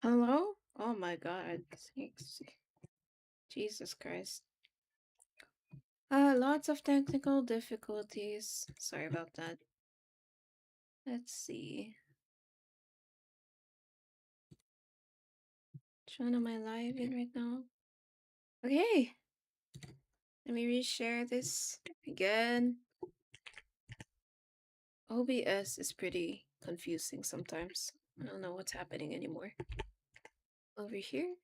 Hello? Oh my god. Thanks. Jesus Christ. Lots of technical difficulties. Sorry about that. Let's see. Which one am I live in right now? Okay. Let me reshare this again. OBS is pretty confusing sometimes. I don't know what's happening anymore. Over here.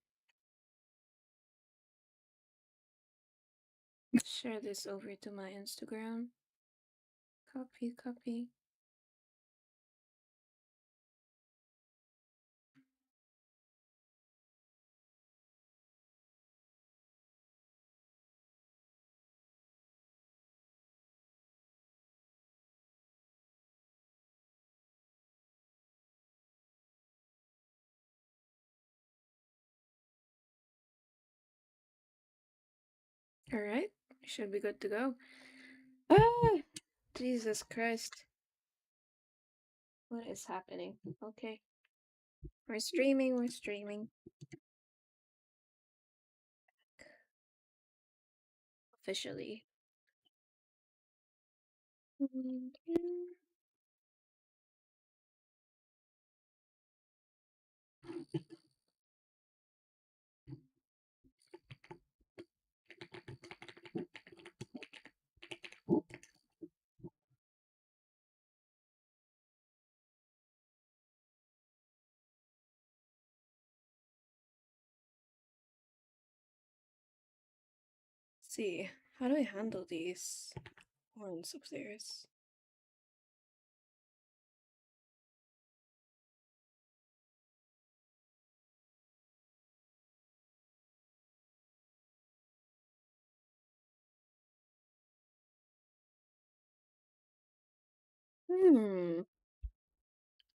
Share this over to my Instagram. Copy, copy. Alright. Should be good to go. Ah! Jesus Christ. What is happening? Okay. We're streaming, we're streaming. Officially. See, how do I handle these horns upstairs? Hmm.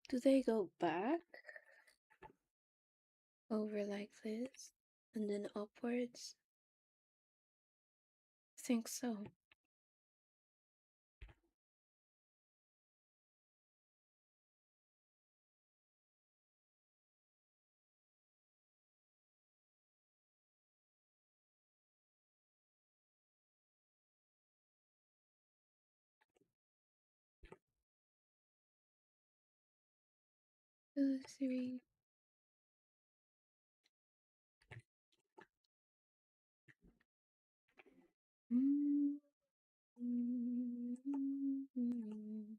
Do they go back over like this and then upwards? I think so. Two, three. Mm, mm, mm, mm.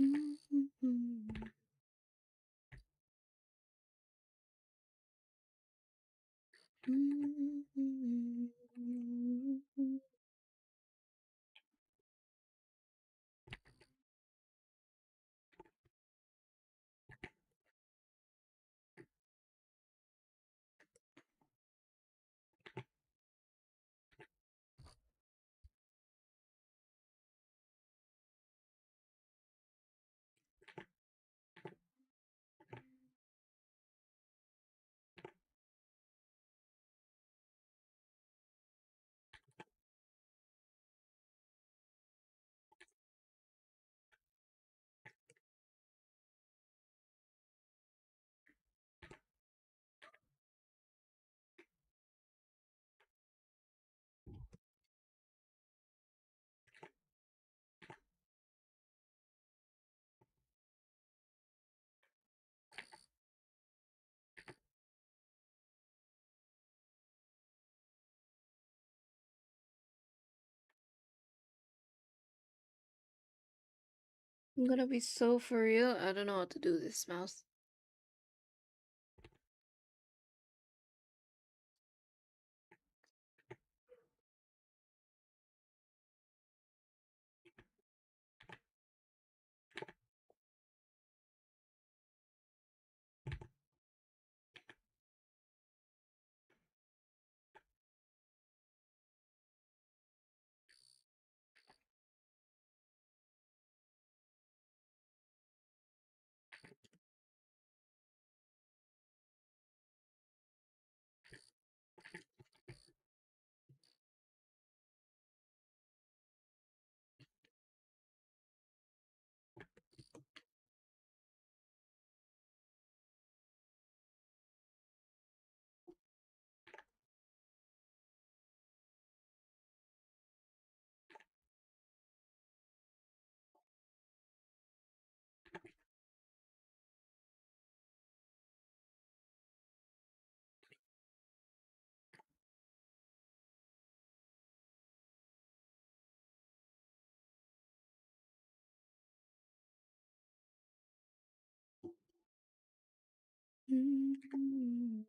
Mm, mm, mm. Mm, mm, mm, mm. I'm gonna be so for real. I don't know how to do this mouse. Mm-hmm.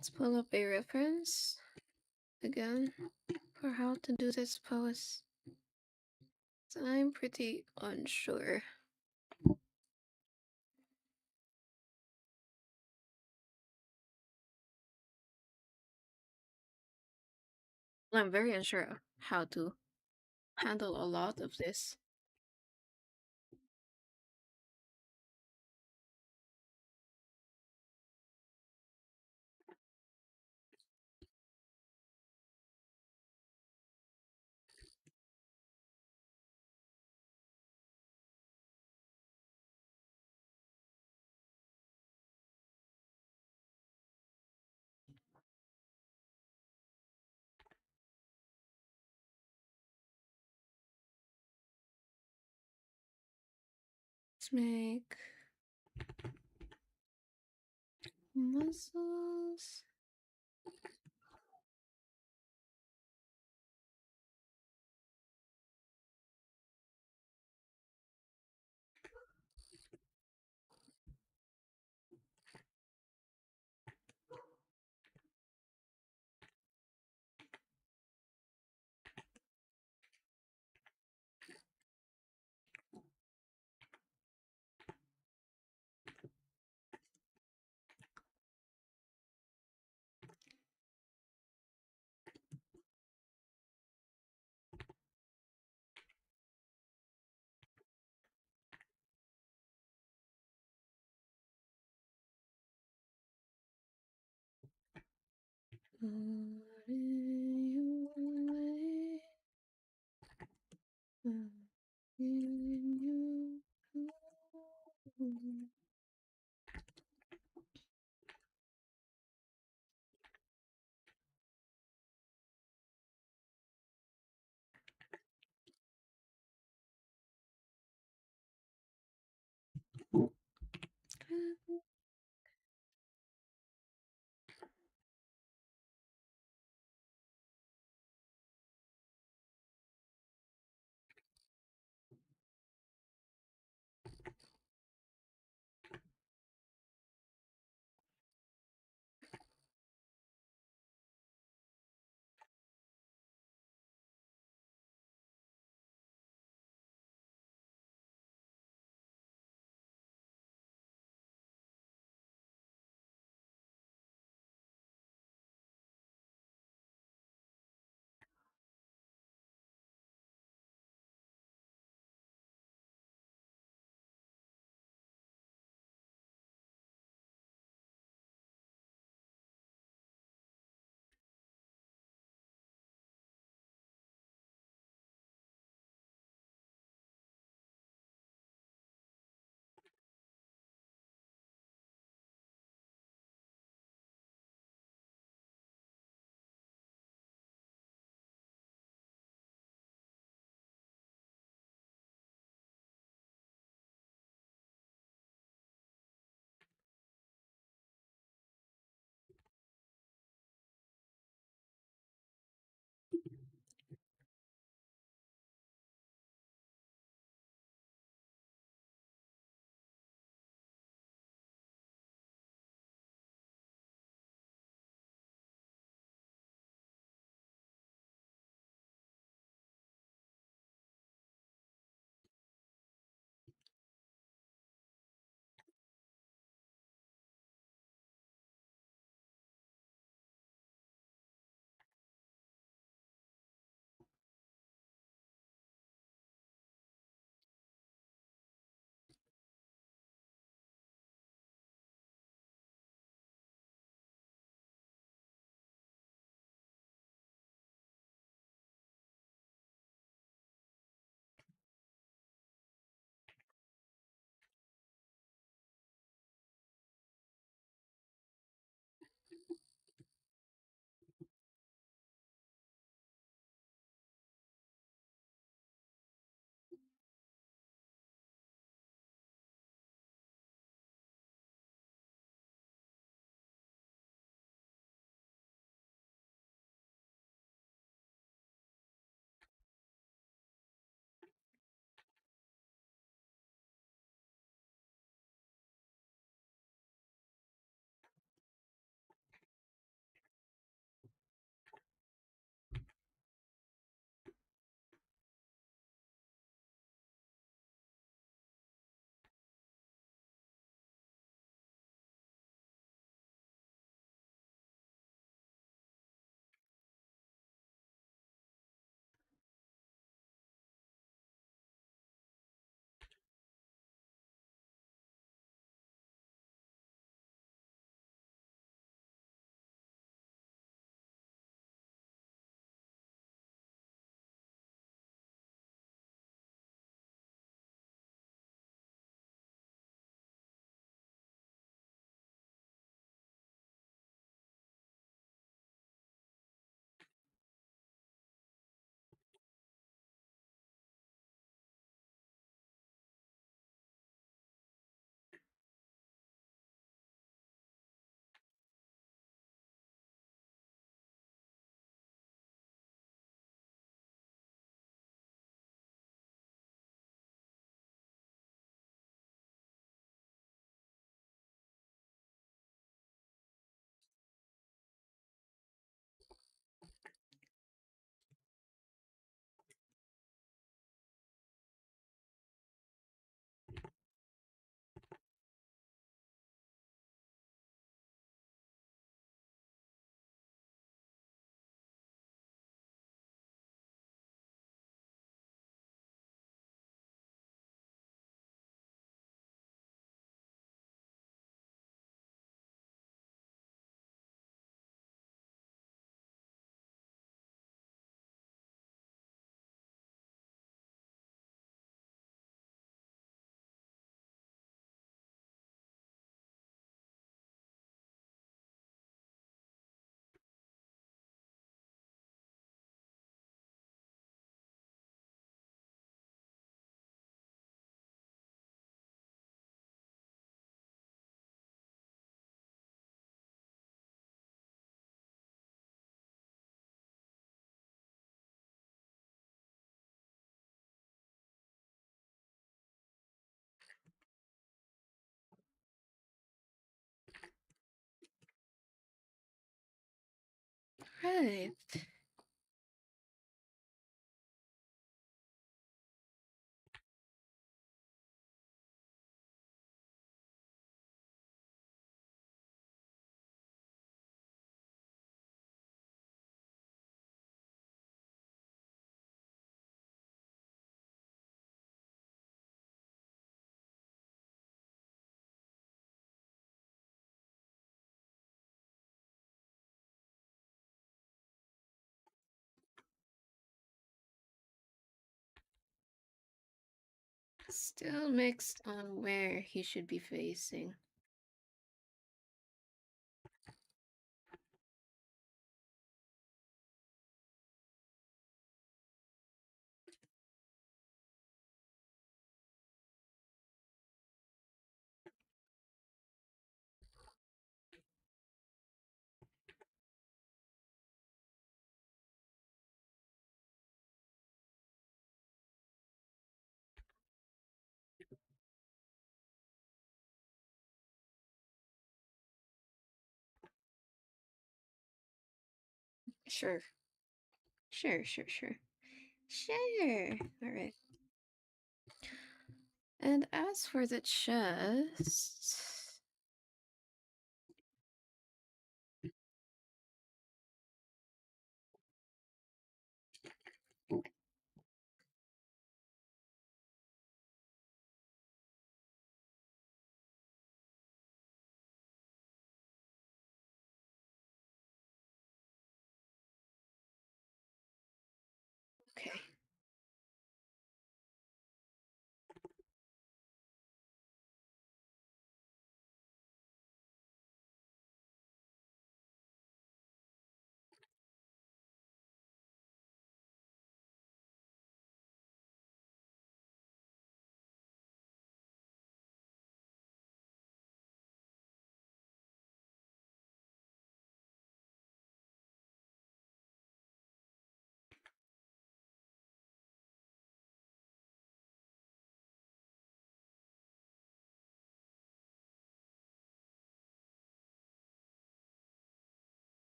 Let's pull up a reference again for how to do this pose. So I'm pretty unsure. Well, I'm very unsure how to handle a lot of this. Let's make muscles. Right. Still mixed on where he should be facing. Sure. Sure, sure, sure. Sure. Alright. And as for the chest. Okay.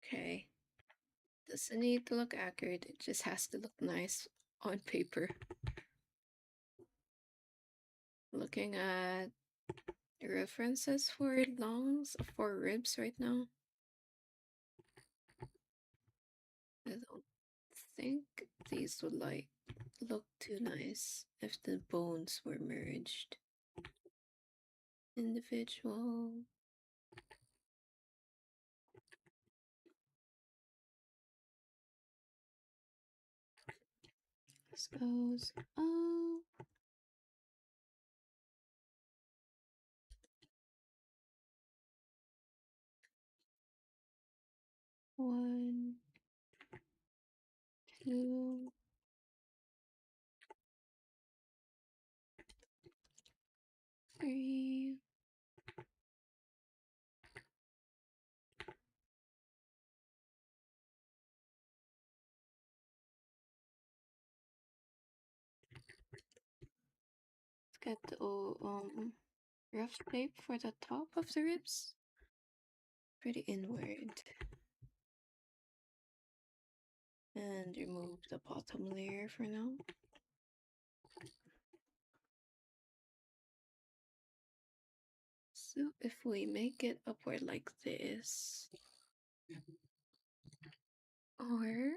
Okay. Doesn't need to look accurate, it just has to look nice on paper. Looking at references for lungs, for ribs right now. I don't think these would like look too nice if the bones were merged. Individual. This goes up. One, two, three. Let's get the rough shape for the top of the ribs. Pretty inward. And remove the bottom layer for now. So if we make it upward like this, or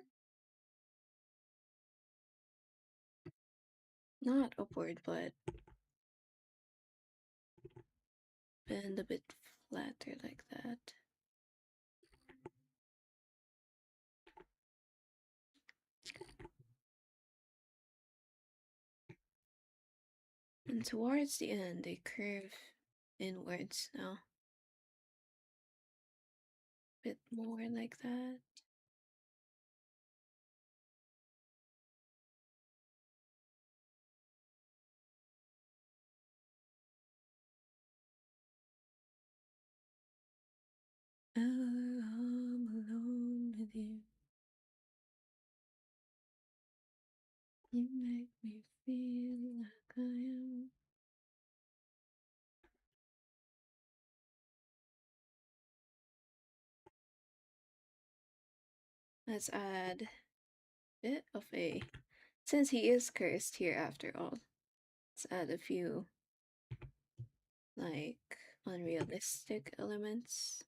not upward, but bend a bit flatter like that. And towards the end, they curve inwards now. Bit more like that. I'm alone with you. You make me feel like I am. Let's add a bit of a, since he is cursed here after all, let's add a few like unrealistic elements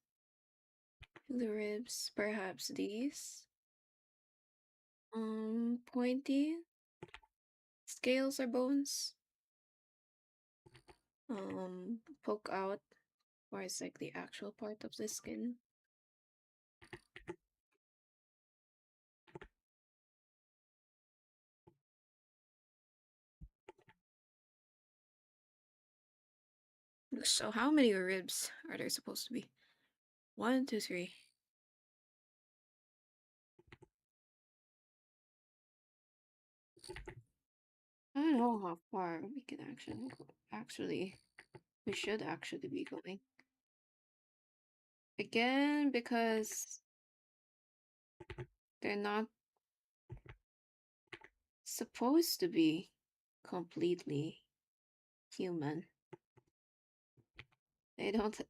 to the ribs. Perhaps these. Pointy scales or bones. Poke out, or it's like the actual part of the skin. So how many ribs are there supposed to be? 1, 2, 3. I don't know how far we can actually go. Actually, we should actually be going. Again, because they're not supposed to be completely human.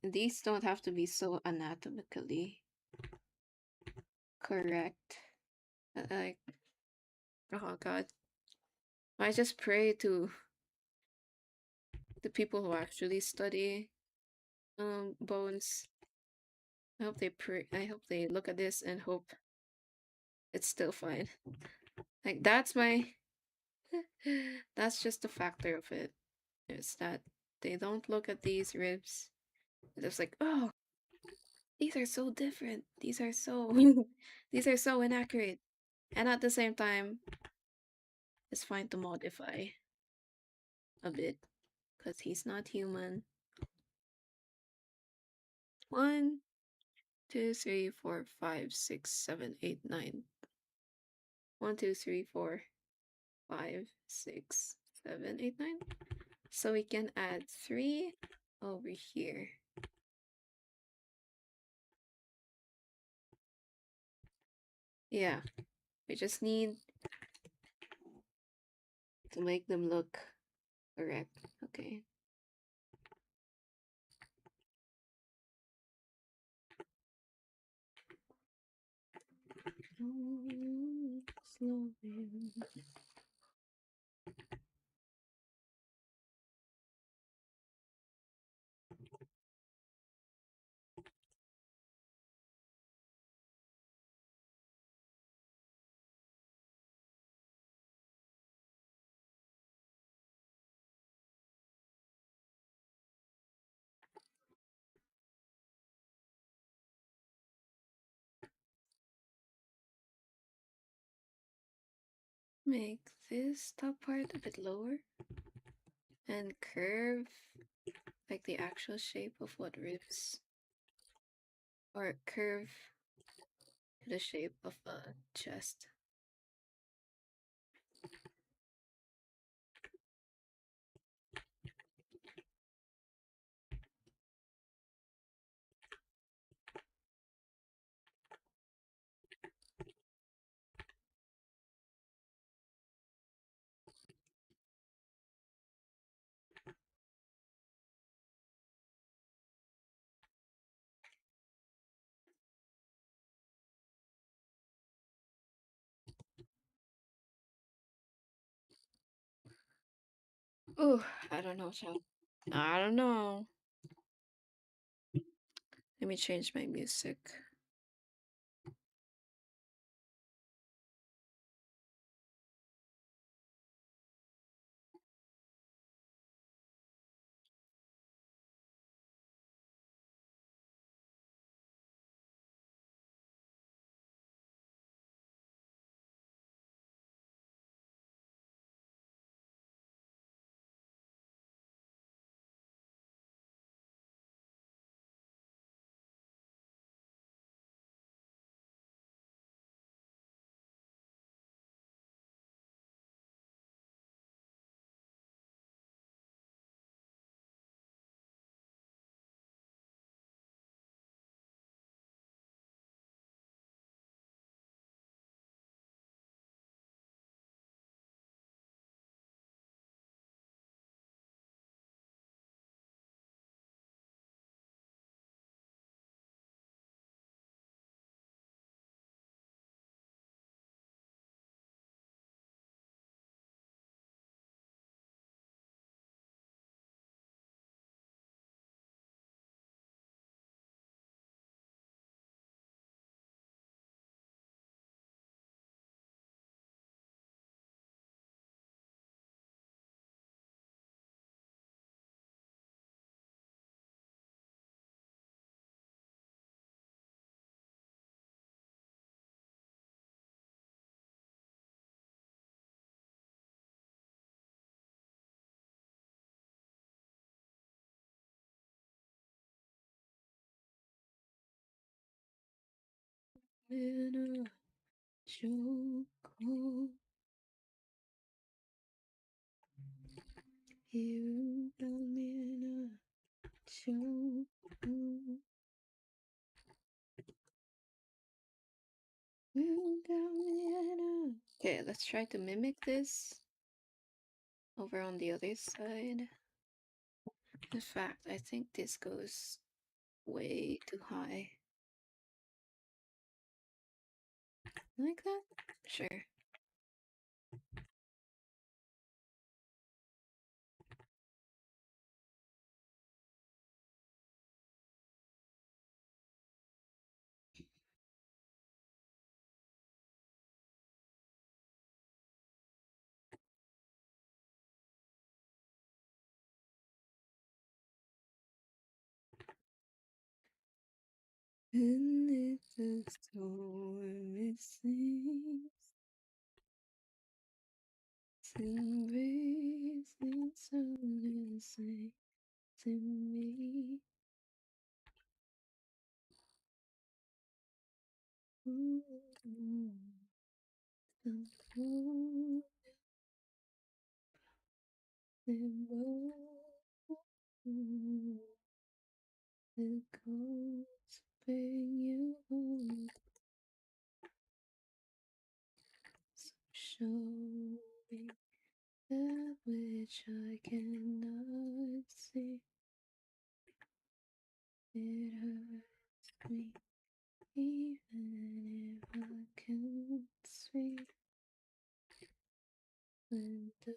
These don't have to be so anatomically correct. Like, oh god. I just pray to the people who actually study bones. I hope they look at this and hope it's still fine. Like that's my that's just a factor of it. Is that they don't look at these ribs. It's just like, oh, these are so different. These are so these are so inaccurate. And at the same time, it's fine to modify a bit because he's not human. 1, 2, 3, 4, 5, 6, 7, 8, 9. 1, 2, 3, 4, 5, 6, 7, 8, 9. So we can add 3 over here. Yeah, we just need to make them look correct. Okay. Slowly. Make this top part a bit lower and curve like the actual shape of what ribs, or curve to the shape of a chest. Oh, I don't know, child. I don't know. Let me change my music. in a chokehold. You got me in a chokehold. You got me in a... Okay, let's try to mimic this over on the other side. In fact, I think this goes way too high. Like that? Sure. And it's a storm, it seems. Embracing something say to me. Ooh, the cold, the cold, the cold bring you home. So show me that which I cannot see. It hurts me, even if I can't speak. When the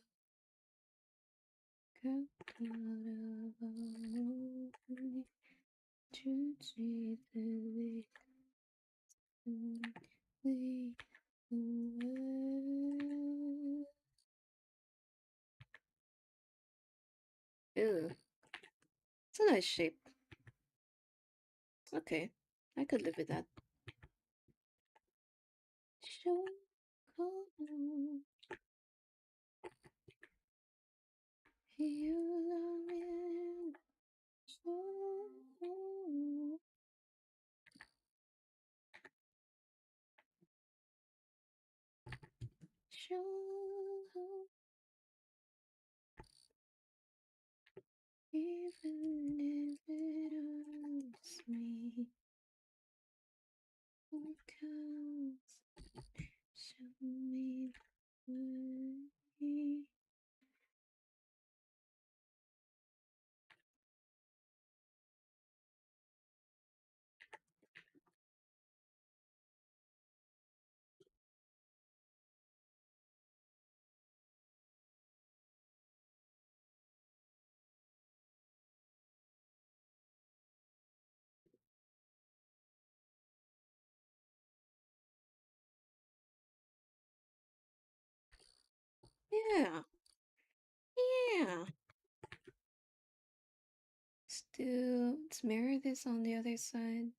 crowd out of our own, choose me to lead the way. Ew, it's a nice shape. Okay, I could live with that. Show you love me. Show even if it hurts me. What counts? Show me the way. Yeah, yeah. Still, let's mirror this on the other side.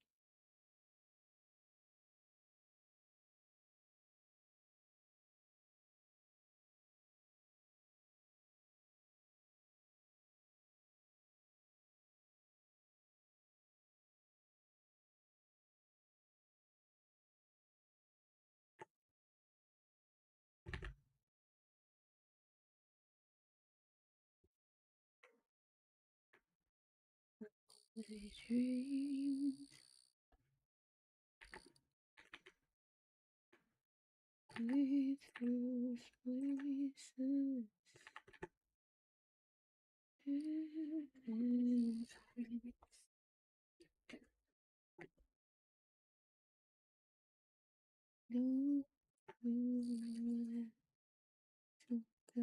My dreams lead through places and friends. Don't know where to go.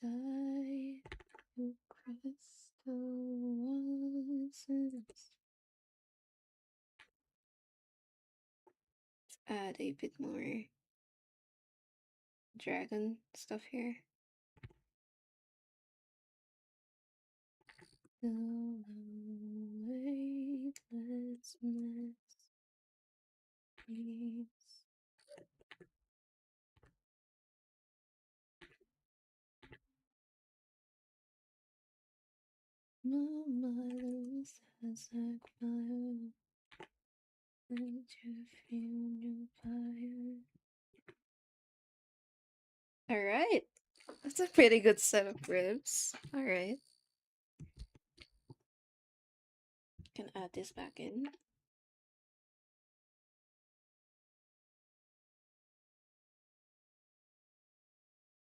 Die your crystal ones. Add a bit more dragon stuff here. No, wait, let's mess. Please. It's like fire. Need to feel your fire. All right. That's a pretty good set of ribs. All right. Can add this back in.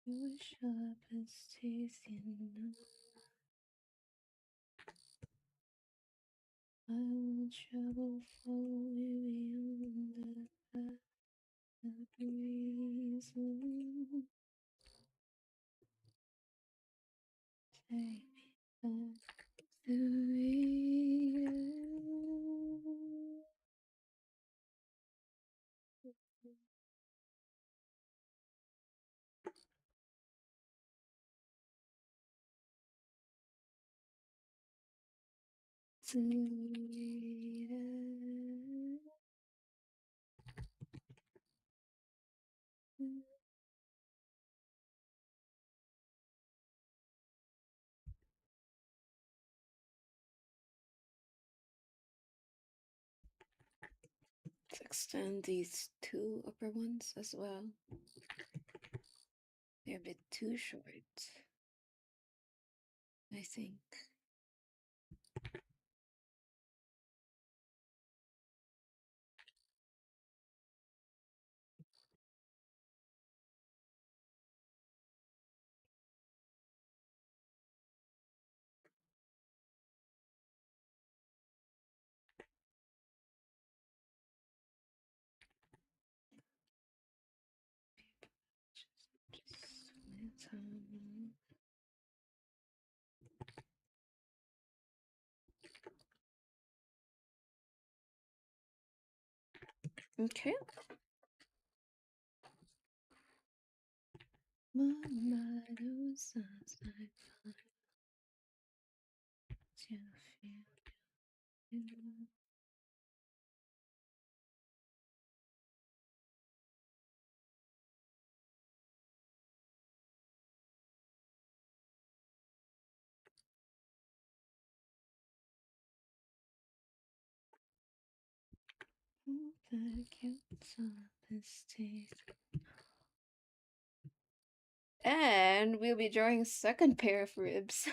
Your sharpest teeth, you know. I will travel far beyond the reason. Take me back to you. 'Let's extend these two upper ones as well. They're a bit too short, I think. Okay. And we'll be drawing a second pair of ribs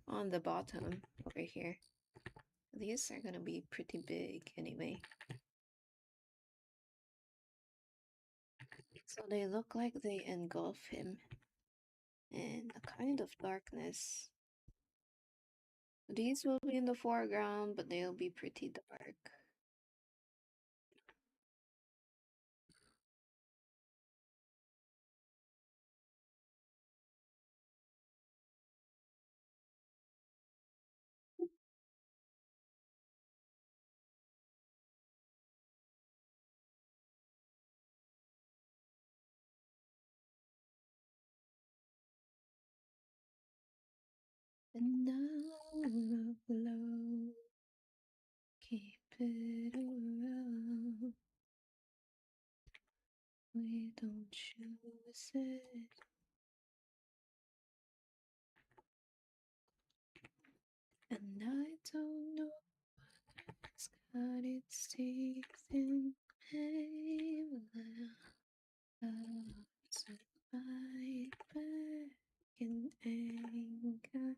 on the bottom over here. These are gonna be pretty big anyway. So they look like they engulf him in a kind of darkness. These will be in the foreground, but they'll be pretty dark. And now below, keep it around. We don't choose it. And I don't know what's got its teeth in pain. Upset my back in anger.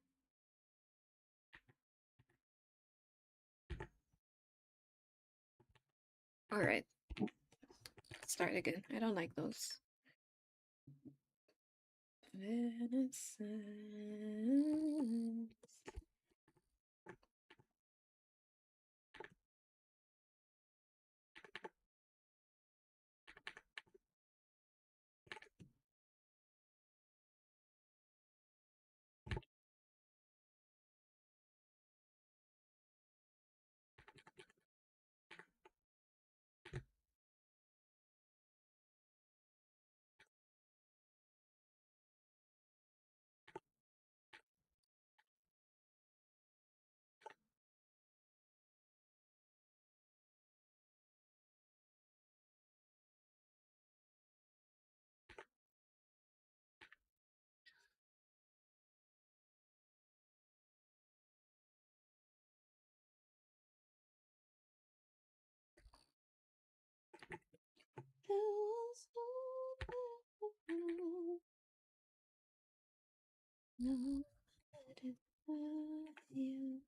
Alright. Let's start again. I don't like those. Venison. was no, let it you.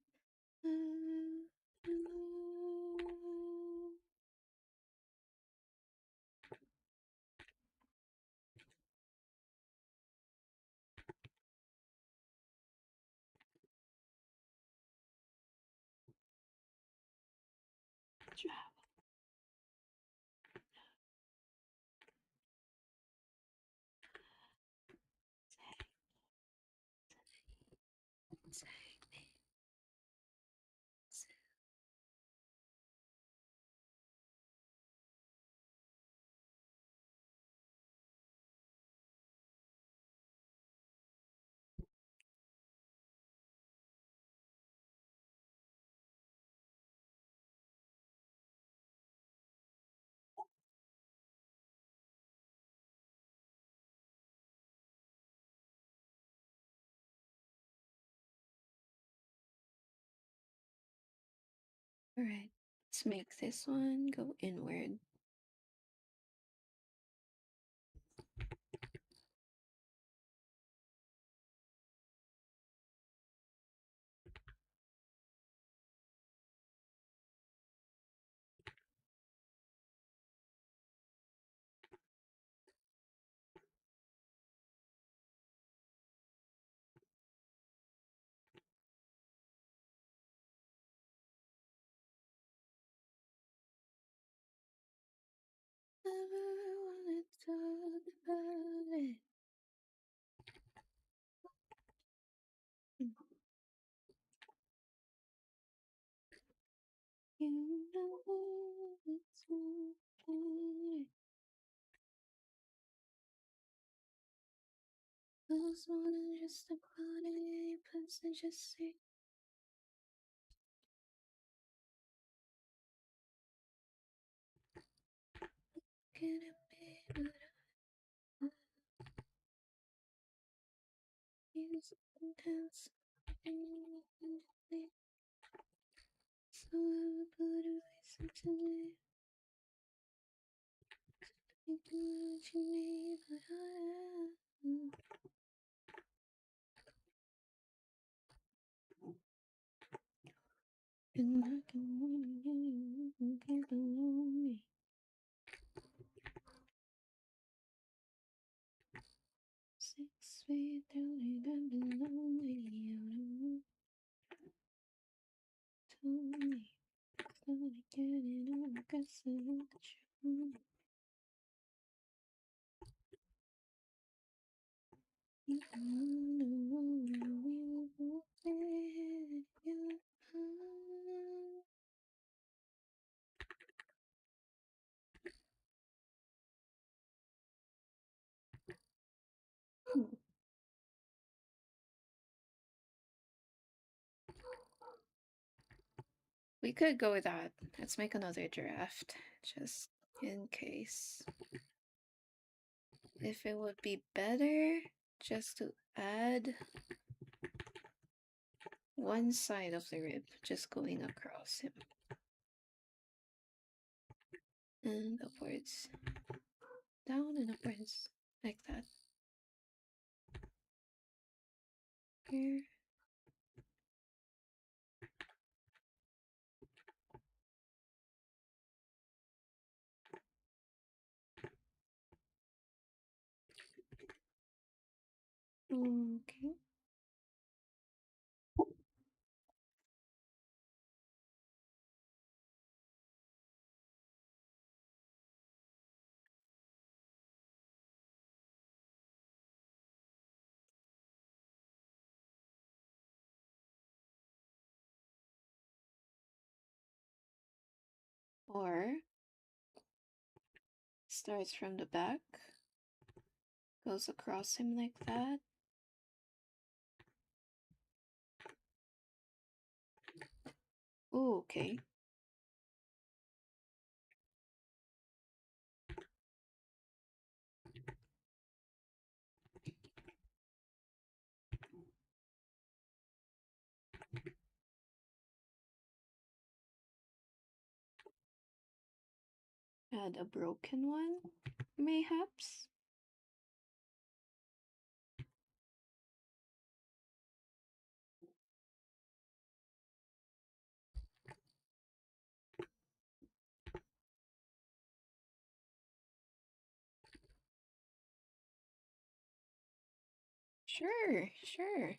All right, let's make this one go inward. Never wanna talk about it. You know it's okay. I was more than just a body, but just say, can it be? But he's intense. So I would put away something. You do what you need, but I am. And I can want you, can't belong me. 6 feet down, you don't belong me. You don't told me. Slowly getting on, I guess I know that you want. You know we will get you high. We could go with that. Let's make another draft, just in case. If it would be better just to add one side of the rib, just going across him. And upwards. Down and upwards. Like that. Here. Okay. Or starts from the back, goes across him like that. Ooh, okay. Had a broken one, mayhaps? Sure, sure.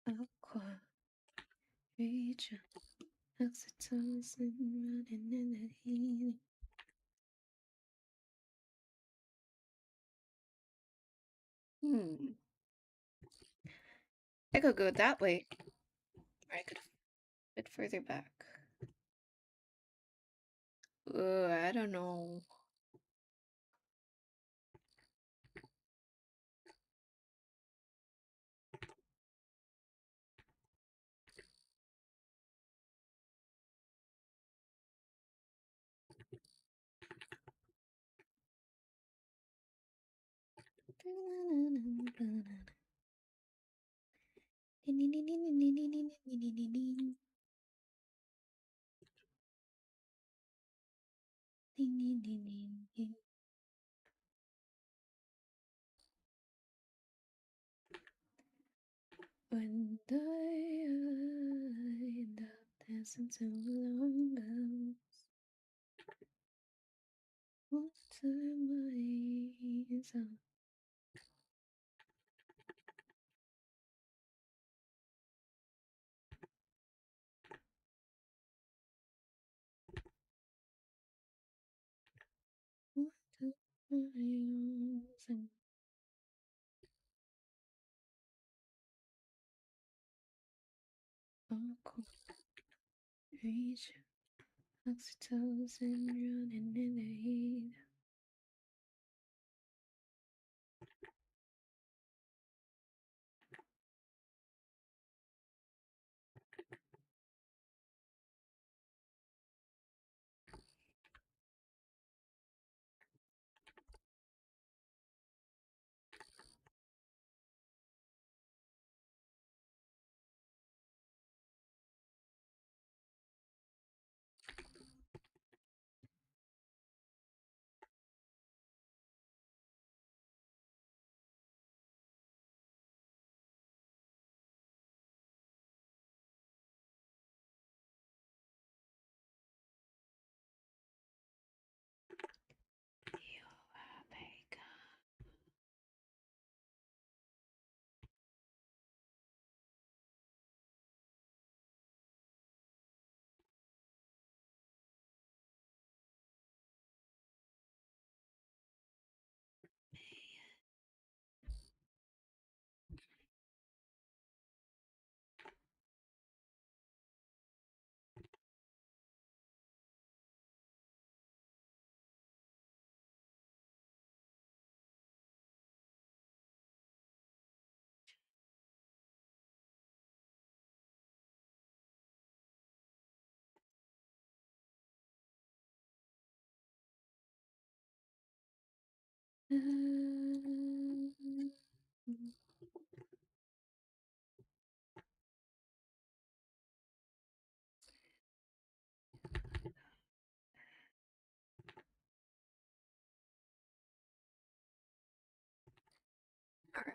Aqua, rage, oxytocin running in the heat. I could go that way, or I could a bit further back. I don't know. When I end up dancing to long gone, what time my eyes on? What time my eyes on? Aqua, rage, oxytocin running in the heat.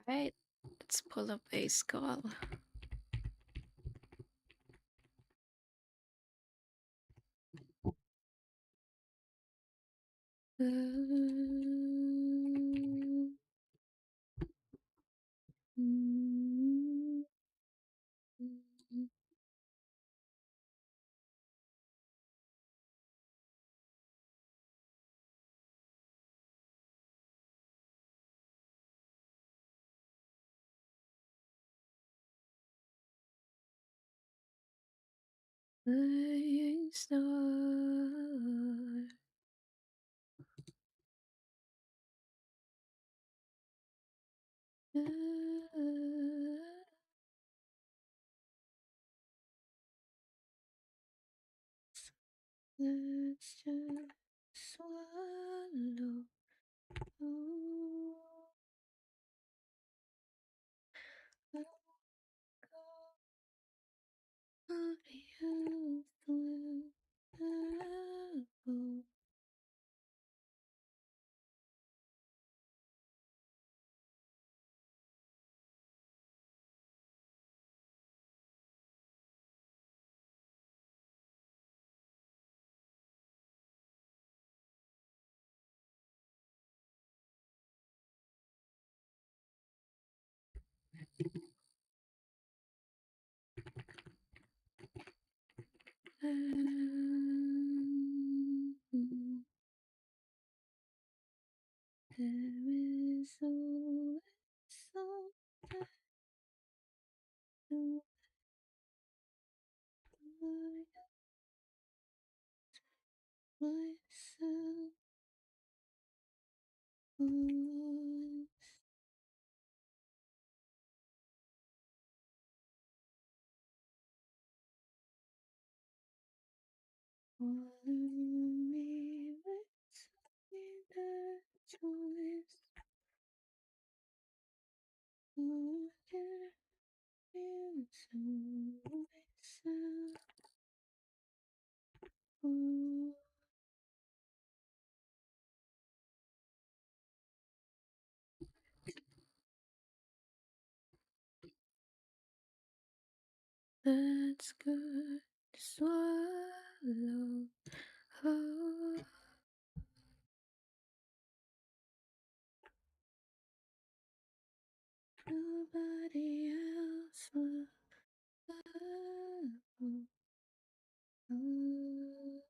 Alright, let's pull up a skull. Flying star, let's just swallow. Oh, I'll be helpful. Oh, there is always something to myself. Oh, water me with something that's always working to myself. Oh, that's good to swallow. Oh, nobody else will. Oh, oh,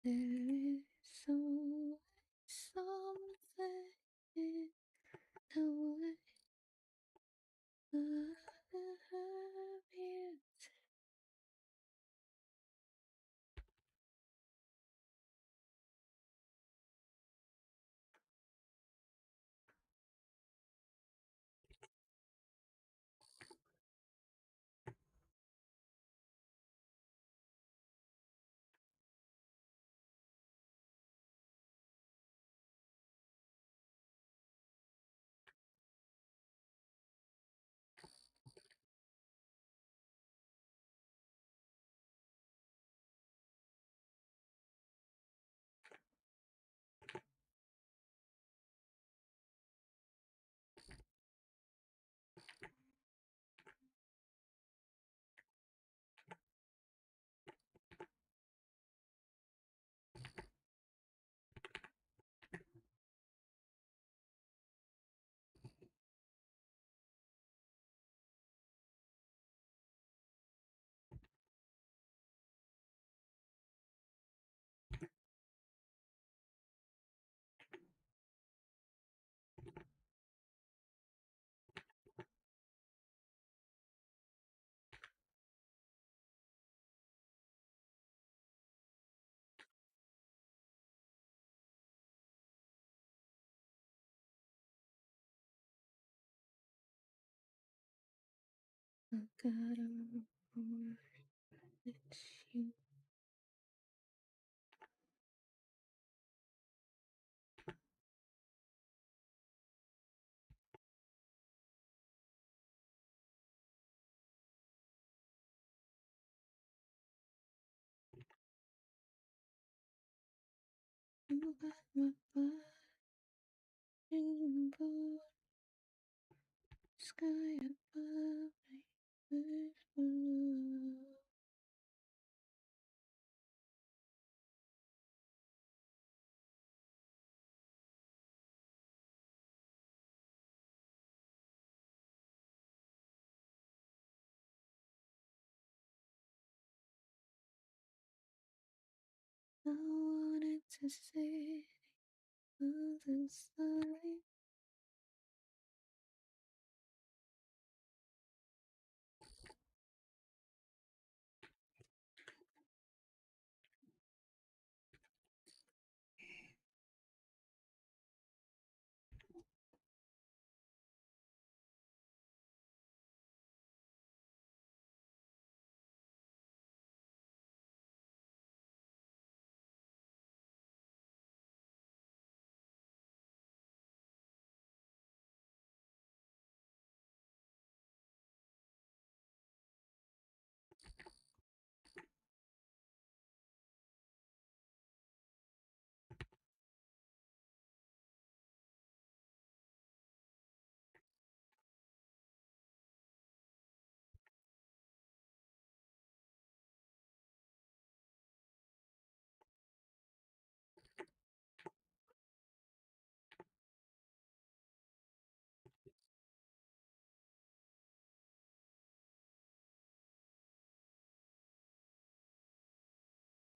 there is always something to have. I gotta report that you You got my body blue, sky above me is blue. I wanted to see the side.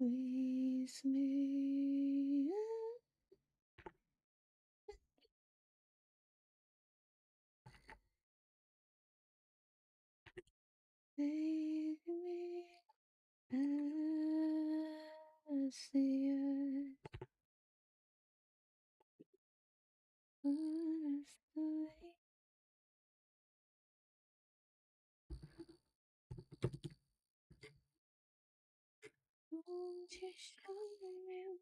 Squeeze me, take me as the earth was the won't you show me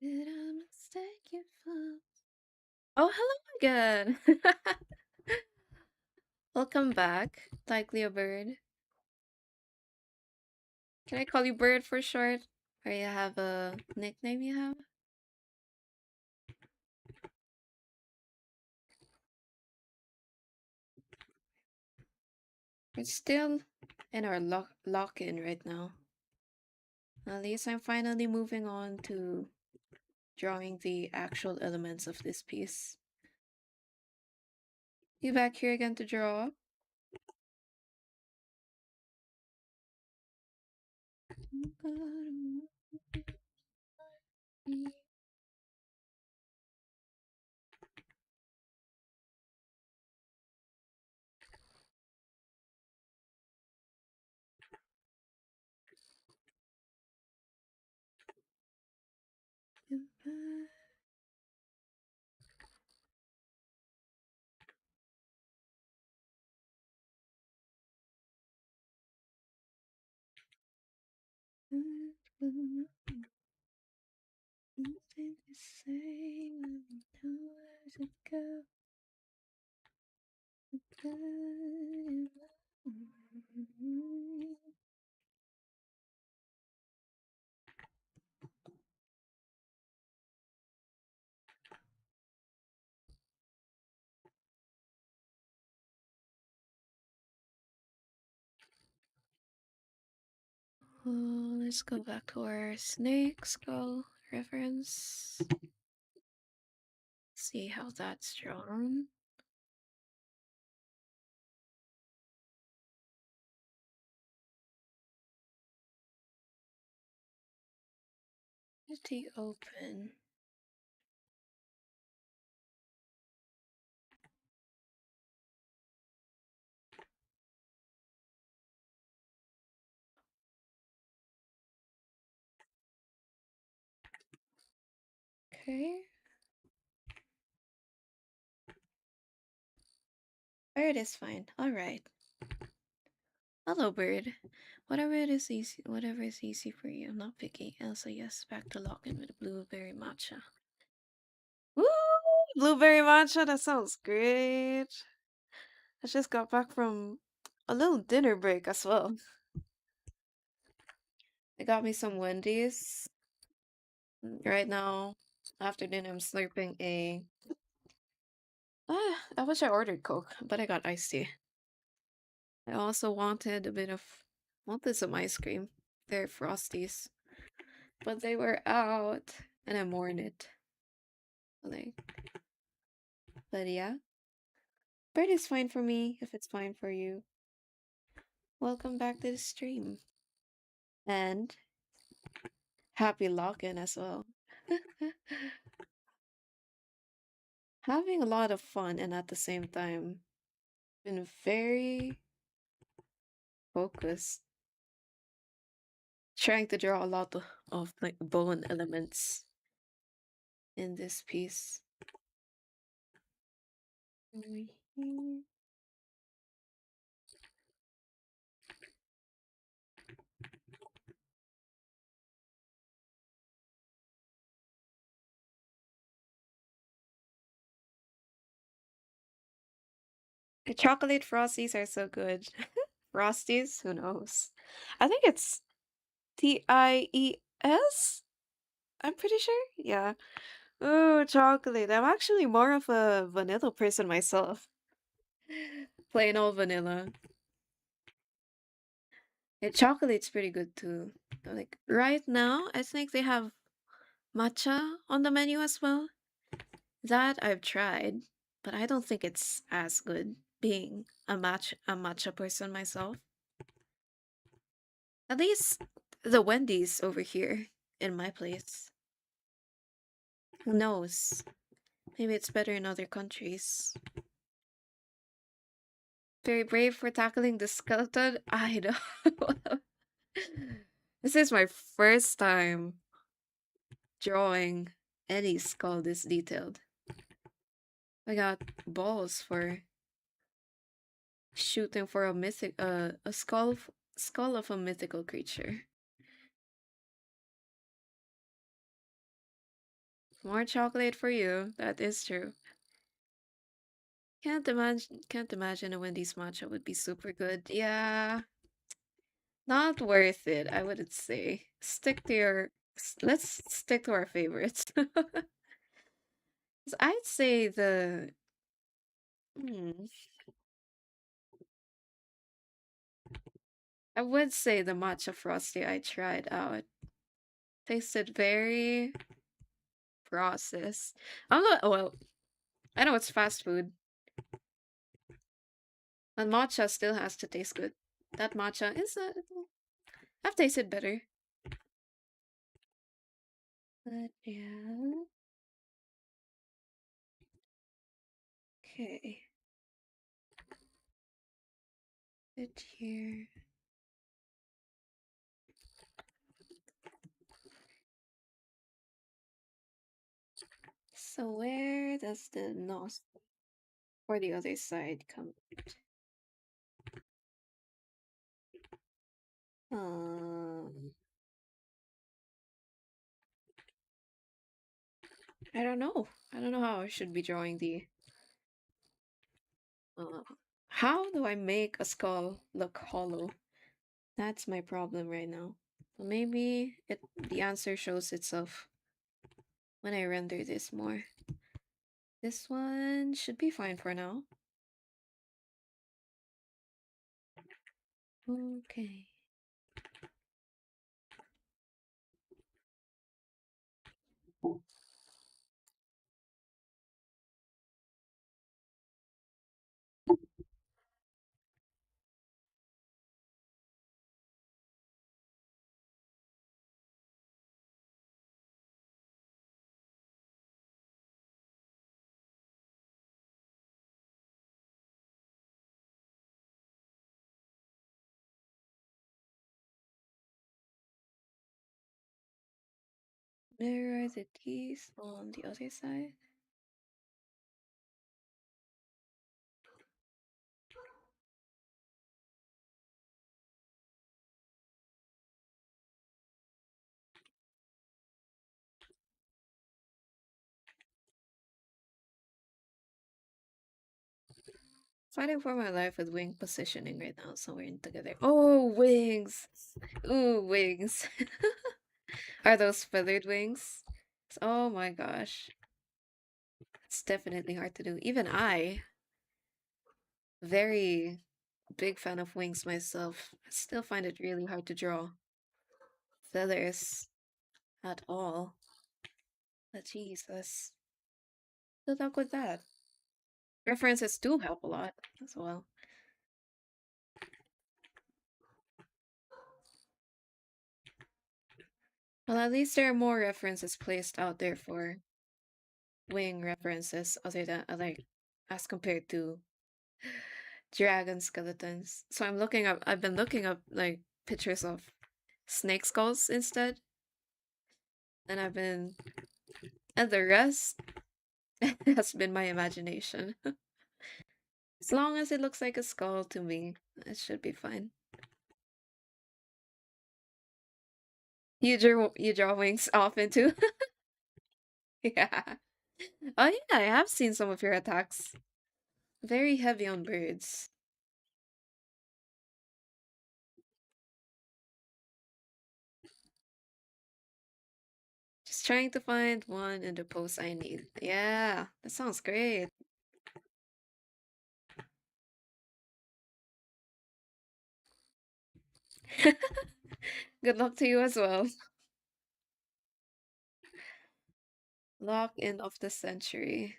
did I mistake you for? Oh, hello again. Welcome back, likely a bird. Can I call you Bird for short? Or you have a nickname you have? We're still in our lock-in right now. At least I'm finally moving on to drawing the actual elements of this piece. You back here again to draw? Nothing to say when hours ago. Oh, let's go back to our snake skull reference. See how that's drawn. Pretty open. Okay. Bird is fine. Alright. Hello, bird. Whatever is easy for you. I'm not picky. Elsa, yes. Back to lock-in with a blueberry matcha. Woo! Blueberry matcha, that sounds great. I just got back from a little dinner break as well. I got me some Wendy's. Right now, after dinner, I'm slurping a. I wish I ordered Coke, but I got iced tea. I also wanted some ice cream. They're Frosties, but they were out, and I mourn it. Like, but yeah, bread is fine for me if it's fine for you. Welcome back to the stream, and happy lock-in as well. Having a lot of fun and at the same time been very focused, trying to draw a lot of like bone elements in this piece. Mhm. The chocolate frosties are so good. Frosties, who knows? I think it's TIES. I'm pretty sure. Yeah. Oh, chocolate. I'm actually more of a vanilla person myself. Plain old vanilla. Yeah, chocolate's pretty good too. Like right now, I think they have matcha on the menu as well. That I've tried, but I don't think it's as good being a matcha person myself. At least the Wendy's over here in my place. Who knows? Maybe it's better in other countries. Very brave for tackling the skeleton. I know. This is my first time drawing any skull this detailed. I got balls for shooting for a skull of a mythical creature. More chocolate for you. That is true. Can't imagine a Wendy's matcha would be super good. Yeah, not worth it, I wouldn't say. Let's stick to our favorites. 'Cause I'd say hmm, I would say the matcha frosty I tried out tasted very processed. I'm not, well, I know it's fast food, and matcha still has to taste good. That matcha is I've tasted better. But yeah. Okay. It here. So where does the nose or the other side come? Um, I don't know. I don't know how I should be drawing the. Uh, how do I make a skull look hollow? That's my problem right now. So maybe the answer shows itself when I render this more. This one should be fine for now. Okay. Mirror the teeth on the other side. Fighting for my life with wing positioning right now, so we're in together. Oh, wings! Ooh, wings. Are those feathered wings? Oh my gosh. It's definitely hard to do. Even I, very big fan of wings myself, I still find it really hard to draw feathers at all. But Jesus. Good luck with that. References do help a lot as well. Well, at least there are more references placed out there for wing references other than like as compared to dragon skeletons. So I've been looking up like pictures of snake skulls instead. And and the rest has been my imagination. As long as it looks like a skull to me, it should be fine. You draw wings often too? Yeah. Oh yeah, I have seen some of your attacks. Very heavy on birds. Just trying to find one in the pose I need. Yeah, that sounds great. Good luck to you as well. Lock in of the century.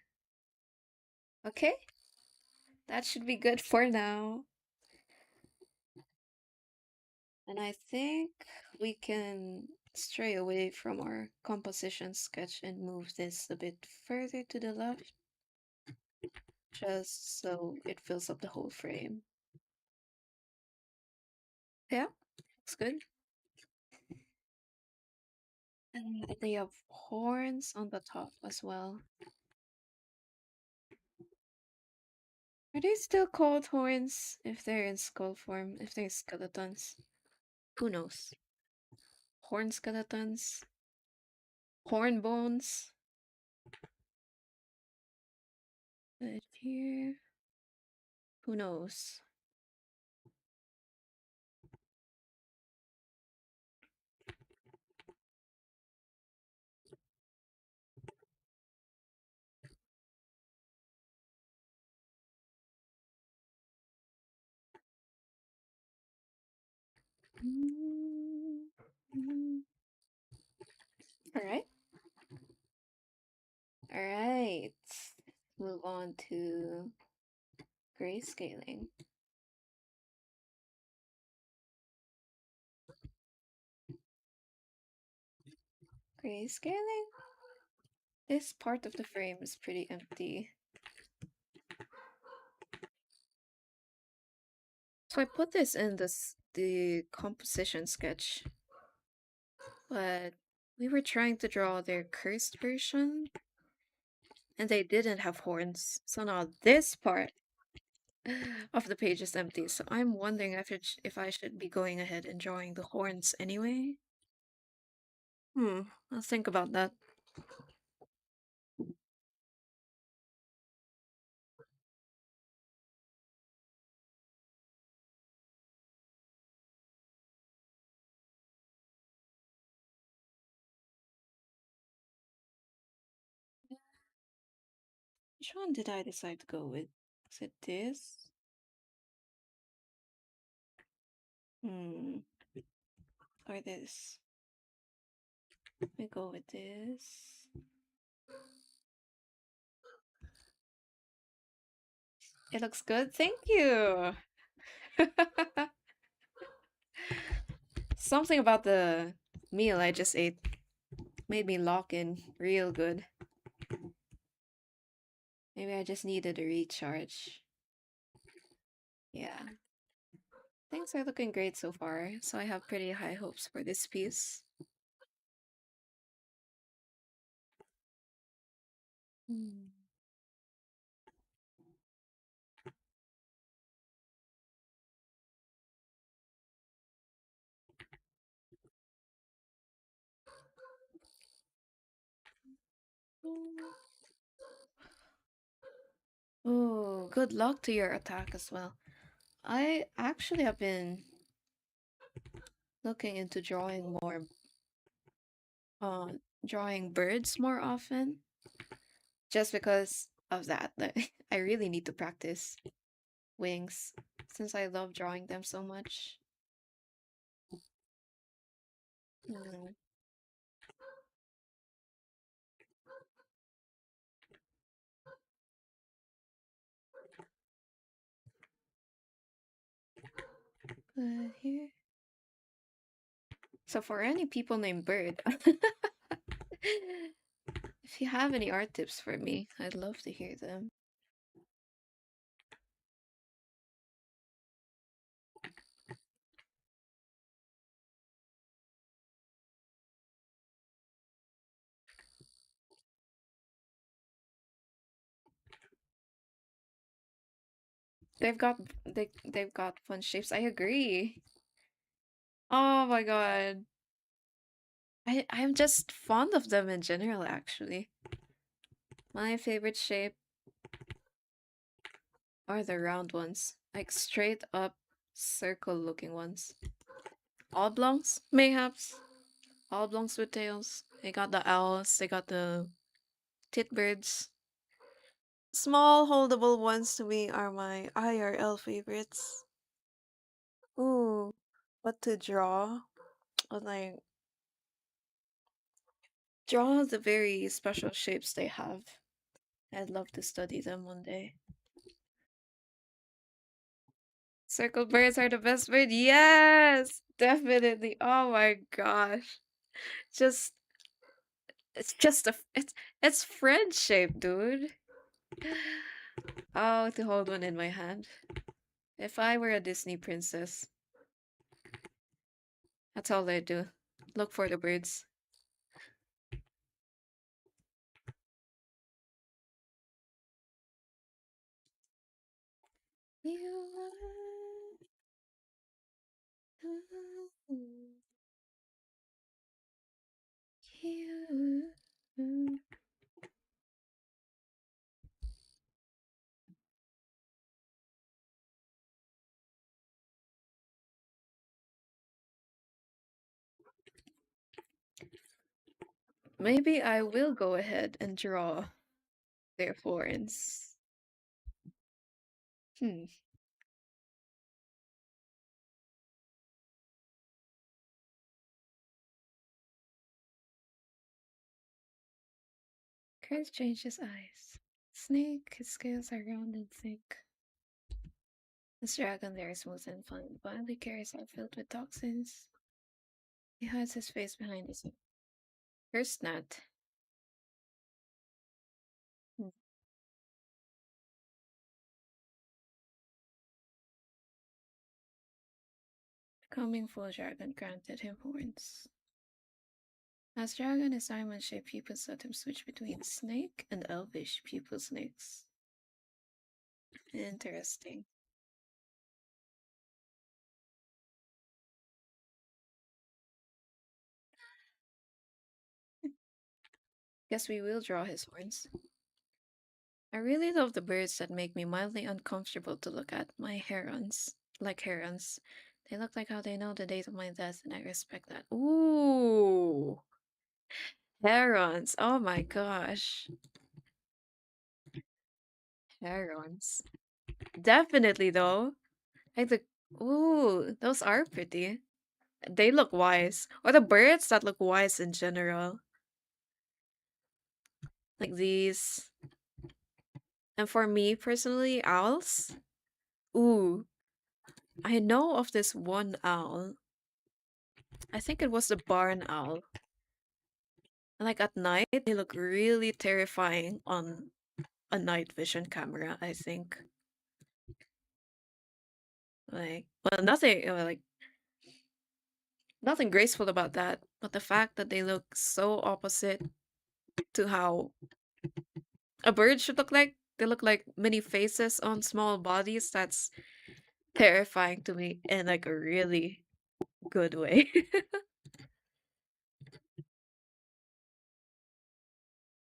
Okay, that should be good for now. And I think we can stray away from our composition sketch and move this a bit further to the left, just so it fills up the whole frame. Yeah, looks good. And they have horns on the top as well. Are they still called horns if they're in skull form, if they're skeletons? Who knows? Horn skeletons? Horn bones? But here, who knows? All right. All right. Move on to grayscaling. Grayscaling? This part of the frame is pretty empty. So I put this in the composition sketch, but we were trying to draw their cursed version, and they didn't have horns. So now this part of the page is empty. So I'm wondering if I should be going ahead and drawing the horns anyway. I'll think about that. Which one did I decide to go with? Is it this? Hmm. Or this? We go with this. It looks good. Thank you. Something about the meal I just ate made me lock in real good. Maybe I just needed a recharge. Yeah. Things are looking great so far, so I have pretty high hopes for this piece. Hmm. Oh, good luck to your attack as well. I actually have been looking into uh, drawing birds more often, just because of that. I really need to practice wings since I love drawing them so much. Mm. But here, so for any people named Bird, if you have any art tips for me, I'd love to hear them. They've got they've got fun shapes. I agree. Oh my god. I'm just fond of them in general actually. My favorite shape are the round ones. Like straight up circle looking ones. Oblongs, mayhaps. Oblongs with tails. They got the owls, they got the titbirds. Small holdable ones to me are my IRL favorites. Ooh, what to draw? Like draw the very special shapes they have. I'd love to study them one day. Circle birds are the best bird. Yes, definitely. Oh my gosh. Just it's just a it's friend shape, dude. Oh, to hold one in my hand. If I were a Disney princess, that's all I'd do. Look for the birds. You are you. Maybe I will go ahead and draw their horns. Hmm. Curse changes eyes. Snake, his scales are round and thick. This dragon there is smooth and fun, but the carries are filled with toxins. He hides his face behind his First not. Hmm. Becoming full dragon granted him horns. As dragon is diamond shaped, pupils let him switch between snake and elvish pupil snakes. Interesting. Guess we will draw his horns. I really love the birds that make me mildly uncomfortable to look at. My herons. Like herons. They look like how they know the date of my death, and I respect that. Ooh! Herons. Oh my gosh. Herons. Definitely though. Like the ooh, those are pretty. They look wise. Or the birds that look wise in general. Like these. And for me personally, owls. Ooh, I know of this one owl. I think it was the barn owl. And like at night, they look really terrifying on a night vision camera, I think. Like, well, nothing, like, nothing graceful about that, but the fact that they look so opposite to how a bird should look like. They look like mini faces on small bodies. That's terrifying to me in like a really good way.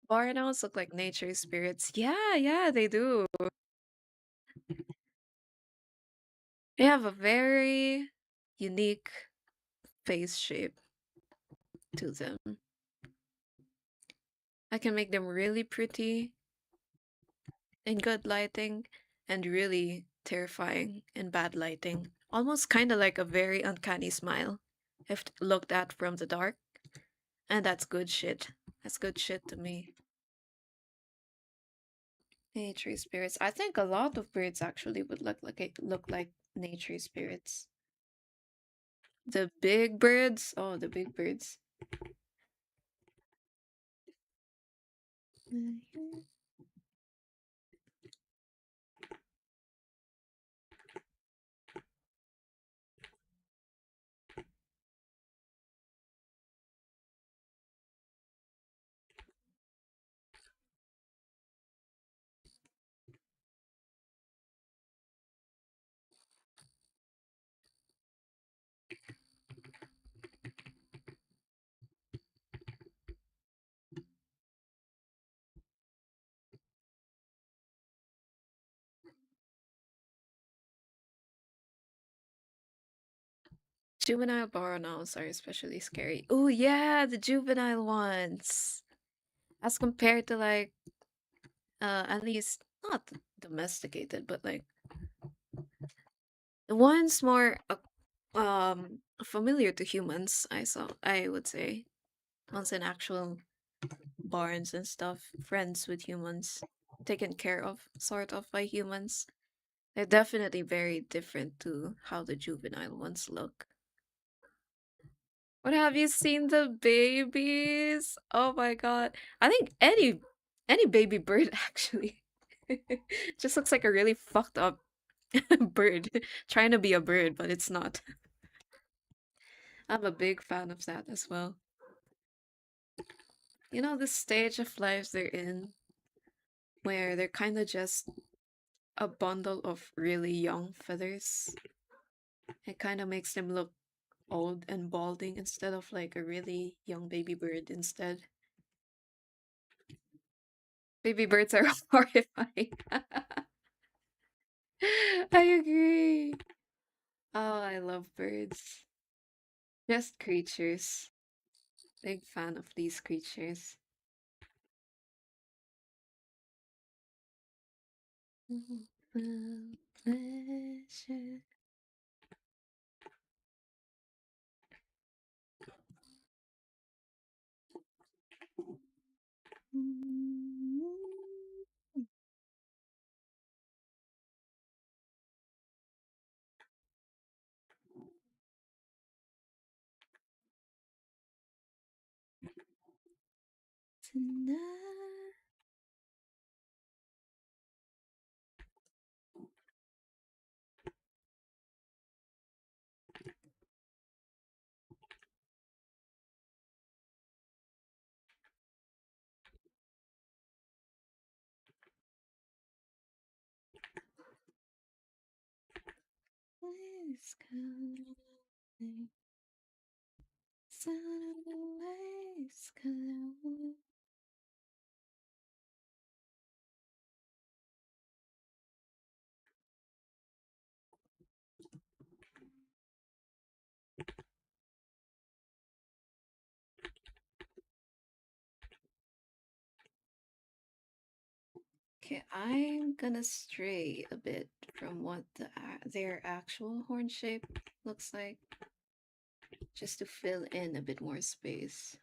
Barn owls look like nature spirits. Yeah, yeah, they do. They have a very unique face shape to them. I can make them really pretty in good lighting and really terrifying in bad lighting. Almost kind of like a very uncanny smile if looked at from the dark. And that's good shit. That's good shit to me. Nature spirits. I think a lot of birds actually would look like nature spirits. The big birds. Oh, the big birds. Juvenile Boronals are especially scary. Oh yeah, the juvenile ones. As compared to like at least not domesticated, but like the ones more familiar to humans, I would say. Ones in actual barns and stuff, friends with humans, taken care of sort of by humans. They're definitely very different to how the juvenile ones look. What have you seen the babies? Oh my god. I think any baby bird actually just looks like a really fucked up bird trying to be a bird, but it's not. I'm a big fan of that as well. You know, the stage of life they're in where they're kind of just a bundle of really young feathers. It kind of makes them look old and balding instead of like a really young baby bird instead. Baby birds are horrifying. I agree. Oh, I love birds. Just creatures. Big fan of these creatures. Pleasure. tonight. Waves calling, sound of the waves calling. Okay, I'm gonna stray a bit from what their actual horn shape looks like, just to fill in a bit more space.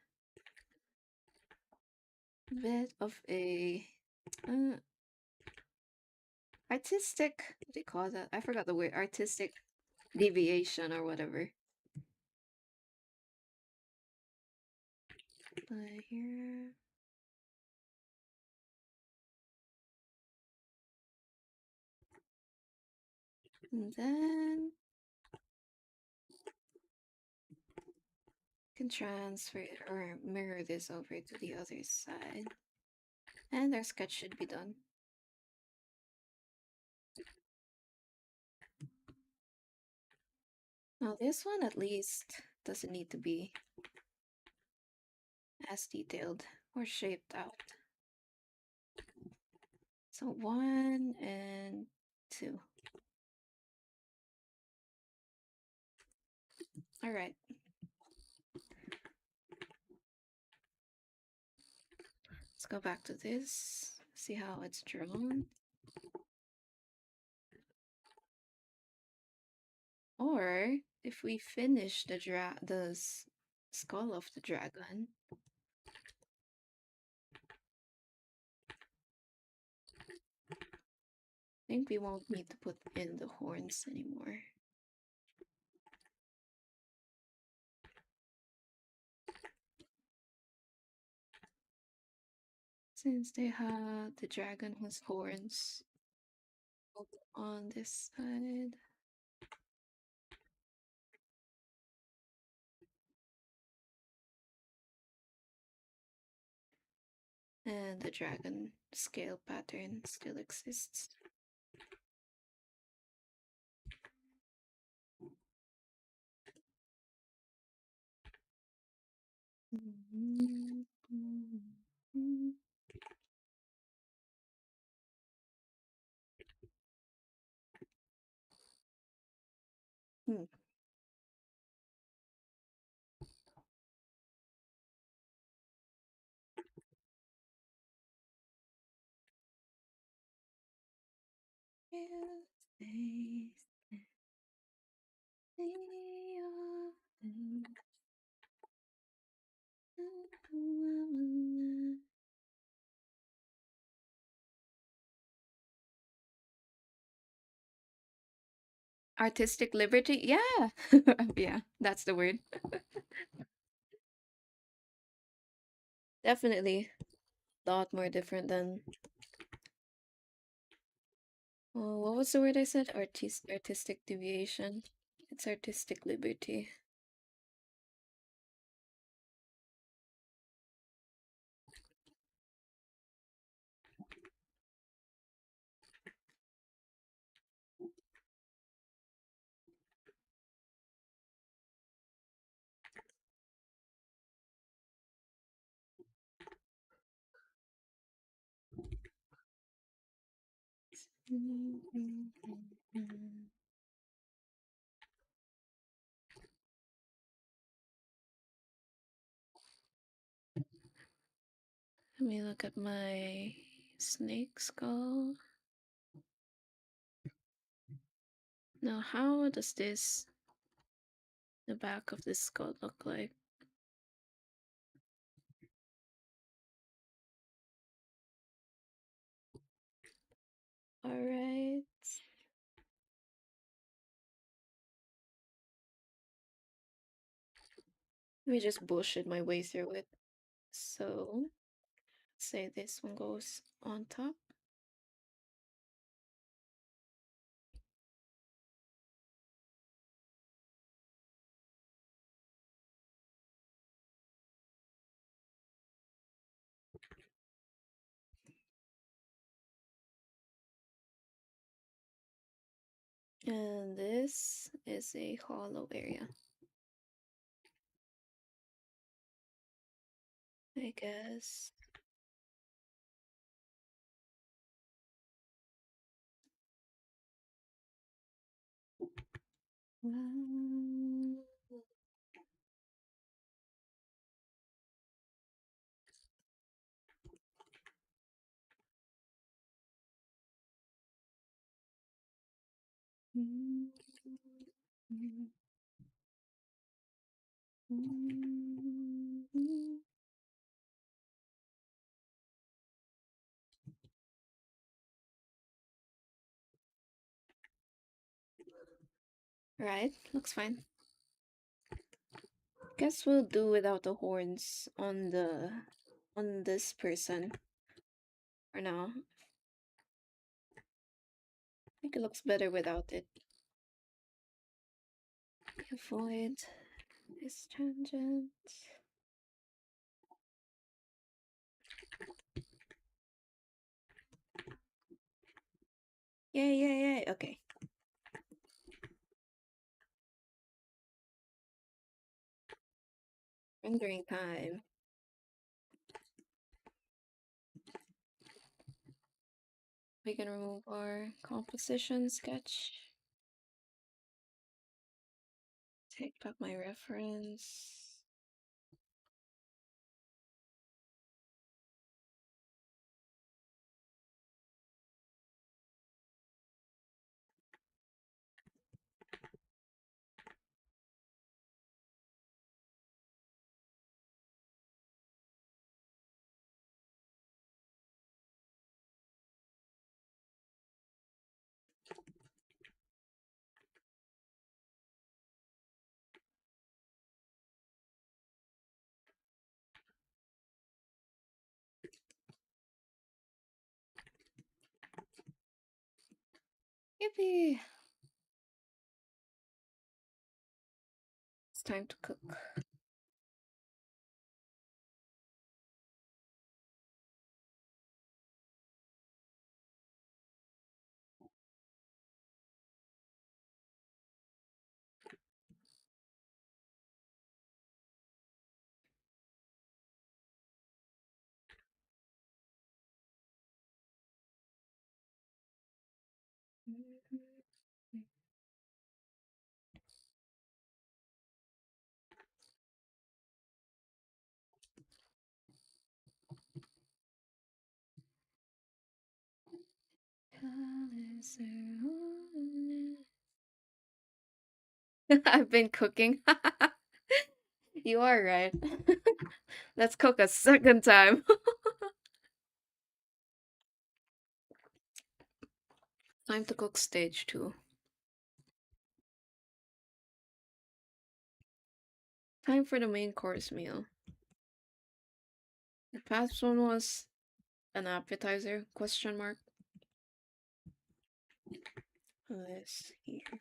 Bit of a uh, artistic, what do you call that? I forgot the word. Artistic deviation or whatever. But here, and then can transfer it or mirror this over to the other side. And our sketch should be done. Now this one at least doesn't need to be as detailed or shaped out. So 1 and 2. All right. Let's go back to this, see how it's drawn. Or if we finish the skull of the dragon, I think we won't need to put in the horns anymore. Since the dragon has horns on this side. And the dragon scale pattern still exists. Hmm. Artistic liberty? Yeah. Yeah, that's the word. Definitely a lot more different than what was the word I said? Artistic deviation. It's artistic liberty. Let me look at my snake skull. Now, how does the back of this skull look like? All right. Let me just bullshit my way through it. So, Say this one goes on top. And this is a hollow area. I guess. Right, looks fine. Guess we'll do without the horns on this person for now. I think it looks better without it. Avoid this tangent. Yay, yay, yay. Okay. Rendering time. We can remove our composition sketch. Take back my reference. Yippee! It's time to cook. I've been cooking. You are right. Let's cook a second time. Time to cook stage 2. Time for the main course meal. The past one was an appetizer? Question mark. This here.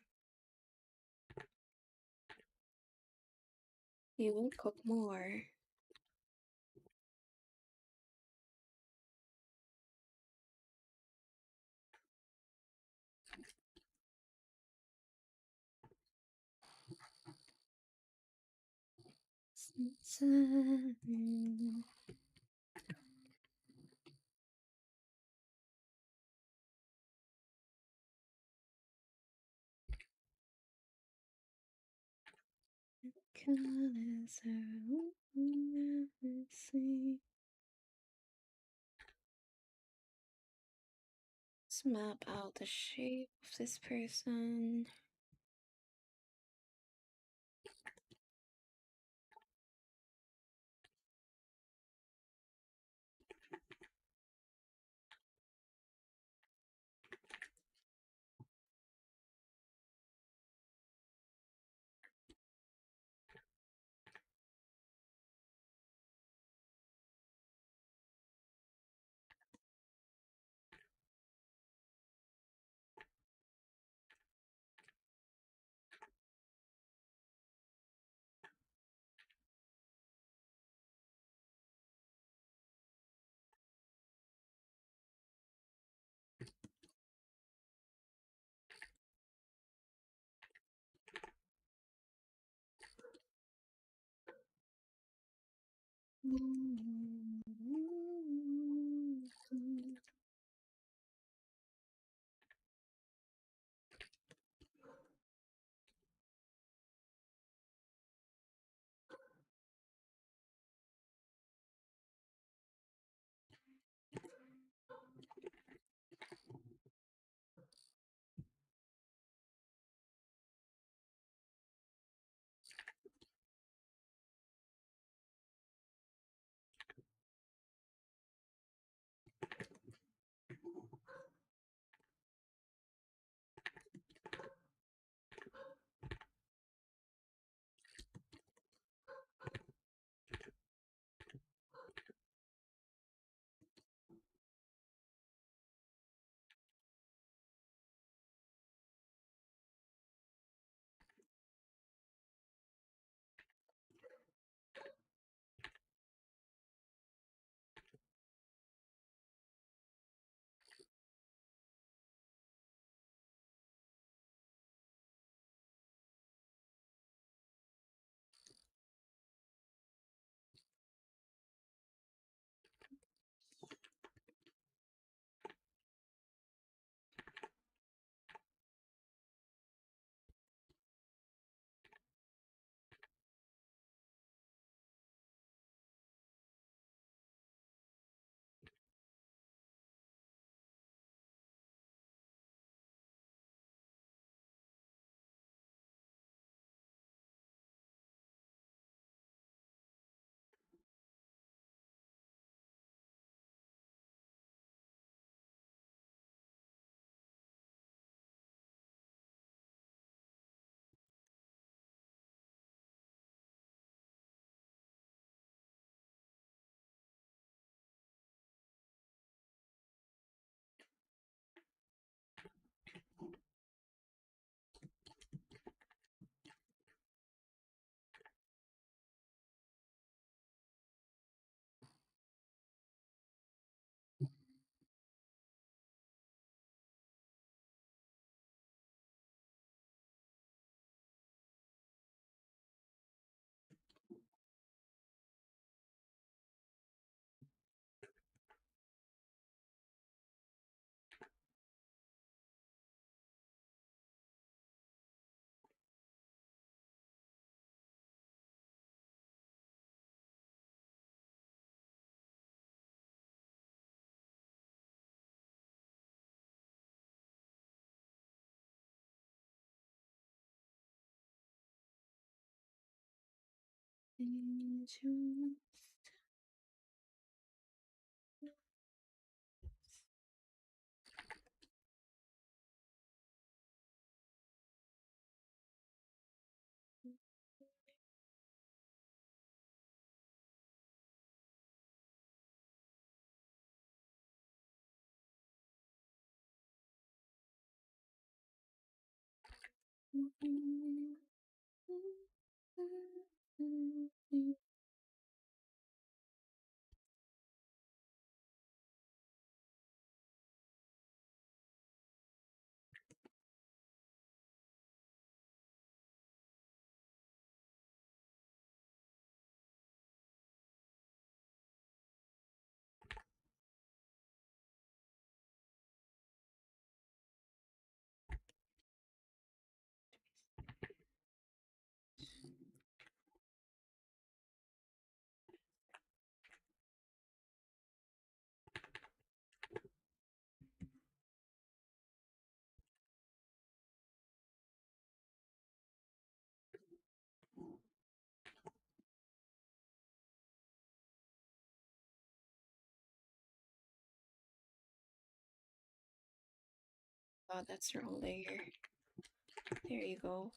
You will cook more. Let's map out the shape of this person. Oh, that's the wrong layer. There you go.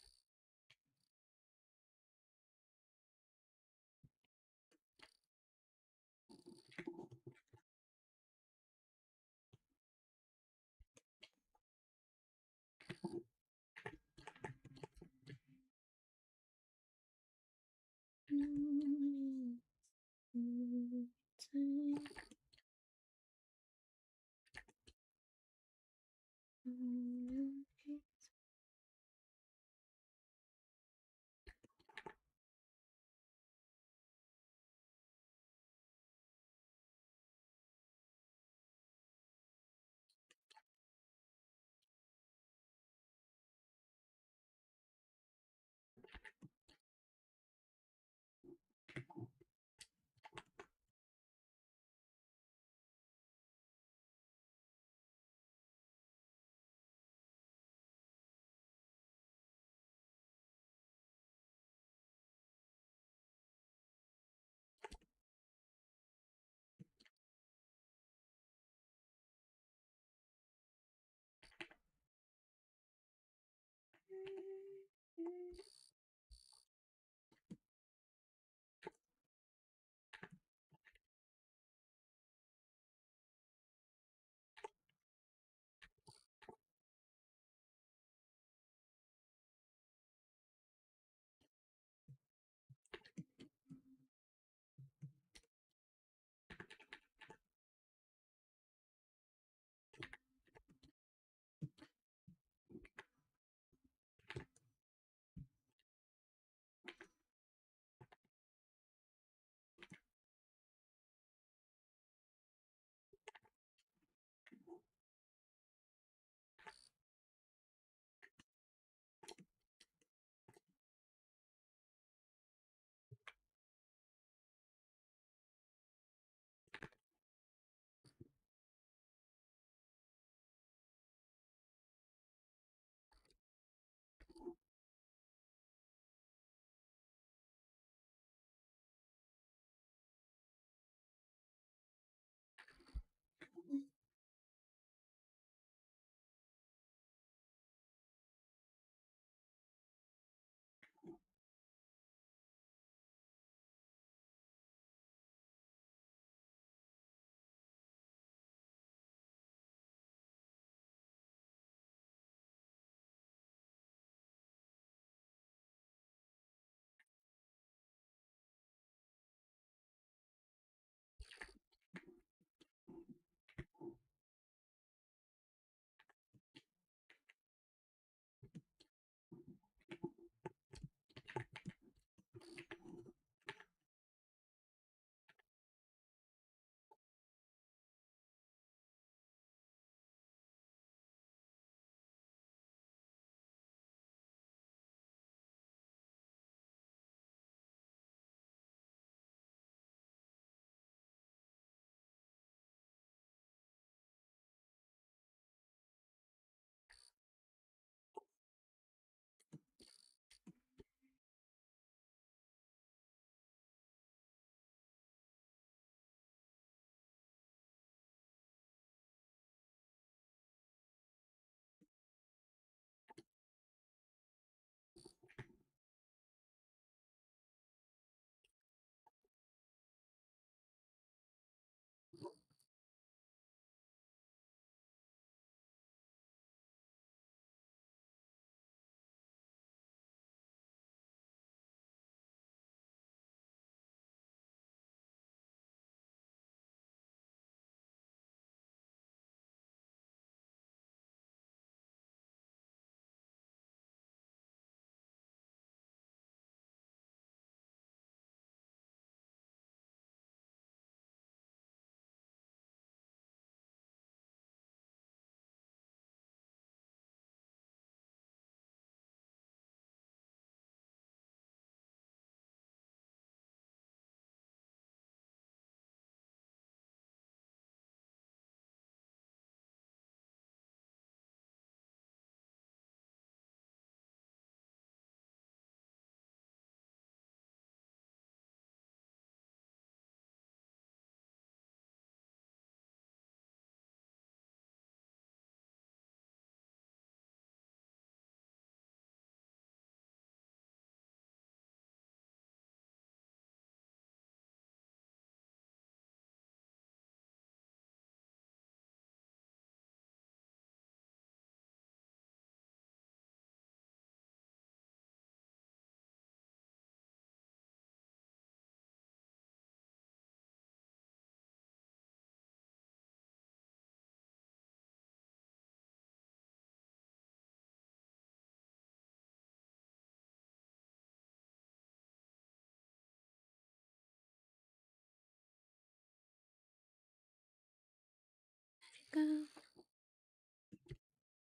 Go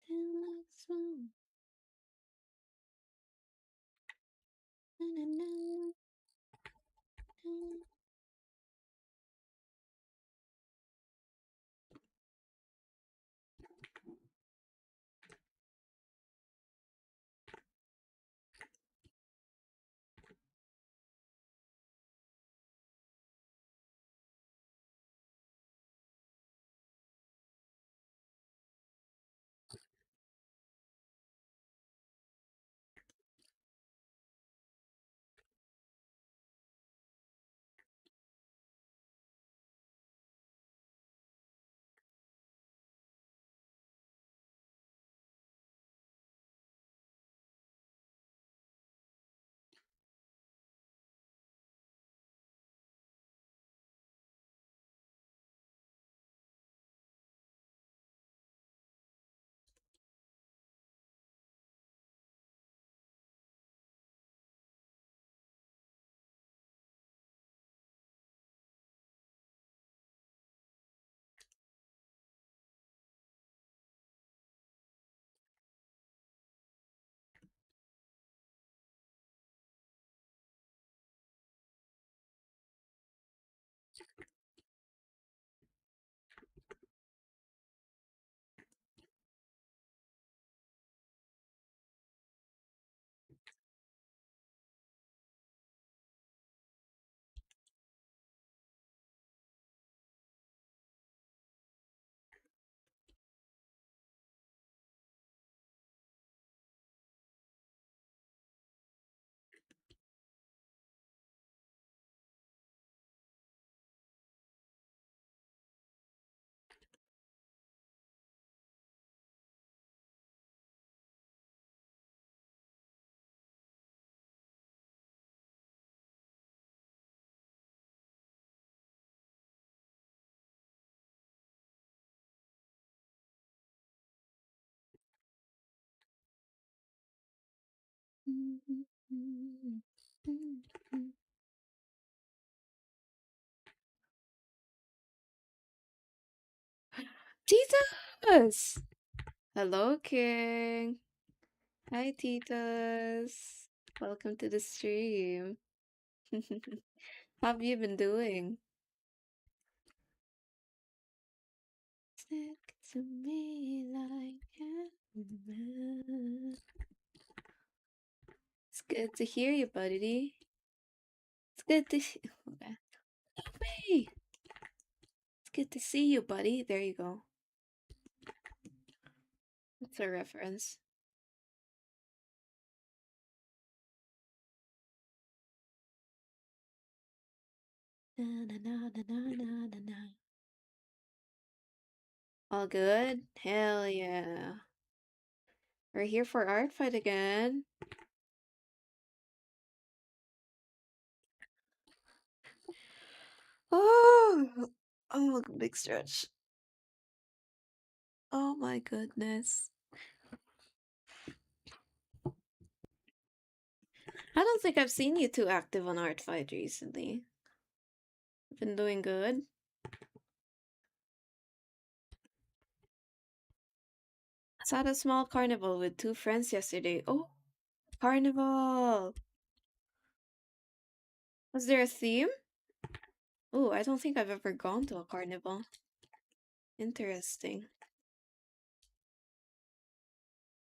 to maximum. Na, na, na, na. Titas! Hello, King. Hi, Titas. Welcome to the stream. How have you been doing? Stick to me like a man. It's good to hear you, buddy. It's good to see. Hey, it's good to see you, buddy. There you go. That's a reference. Na, na, na, na, na, na, na, na. All good? Hell yeah. We're here for art fight again. Oh, oh, big stretch. Oh my goodness. I don't think I've seen you too active on art fight recently. Been doing good. I was at a small carnival with two friends yesterday. Oh, carnival! Was there a theme? Oh, I don't think I've ever gone to a carnival. Interesting.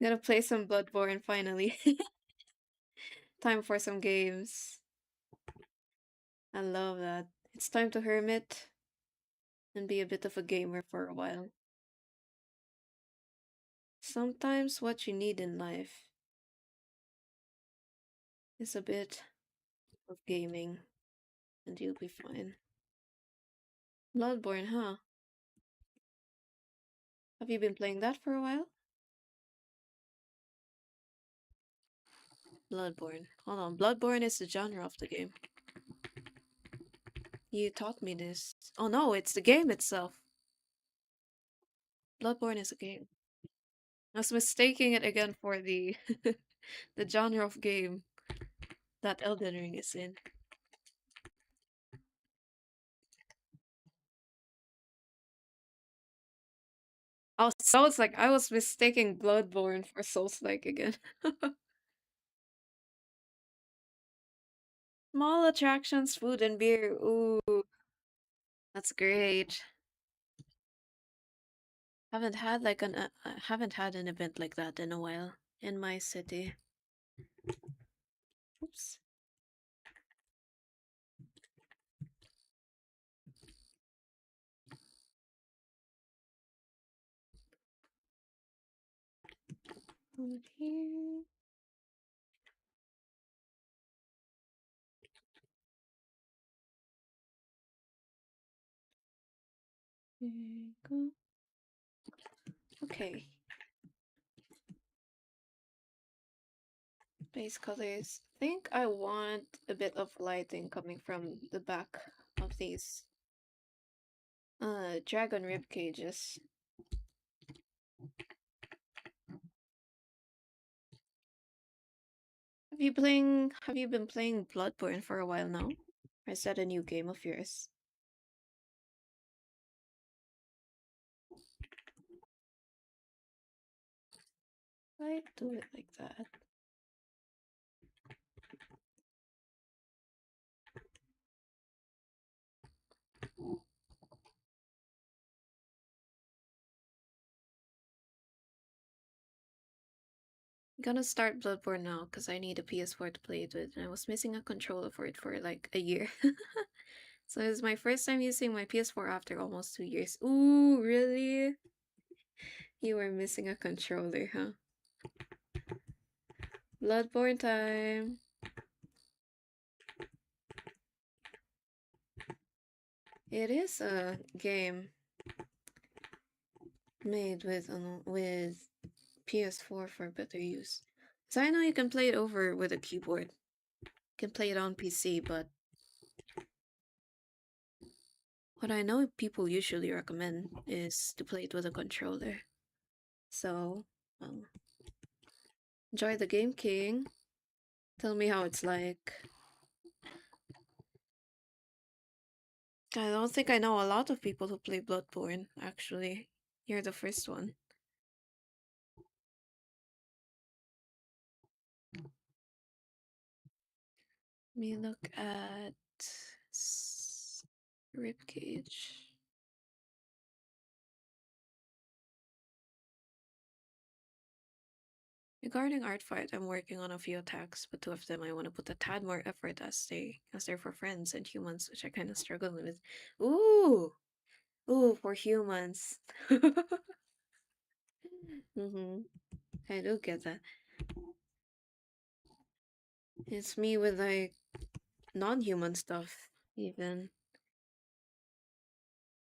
Gonna play some Bloodborne finally. Time for some games. I love that. It's time to hermit and be a bit of a gamer for a while. Sometimes what you need in life is a bit of gaming, and you'll be fine. Bloodborne, huh? Have you been playing that for a while? Bloodborne. Hold on. Bloodborne is the genre of the game. You taught me this. Oh no, it's the game itself. Bloodborne is a game. I was mistaking it again for the the genre of game that Elden Ring is in. Oh, Souls-like. I was mistaking Bloodborne for Souls-like again. Small attractions, food and beer. Ooh, that's great. Haven't had an event like that in a while in my city. Oops. Over here. There you go. Okay. Base colors. I think I want a bit of lighting coming from the back of these dragon rib cages. Have you been playing Bloodborne for a while now? Or is that a new game of yours? I do it like that. Gonna start Bloodborne now because I need a PS4 to play it with, and I was missing a controller for it for like a year. So it's my first time using my PS4 after almost 2 years. Ooh, really? You were missing a controller, huh? Bloodborne time. It is a game made with PS4 for better use. So I know you can play it over with a keyboard. You can play it on PC, but what I know people usually recommend is to play it with a controller. So, um, enjoy the game, King. Tell me how it's like. I don't think I know a lot of people who play Bloodborne, actually. You're the first one. Let me look at ribcage. Regarding Artfight, I'm working on a few attacks, but two of them I want to put a tad more effort as they're for friends and humans, which I kind of struggle with. Ooh, ooh, for humans. Mm-hmm. I do get that. It's me with like non-human stuff, even.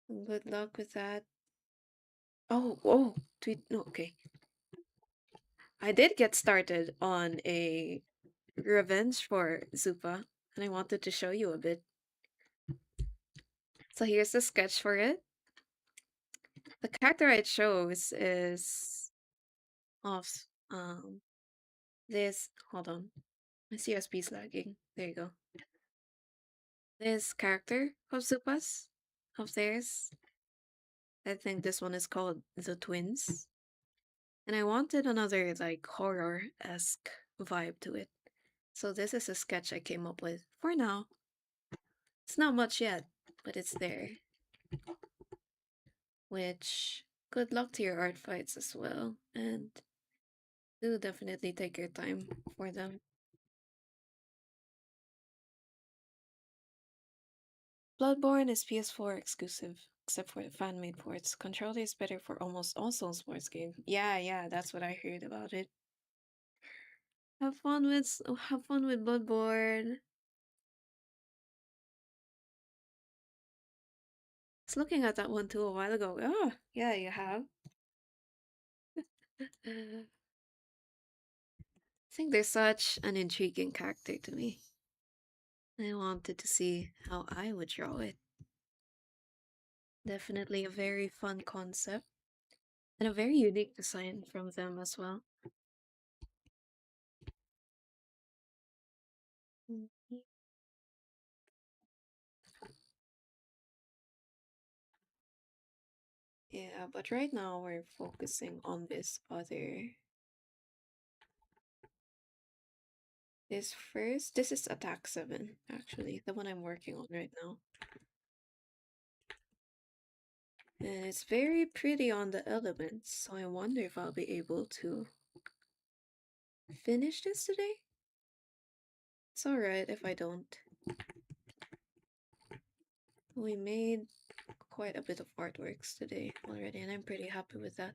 Good luck with that. Oh, oh, tweet. No, okay. I did get started on a revenge for Zupa, and I wanted to show you a bit. So here's the sketch for it. The character I chose is of this. Hold on, my CSP is lagging. There you go. This character of Zupa's, of theirs. I think this one is called the Twins, and I wanted another like horror-esque vibe to it. So this is a sketch I came up with for now. It's not much yet, but it's there. Which, good luck to your art fights as well, and do definitely take your time for them. Bloodborne is PS4 exclusive, except for the fan-made ports. Controller is better for almost all Soulsborne games. Yeah, that's what I heard about it. Have fun with Bloodborne. I was looking at that one too a while ago. Oh, yeah, you have. I think they're such an intriguing character to me. I wanted to see how I would draw it. Definitely a very fun concept and a very unique design from them as well. Mhm. Yeah, but right now we're focusing on this first. This is attack 7, actually, the one I'm working on right now. And it's very pretty on the elements, so I wonder if I'll be able to finish this today. It's alright if I don't. We made quite a bit of artworks today already, and I'm pretty happy with that.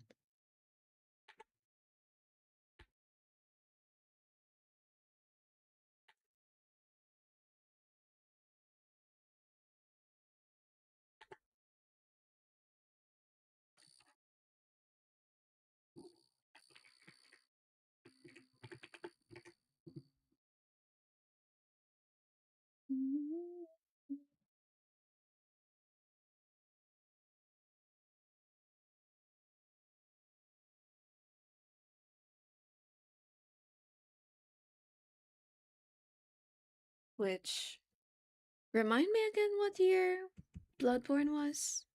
Which, remind me again what year Bloodborne was?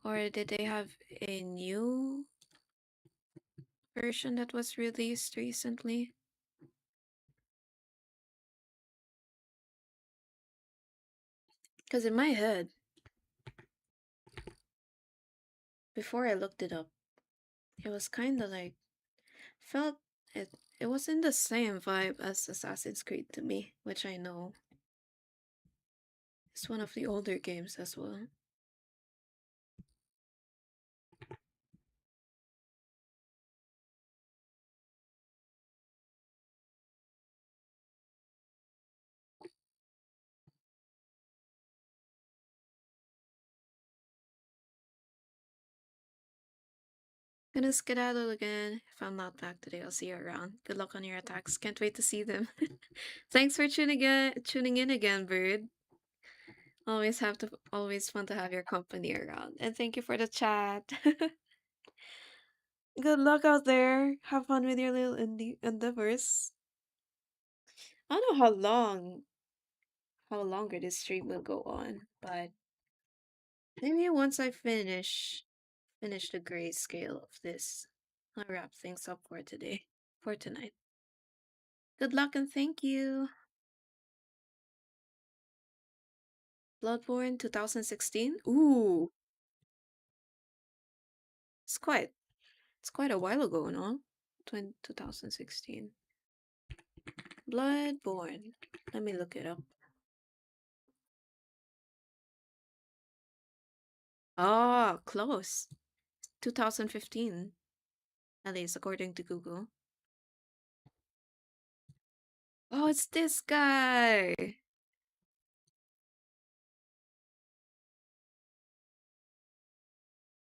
Or did they have a new version that was released recently? Because in my head, before I looked it up, it was kind of like, felt It was in the same vibe as Assassin's Creed to me, which I know is one of the older games as well. Gonna skedaddle again. If I'm not back today, I'll see you around. Good luck on your attacks. Can't wait to see them. Thanks for tuning in again, Bird. Always fun to have your company around. And thank you for the chat. Good luck out there. Have fun with your little indie endeavors. I don't know how longer this stream will go on, but maybe once I finish the grayscale of this, I'll wrap things up for today, for tonight. Good luck and thank you. Bloodborne 2016. Ooh, it's quite it's quite a while ago, no? 2016. Bloodborne. Let me look it up. Oh, close. 2015. At least according to Google. Oh, it's this guy.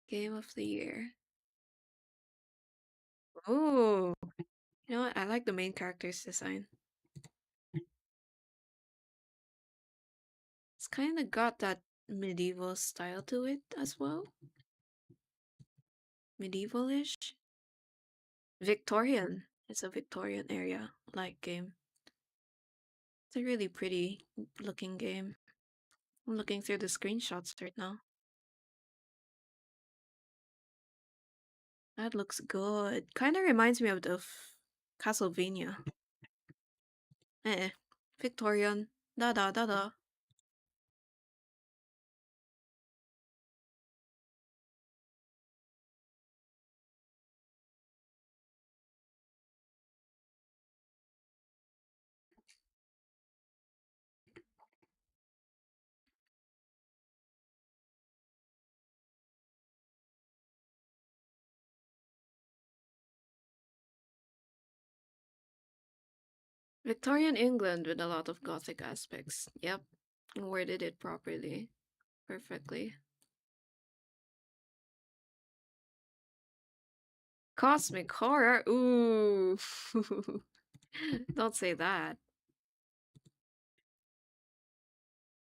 Game of the year. Oh, you know what? I like the main character's design. It's kind of got that medieval style to it as well. Medievalish. Victorian. It's a Victorian area like game. It's a really pretty looking game. I'm looking through the screenshots right now. That looks good. Kind of reminds me of the Castlevania. Eh, Victorian. Da da da da. Victorian England with a lot of gothic aspects. Yep. Worded it properly. Perfectly. Cosmic horror? Ooh. Don't say that.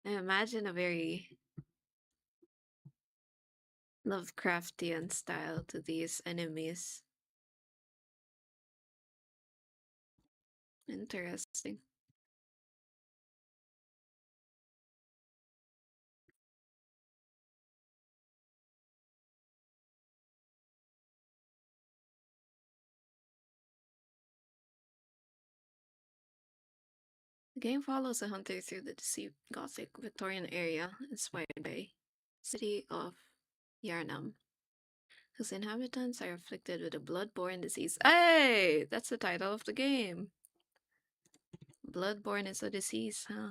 I imagine a very Lovecraftian style to these enemies. Interesting. The game follows a hunter through the deceived Gothic Victorian area inspired by city of Yarnam, whose inhabitants are afflicted with a blood-borne disease. Hey! That's the title of the game. Bloodborne is a disease, huh?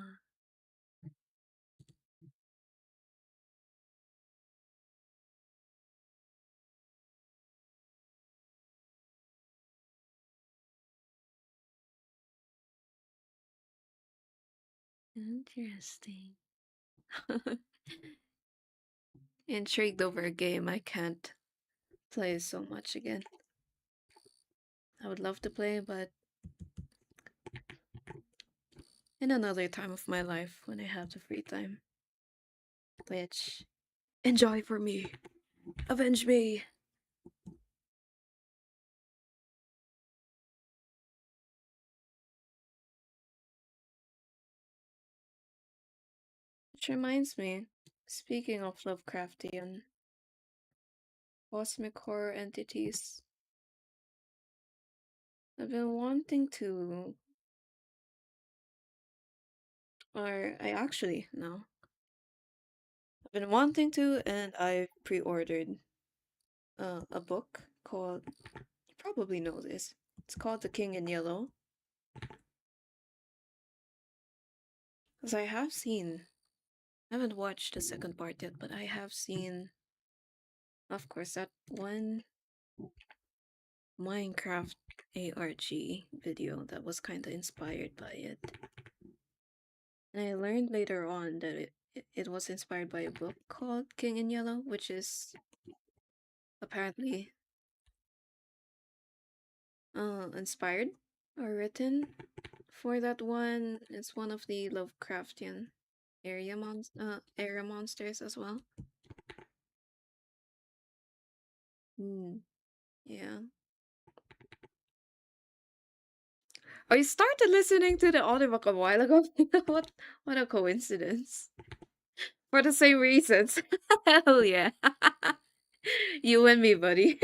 Interesting. Intrigued over a game I can't play so much again. I would love to play, but in another time of my life when I have the free time. Which, enjoy for me. Avenge me. Which reminds me, speaking of Lovecraftian cosmic horror entities, I've been wanting to, or I actually, no. I've been wanting to, and I pre ordered a book called, you probably know this, It's called The King in Yellow. Because I haven't watched the second part yet, but I have seen, of course, that one Minecraft ARG video that was kind of inspired by it. And I learned later on that it was inspired by a book called King in Yellow, which is apparently inspired or written for that one. It's one of the Lovecraftian area monsters as well. Hmm. Yeah. Oh, you started listening to the audiobook a while ago? What a coincidence. For the same reasons. Hell yeah. You and me, buddy.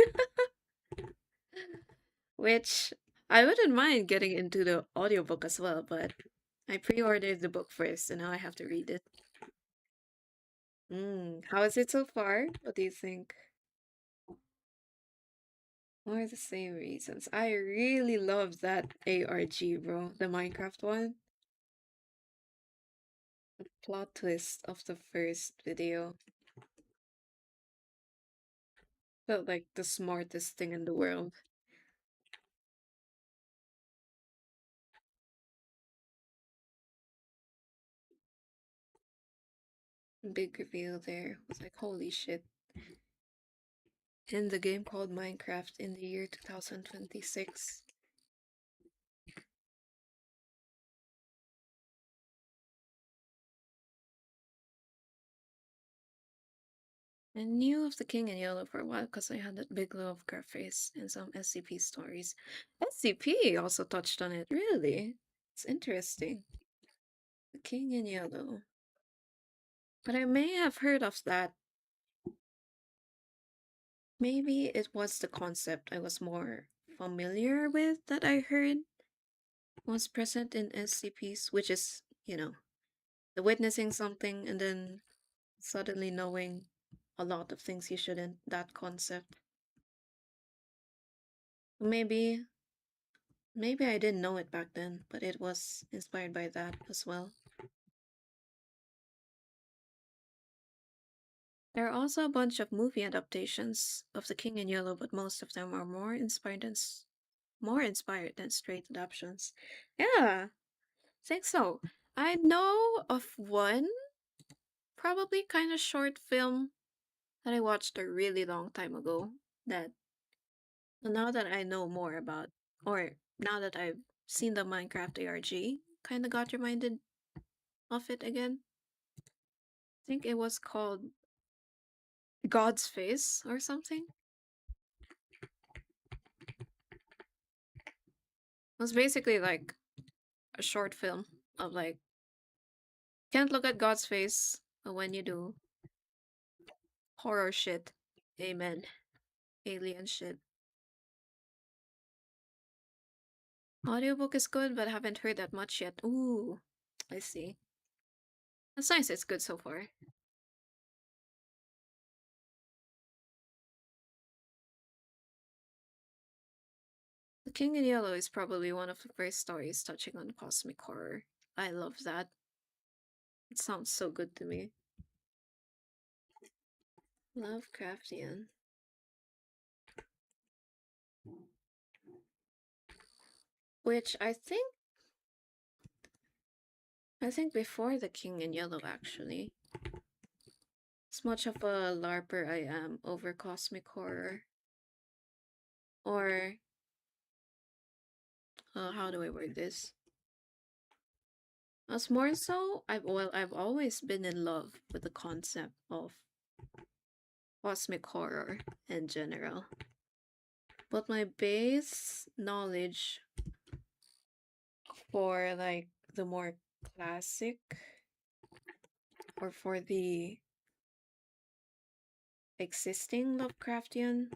Which I wouldn't mind getting into the audiobook as well, but I pre-ordered the book first and now I have to read it. How is it so far? What do you think? Or the same reasons. I really love that ARG, bro. The Minecraft one. The plot twist of the first video felt like the smartest thing in the world. Big reveal there. I was like, holy shit. In the game called Minecraft in the year 2026. I knew of the King in Yellow for a while because I had that big Lovecraft face in some SCP stories. SCP also touched on it, really? It's interesting. The King in Yellow. But I may have heard of that. Maybe it was the concept I was more familiar with that I heard was present in SCPs, which is, the witnessing something and then suddenly knowing a lot of things you shouldn't, that concept. Maybe maybe I didn't know it back then, but it was inspired by that as well. There are also a bunch of movie adaptations of The King in Yellow, but most of them are more inspired than straight adaptations. Yeah, I think so. I know of one probably kind of short film that I watched a really long time ago that now that I know more about, or now that I've seen the Minecraft ARG, kind of got reminded of it again. I think it was called God's Face or something. It was basically like a short film of like, can't look at God's face, but when you do, horror shit. Amen. Alien shit. Audiobook is good, but I haven't heard that much yet. Ooh, I see. That's nice, it's good so far. The King in Yellow is probably one of the first stories touching on cosmic horror. I love that. It sounds so good to me. Lovecraftian. Which I think before The King in Yellow actually. As much of a LARPer I am over cosmic horror. Or how do I word this? As more so, I've always been in love with the concept of cosmic horror in general. But my base knowledge for like the more classic or for the existing Lovecraftian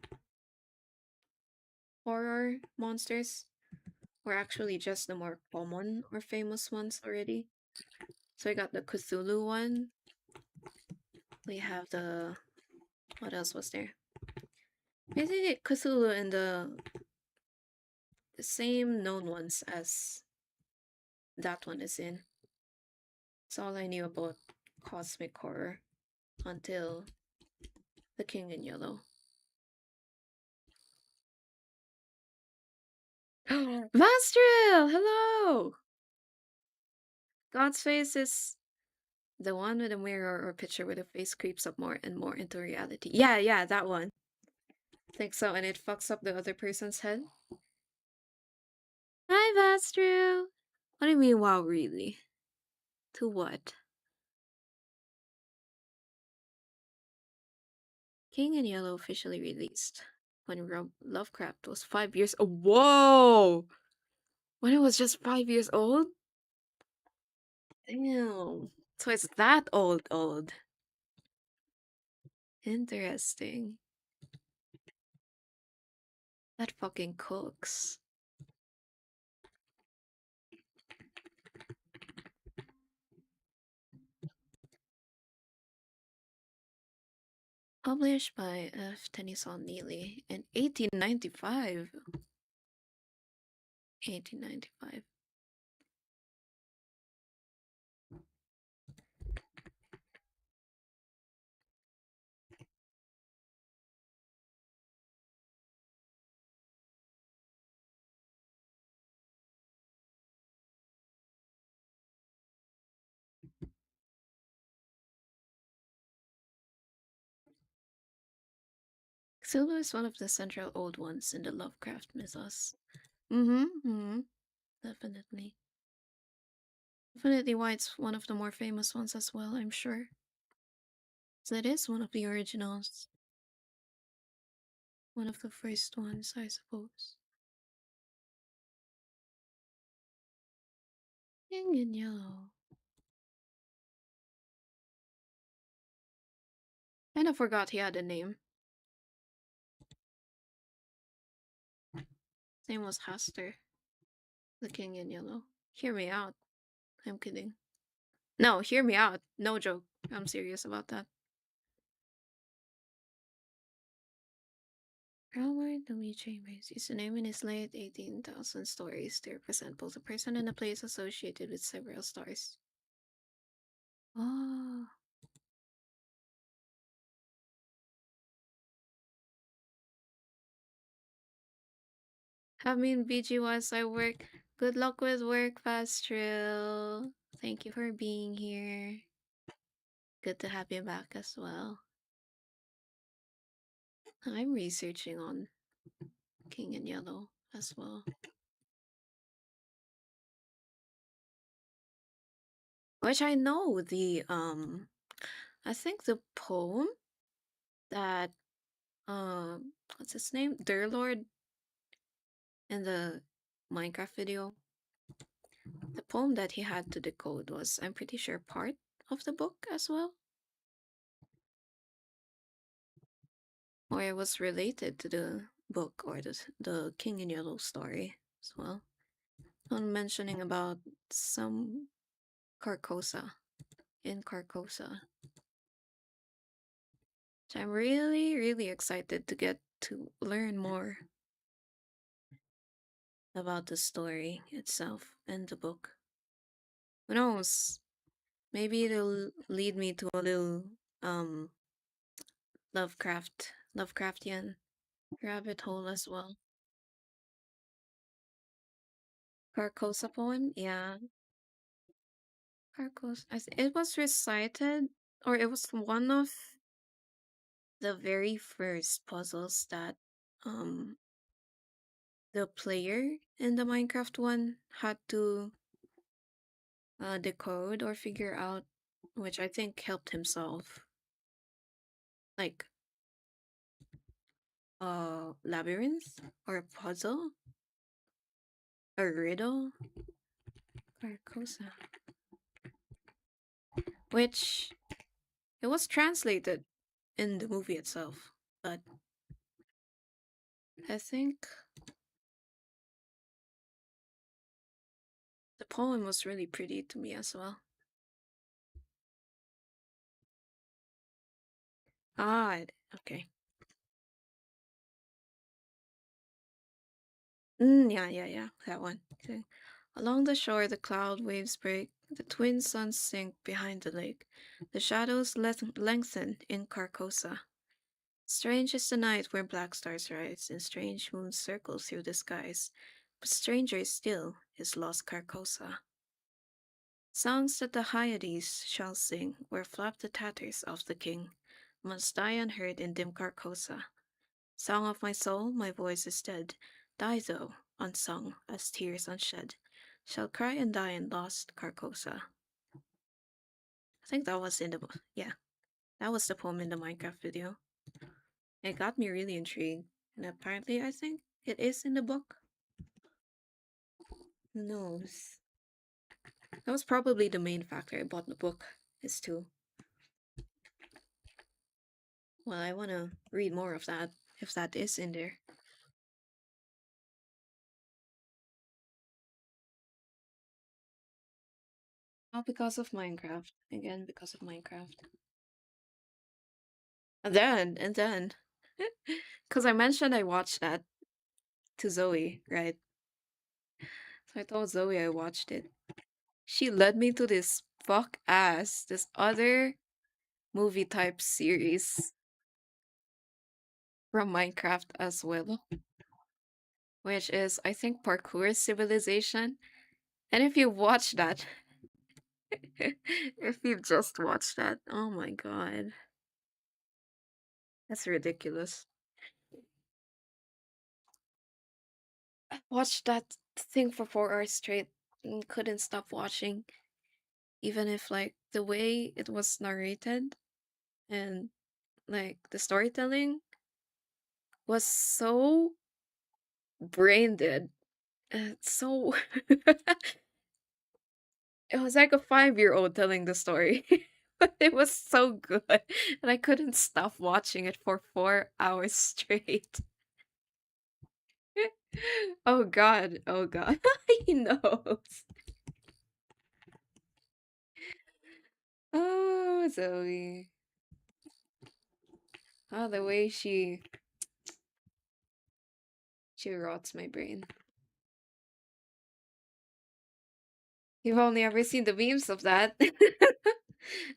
horror monsters were actually just the more common or famous ones already. So we got the Cthulhu one. We have the, what else was there? Basically Cthulhu and the the same known ones as that one is in. That's all I knew about cosmic horror until The King in Yellow. Vastril! Hello! God's face is the one with a mirror or picture where the face creeps up more and more into reality. Yeah, yeah, that one. Think so, and it fucks up the other person's head. Hi, Vastril! What do you mean, wow, really? To what? King in Yellow officially released when Lovecraft was 5 years. Oh, whoa! When it was just 5 years old? Damn. So it's that old. Interesting. That fucking cooks. Published by F. Tennyson Neely in 1895. 1895. Cthulhu is one of the central old ones in the Lovecraft mythos. Mm-hmm. Definitely. Definitely why it's one of the more famous ones as well, I'm sure. So it is one of the originals. One of the first ones, I suppose. King in Yellow. Kinda forgot he had a name. His name was Haster. The King in Yellow. Hear me out. I'm kidding. No, hear me out. No joke. I'm serious about that. Albert Louis Chambers is a name in his late 18,000 stories to represent both a person and a place associated with several stars. Oh. Have me in BGYs I work. Good luck with work, Fastril. Thank you for being here. Good to have you back as well. I'm researching on King in Yellow as well. Which I know I think the poem that what's his name? Durlord in the Minecraft video. The poem that he had to decode was, I'm pretty sure, part of the book as well. Or it was related to the book or the King in Yellow story as well. I'm mentioning about some Carcosa in Carcosa. So I'm really excited to get to learn more about the story itself and the book. Who knows? Maybe it'll lead me to a little Lovecraftian rabbit hole as well. Carcosa poem, yeah. Carcosa. It was recited, or it was one of the very first puzzles that um the player in the Minecraft one had to decode or figure out, which I think helped him solve. Like a labyrinth or a puzzle, a riddle. Carcosa. Which it was translated in the movie itself, but I think the poem was really pretty to me as well. Ah, okay. Yeah, yeah, yeah. That one. Okay. Along the shore, the cloud waves break. The twin suns sink behind the lake. The shadows lengthen in Carcosa. Strange is the night where black stars rise and strange moons circle through the skies. But stranger still is lost Carcosa. Songs that the Hyades shall sing, where flap the tatters of the king, must die unheard in dim Carcosa. Song of my soul, my voice is dead. Die though, unsung, as tears unshed, shall cry and die in lost Carcosa. I think that was in the yeah, that was the poem in the Minecraft video. It got me really intrigued, and apparently I think it is in the book. Who knows? That was probably the main factor I bought the book, is to, well, I want to read more of that, if that is in there. All because of Minecraft. Again, because of Minecraft. And then, because I mentioned I watched that to Zoe, right? So I told Zoe I watched it. She led me to this this other movie type series from Minecraft as well, which is, I think, Parkour Civilization. And if you watch that, if you've just watched that, oh my god, that's ridiculous. I watched that thing for 4 hours straight and couldn't stop watching, even if, like, the way it was narrated and, like, the storytelling was so brain dead. So it was like a 5-year-old telling the story. But it was so good. And I couldn't stop watching it for 4 hours straight. Oh god. Oh god. He knows. Oh, Zoe. Oh, the way she rots my brain. You've only ever seen the memes of that.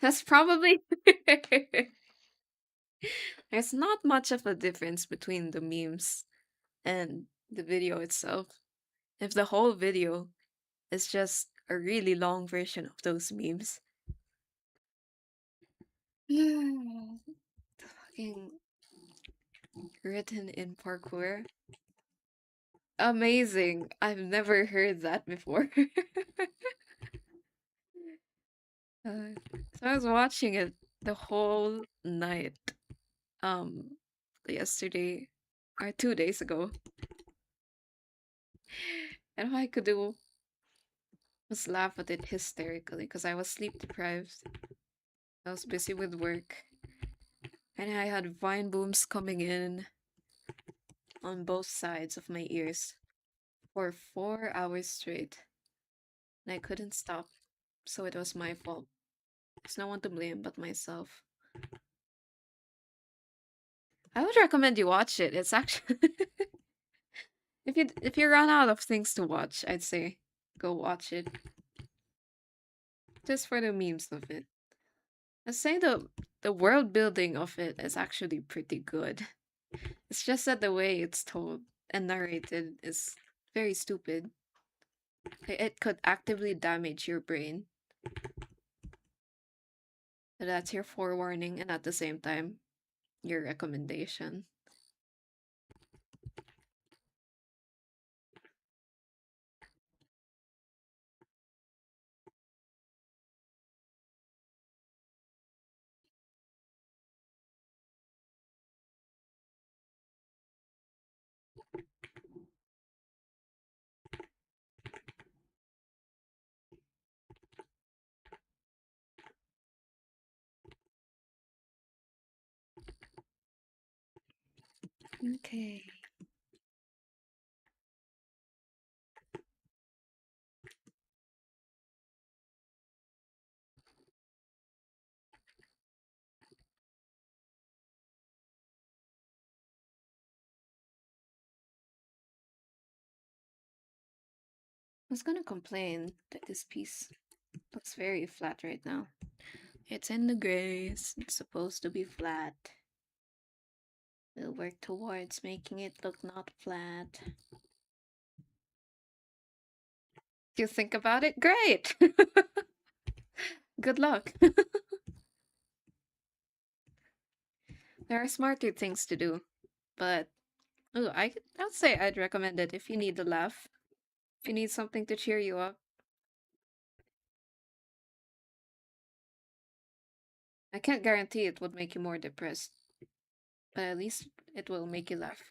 That's probably there's not much of a difference between the memes and the video itself. If the whole video is just a really long version of those memes. Fucking written in parkour. Amazing. I've never heard that before. Uh, so I was watching it the whole night. Um, yesterday or 2 days ago, and all I could do was laugh at it hysterically because I was sleep deprived. I was busy with work, and I had vine booms coming in on both sides of my ears for 4 hours straight, and I couldn't stop. So it was my fault. There's no one to blame but myself. I would recommend you watch it. It's actually if you run out of things to watch, I'd say go watch it just for the memes of it. I'd say the world building of it is actually pretty good. It's just that the way it's told and narrated is very stupid. It could actively damage your brain. So that's your forewarning, and at the same time, your recommendation. Okay. was gonna complain that this piece looks very flat right now. It's in the grays. It's supposed to be flat. We'll work towards making it look not flat. You think about it? Great! Good luck. There are smarter things to do, but ooh, I'd say I'd recommend it if you need a laugh. If you need something to cheer you up. I can't guarantee it would make you more depressed, but at least it will make you laugh.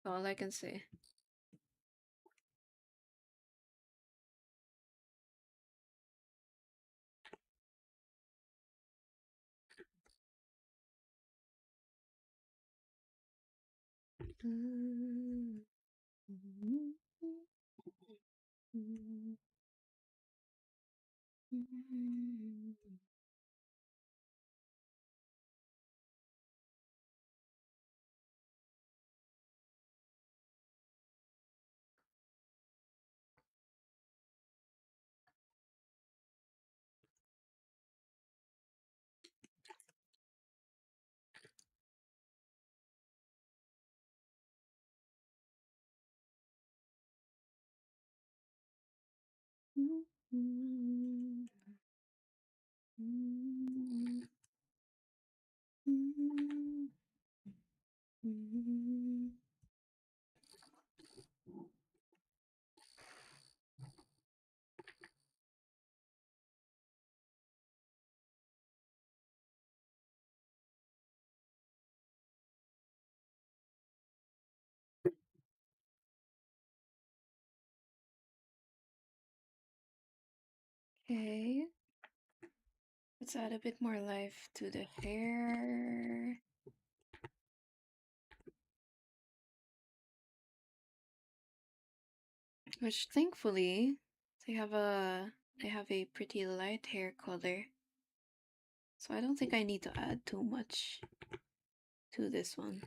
All I can say. Okay. Let's add a bit more life to the hair. Which thankfully they have a pretty light hair color. So I don't think I need to add too much to this one.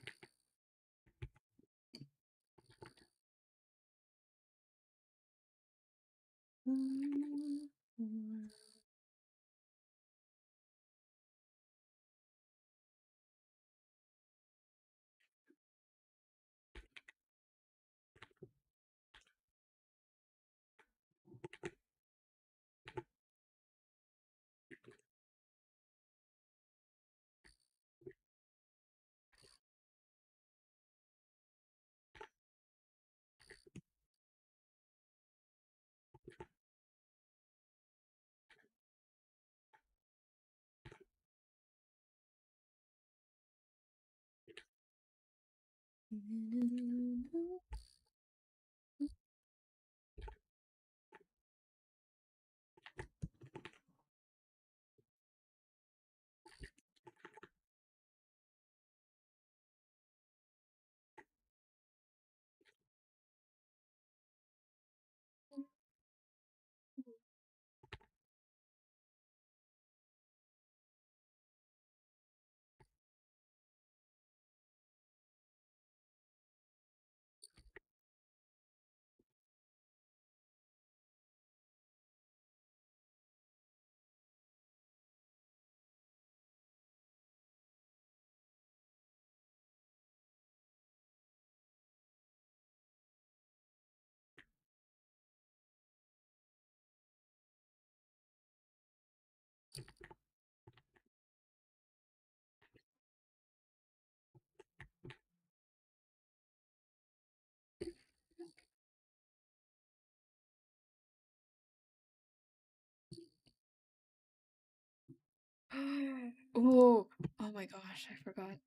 Oh, oh my gosh, I forgot.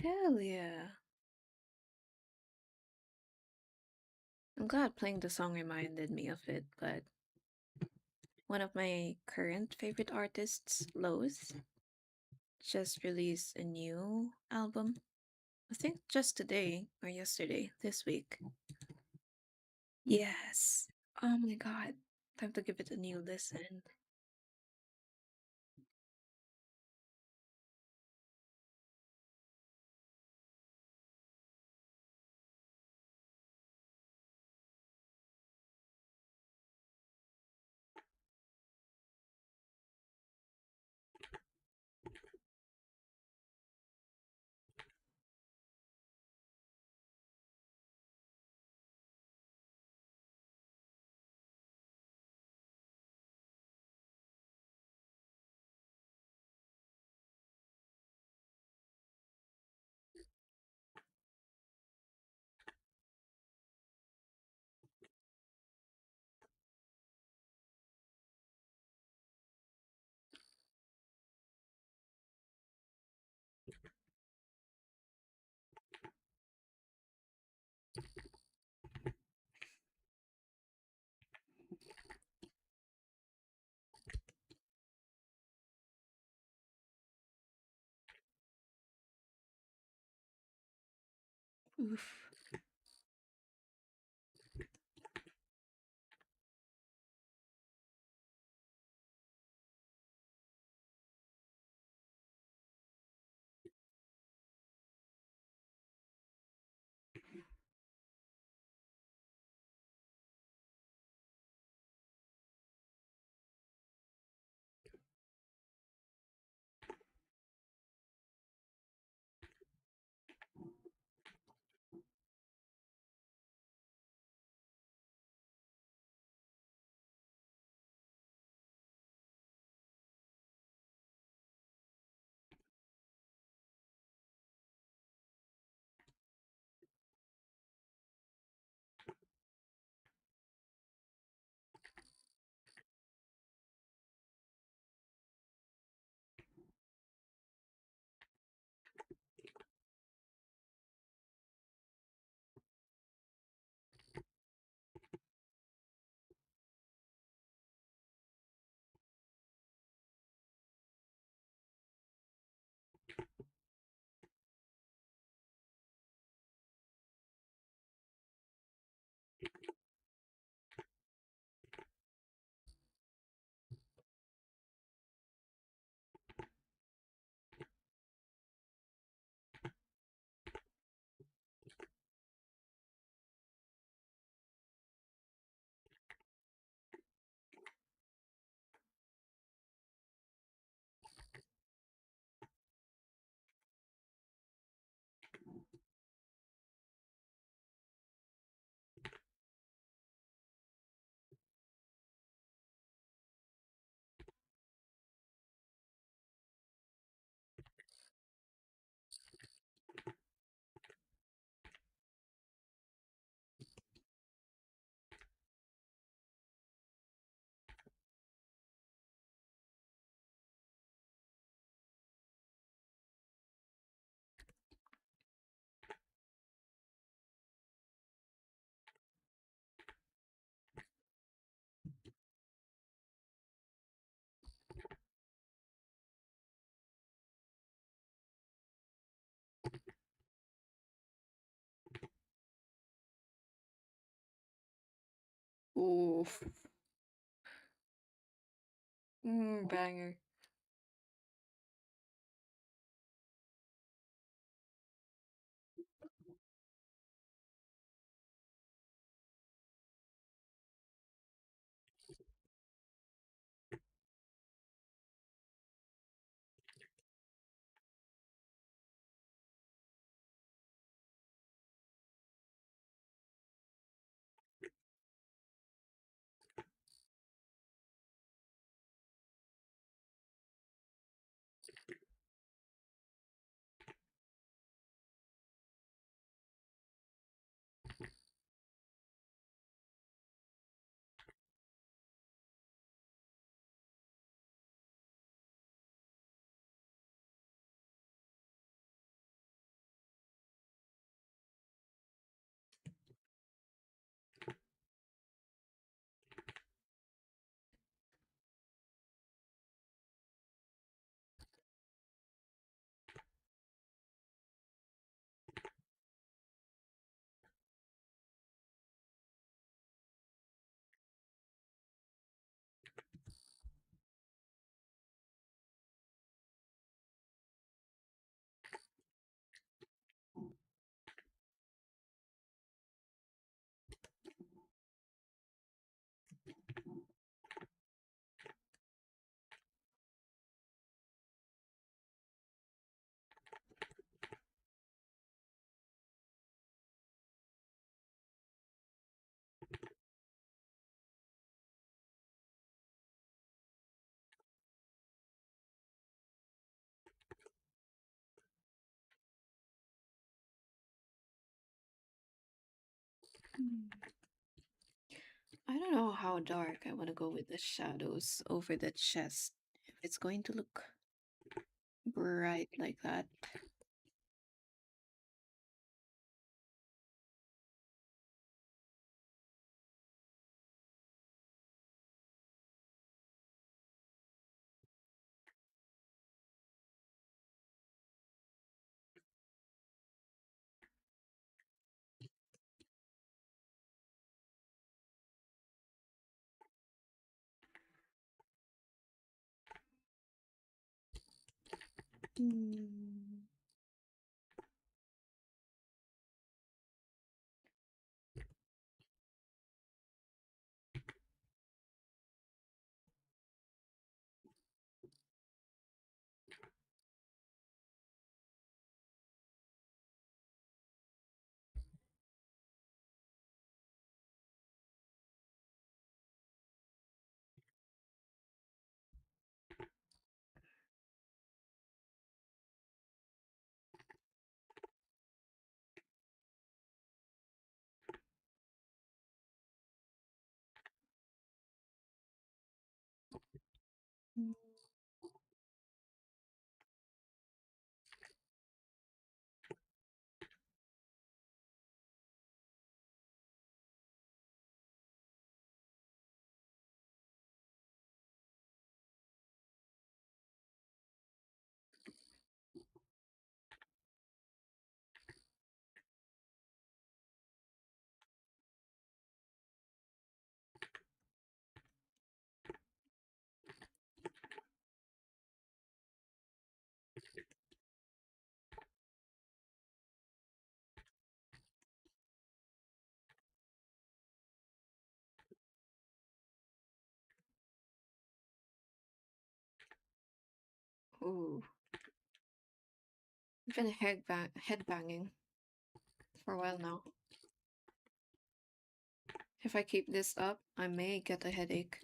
Hell yeah. I'm glad playing the song reminded me of it, but one of my current favorite artists, Lowe's, just released a new album. I think just today or yesterday, this week. Yes. Oh my god. Time to give it a new listen. Ooh. Banger. Hmm. I don't know how dark I want to go with the shadows over the chest. If it's going to look bright like that. Hmm. Ooh. I've been head banging for a while now. If I keep this up, I may get a headache.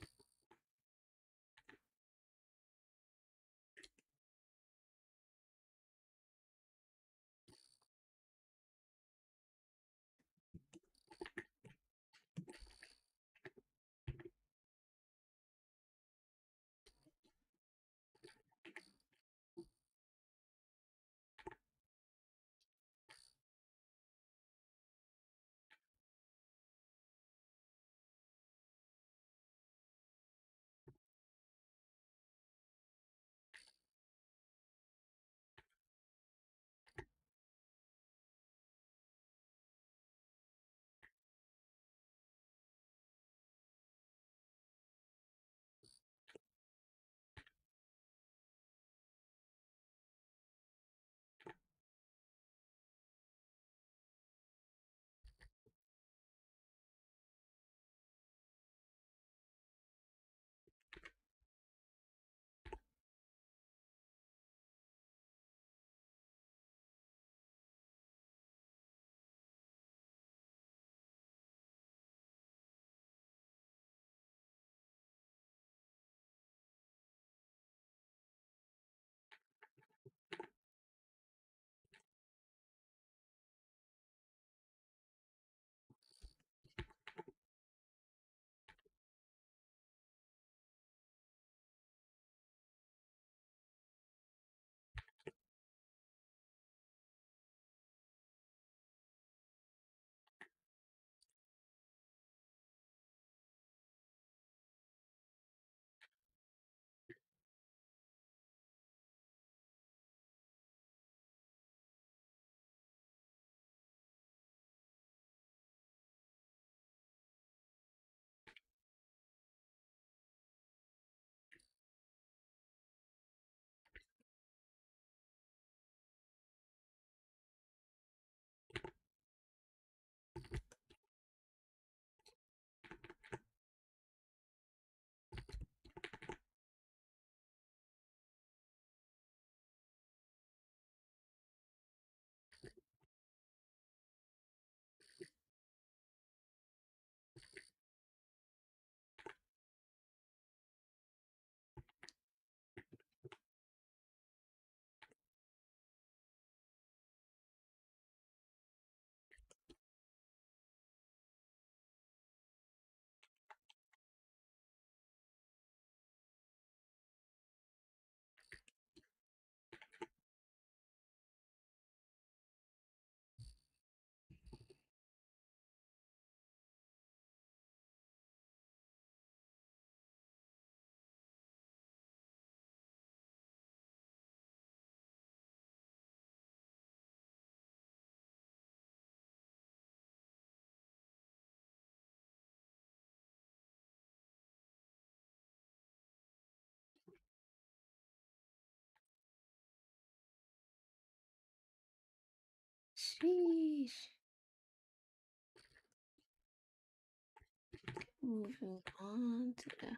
Moving on to the.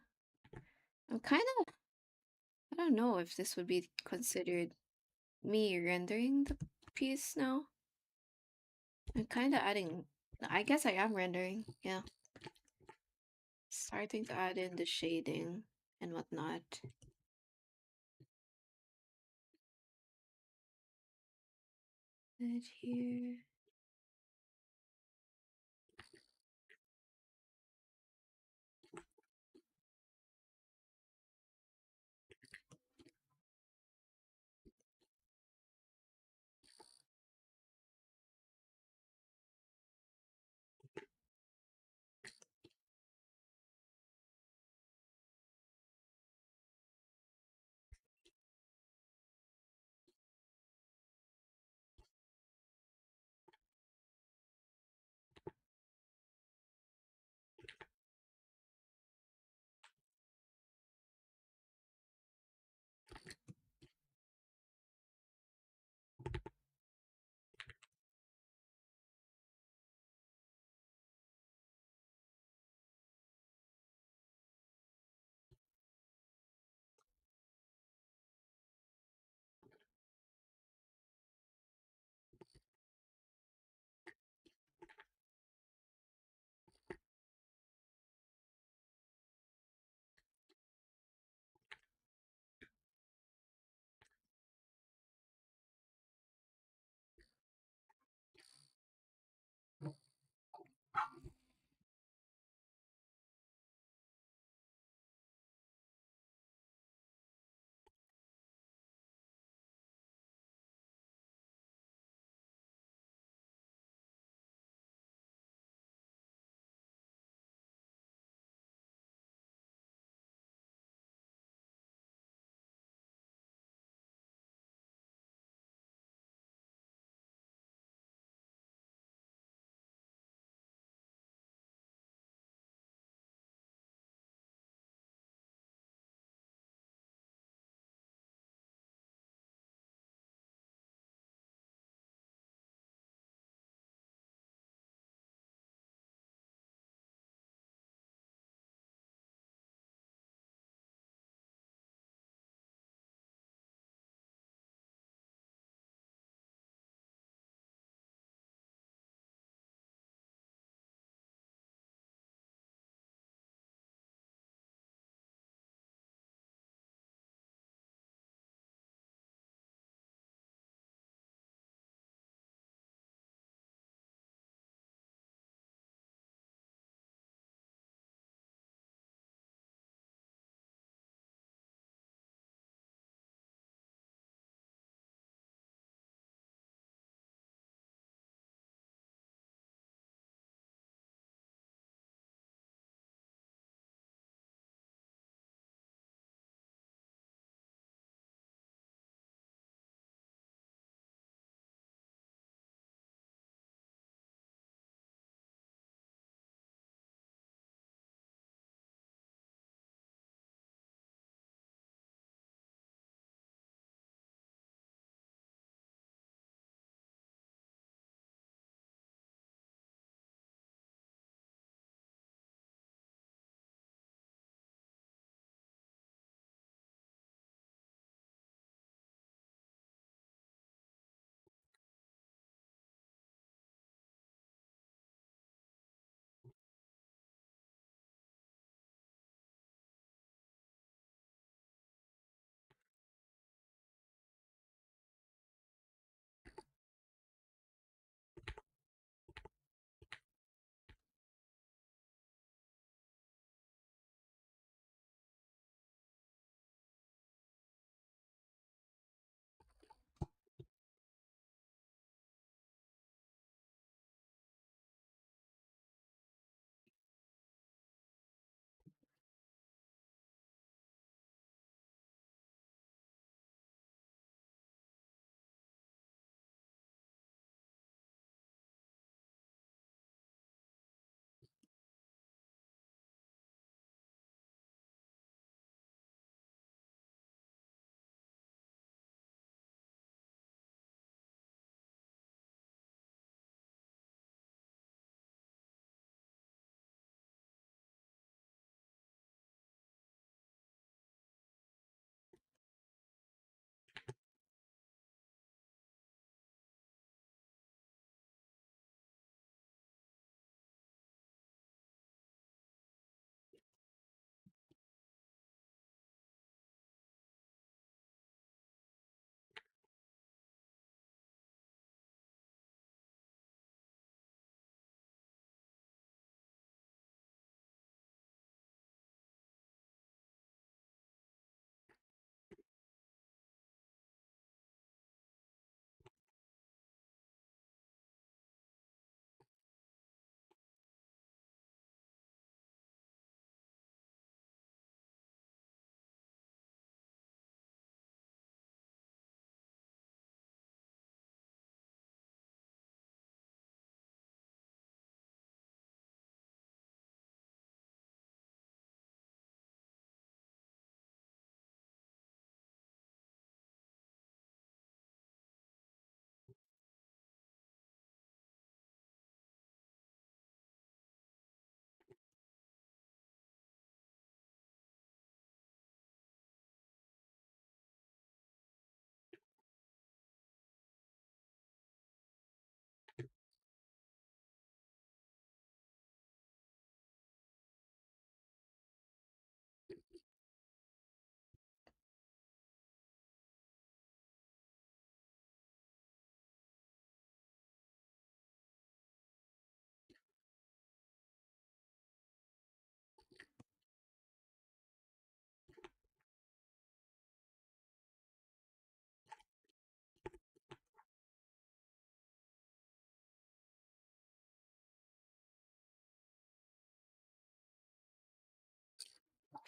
I'm kind of. I don't know if this would be considered me rendering the piece now. I'm kind of adding. I guess I am rendering. Yeah. Starting to add in the shading and whatnot. And here.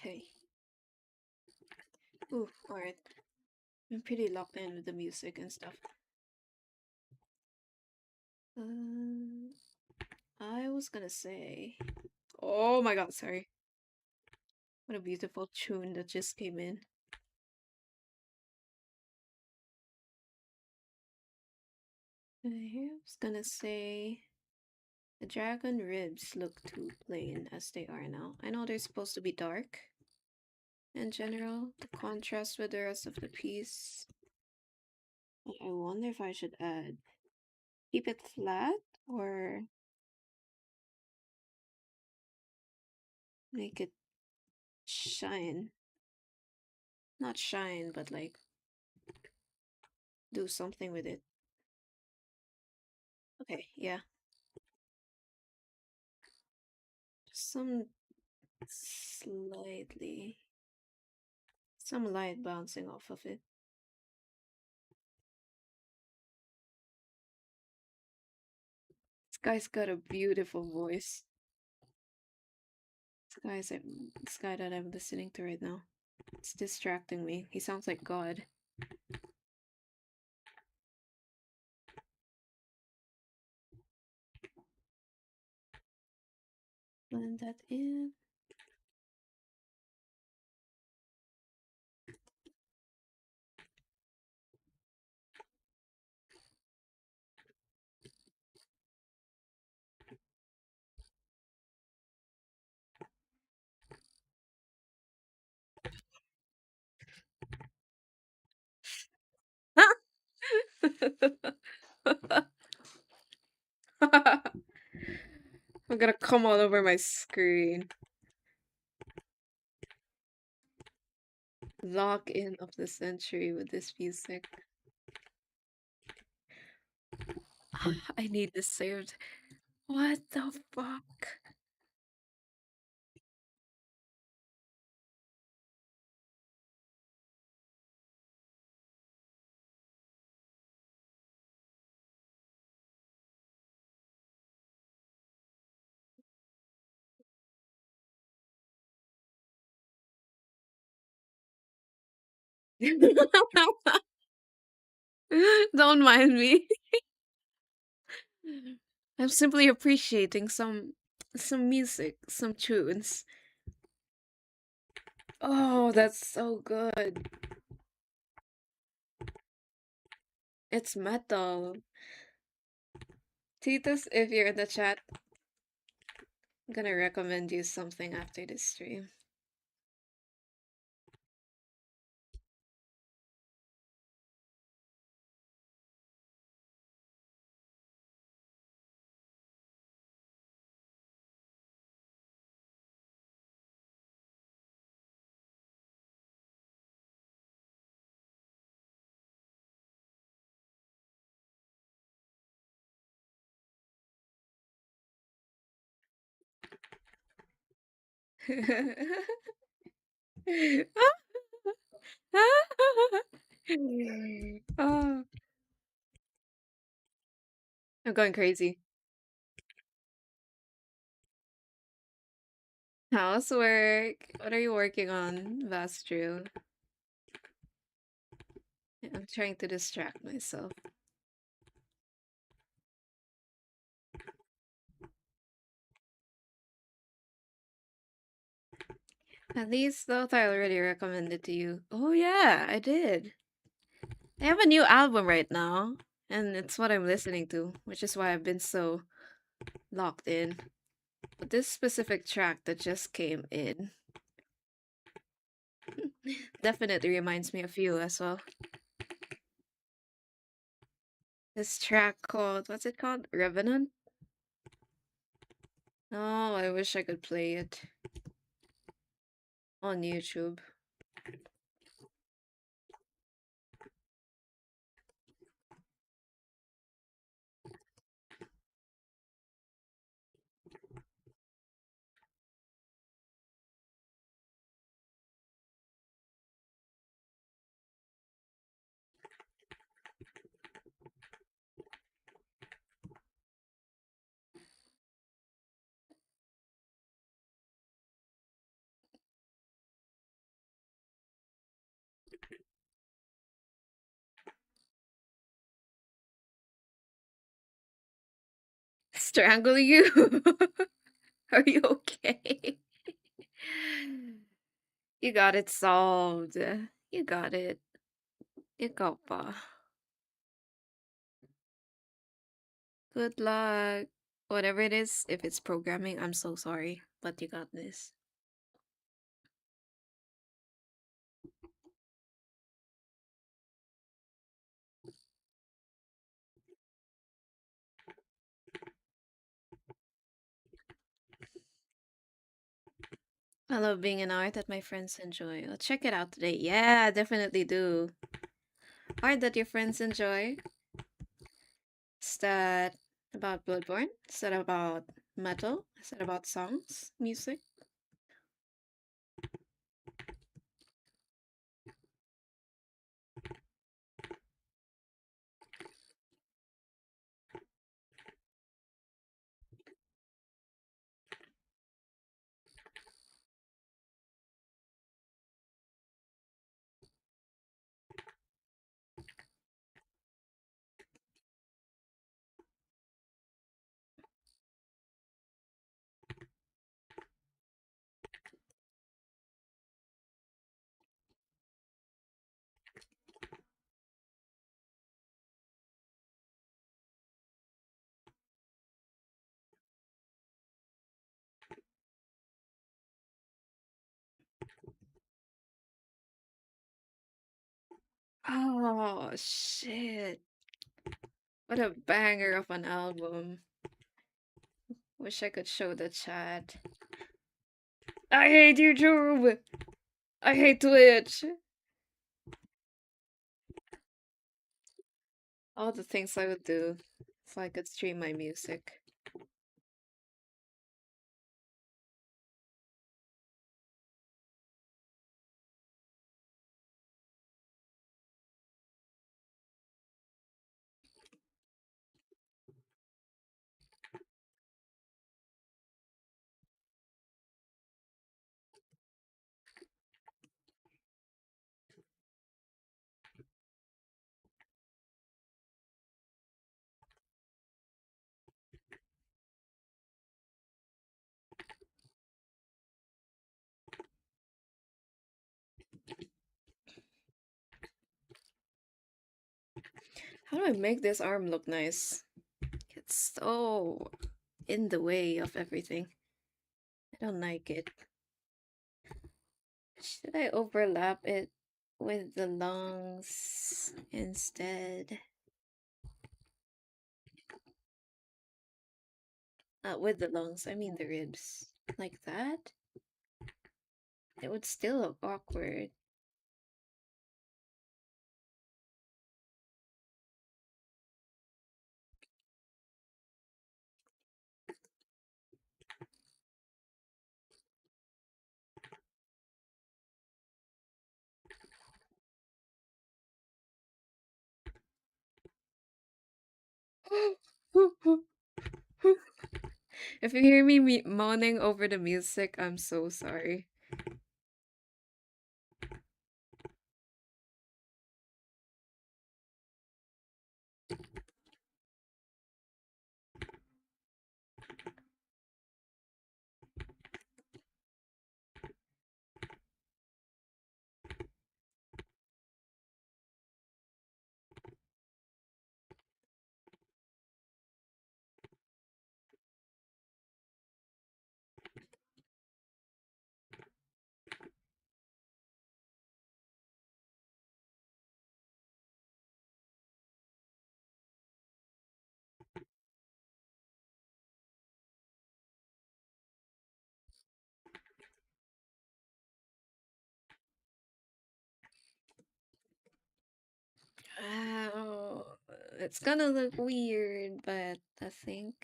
Okay. Ooh, alright. I'm pretty locked in with the music and stuff. Um, I was gonna say. Oh my god, sorry. What a beautiful tune that just came in. I was gonna say. The dragon ribs look too plain as they are now. I know they're supposed to be dark in general, to contrast with the rest of the piece. I wonder if I should add. Keep it flat or make it shine. Not shine, but like do something with it. Okay, yeah. Some slightly. Some light bouncing off of it. This guy's got a beautiful voice. This guy that I'm listening to right now. It's distracting me. He sounds like God. Blend that in. I'm gonna come all over my screen. Lock in of the century with this music. I need this saved. What the fuck? Don't mind me. I'm simply appreciating some music, some tunes. Oh, that's so good. It's metal. Titus, if you're in the chat, I'm gonna recommend you something after this stream. Oh, I'm going crazy. Housework. What are you working on, Vastru? I'm trying to distract myself. At least thought I already recommended to you. Oh yeah, I did. I have a new album right now, and it's what I'm listening to, which is why I've been so locked in. But this specific track that just came in definitely reminds me of you as well. This track called, what's it called? Revenant? Oh, I wish I could play it on YouTube. Strangle you. Are you okay? You got it solved. You got it. Ikaw pa. Good luck. Whatever it is, if it's programming, I'm so sorry, but you got this. I love being an art that my friends enjoy. I'll check it out today. Yeah, definitely do. Art that your friends enjoy. Is that about Bloodborne? Is that about metal? Is that about songs? Music? Oh, shit. What a banger of an album. Wish I could show the chat. I hate YouTube! I hate Twitch! All the things I would do if I could stream my music. How do I make this arm look nice? It's so in the way of everything. I don't like it. Should I overlap it with the lungs instead? With the lungs, I mean the ribs. Like that? It would still look awkward. If you hear me moaning over the music, I'm so sorry. Oh, it's gonna look weird, but I think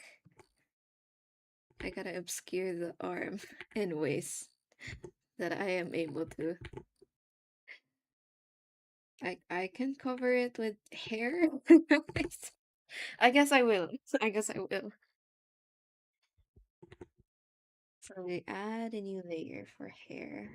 I gotta obscure the arm in ways that I am able to. I can cover it with hair. I guess I will. I guess I will. So we add a new layer for hair.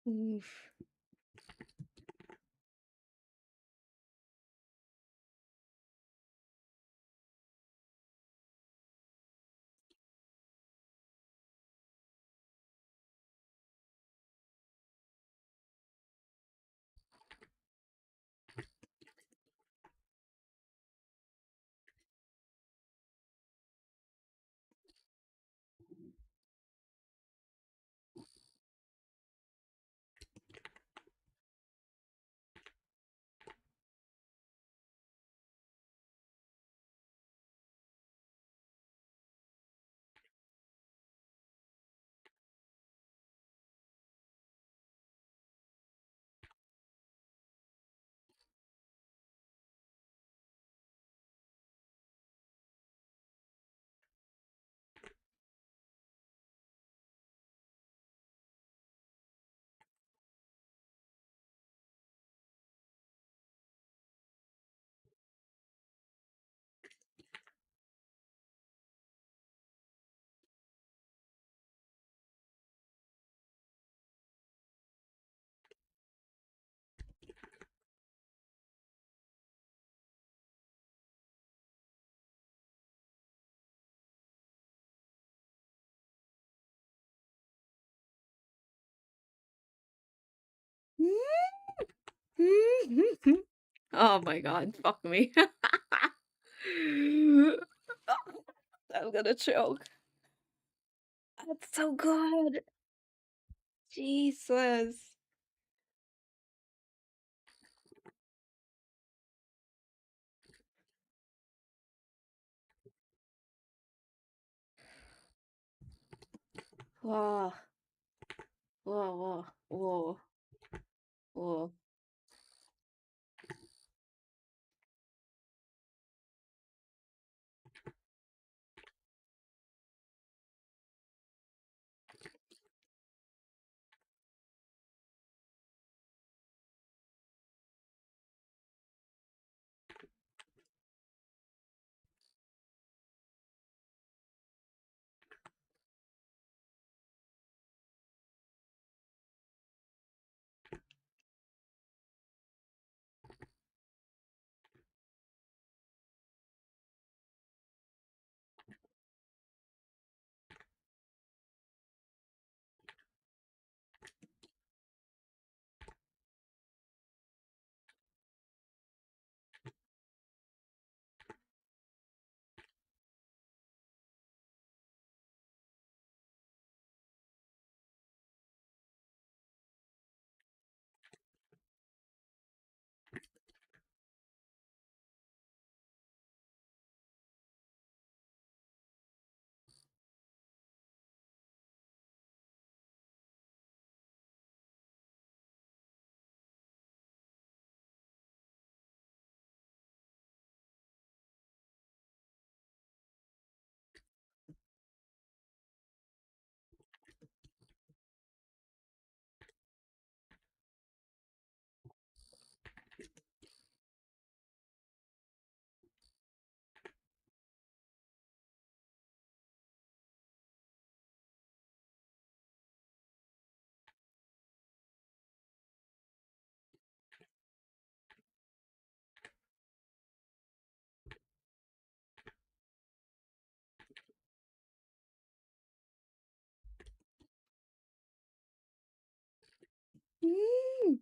Oof. Oh my god, fuck me. I'm gonna choke. That's so good. Jesus. Whoa, whoa, whoa, whoa, whoa. Mm.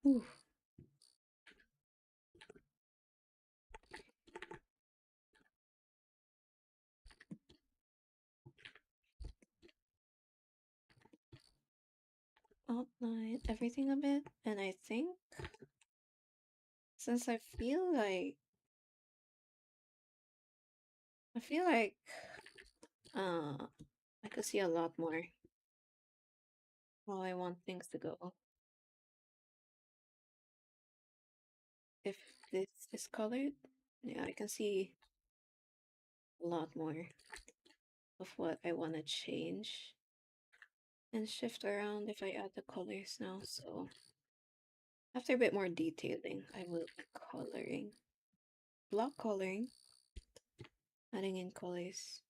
Ooh. Outline everything a bit, and I think since I feel like uh I could see a lot more how I want things to go. If this is colored, yeah, I can see a lot more of what I want to change and shift around if I add the colors now. So after a bit more detailing, I will be coloring, block coloring, adding in colors.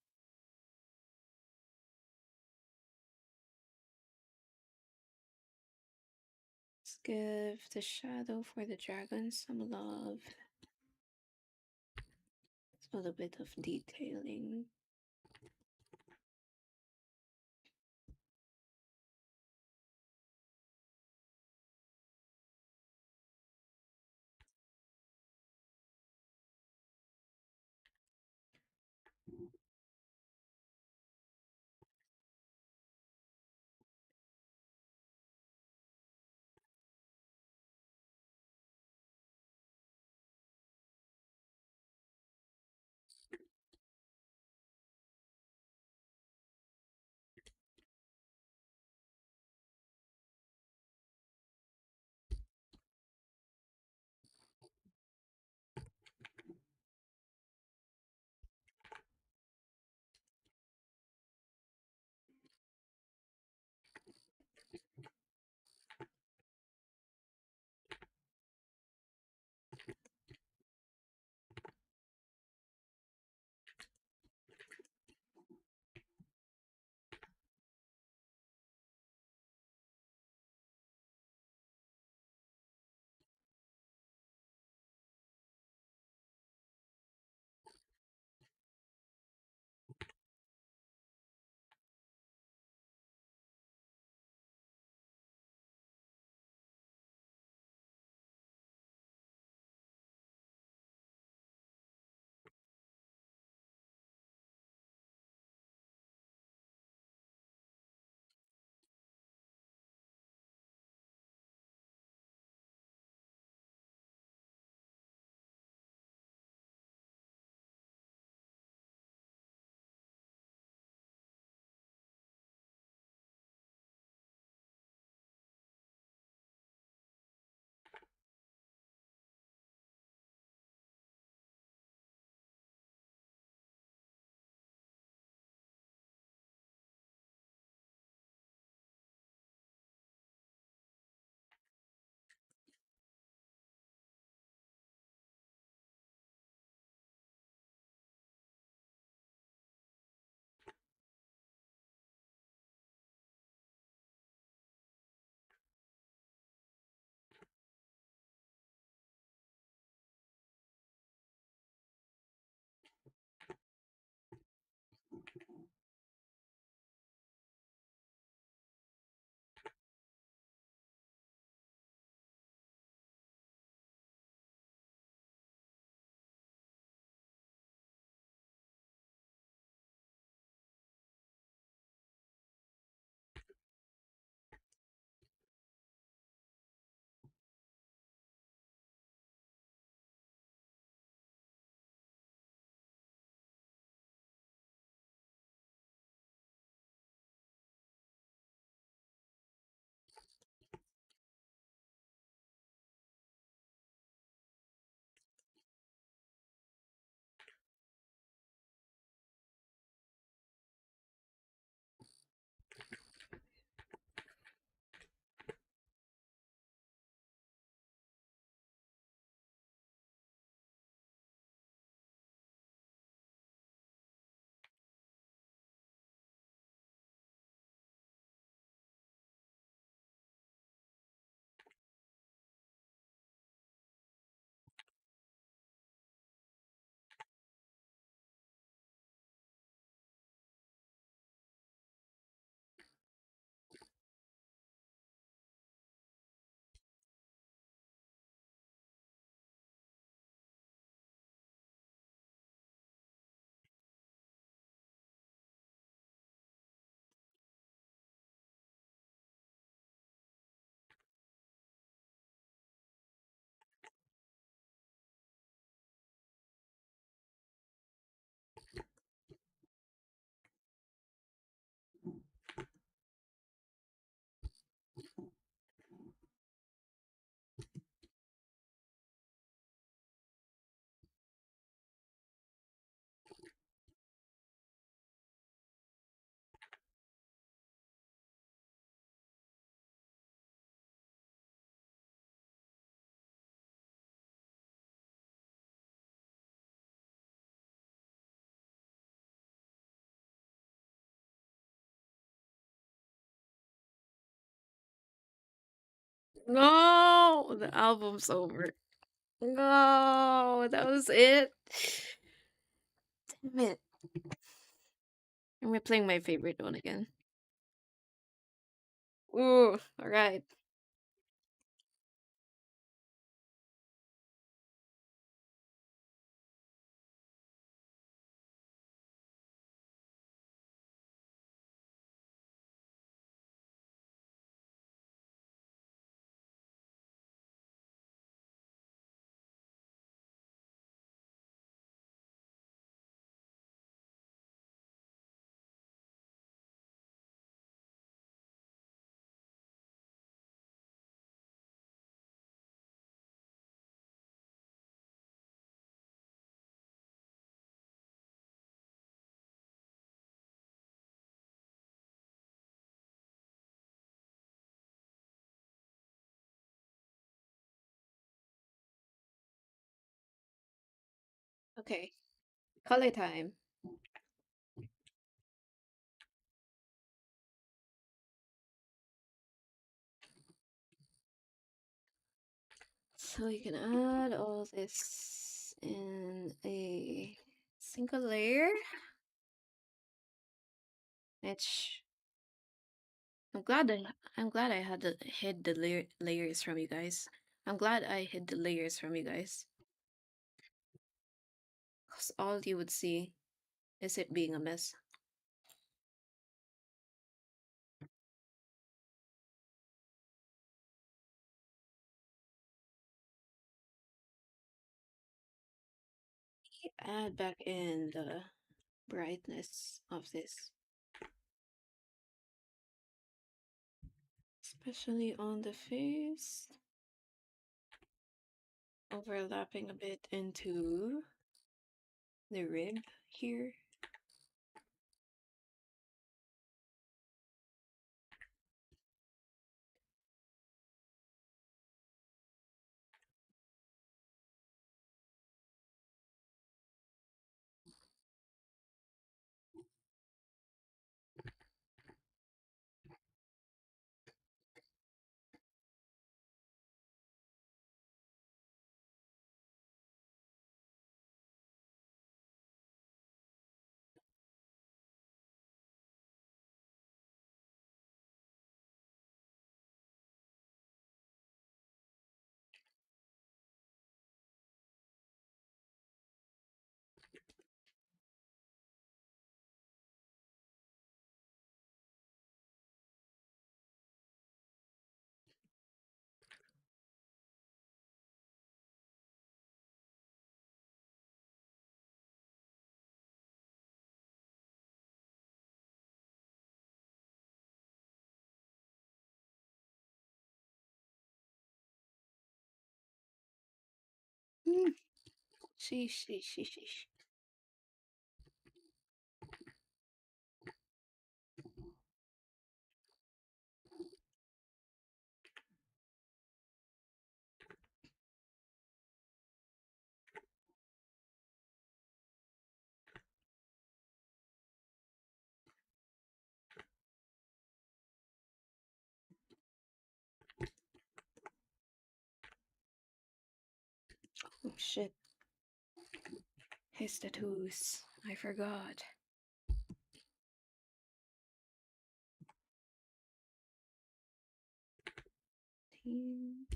Let's give the shadow for the dragon some love. A little bit of detailing. No, the album's over. No, that was it. Damn it. I'm replaying my favorite one again. Ooh, alright. Okay, color time. So you can add all this in a single layer, which I'm glad I had to hid the layers from you guys. I'm glad I hid the layers from you guys, cause all you would see is it being a mess. Add back in the brightness of this, especially on the face, overlapping a bit into the rib here. Mm. Sheesh, sheesh, sheesh, sheesh. Oh shit. His tattoos. I forgot. Team.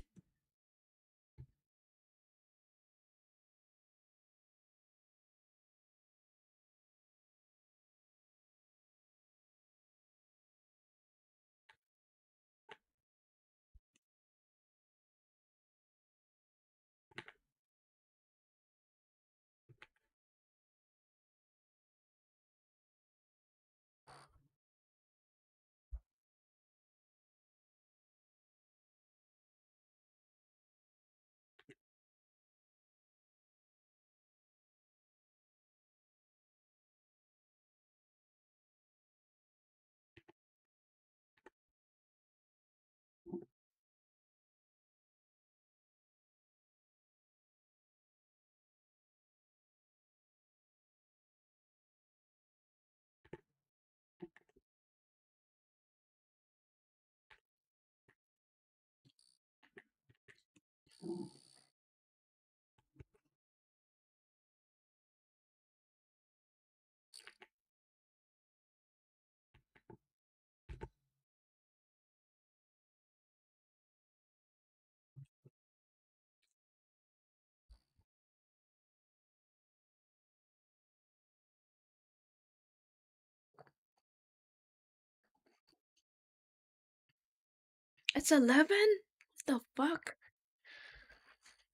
It's 11? What the fuck?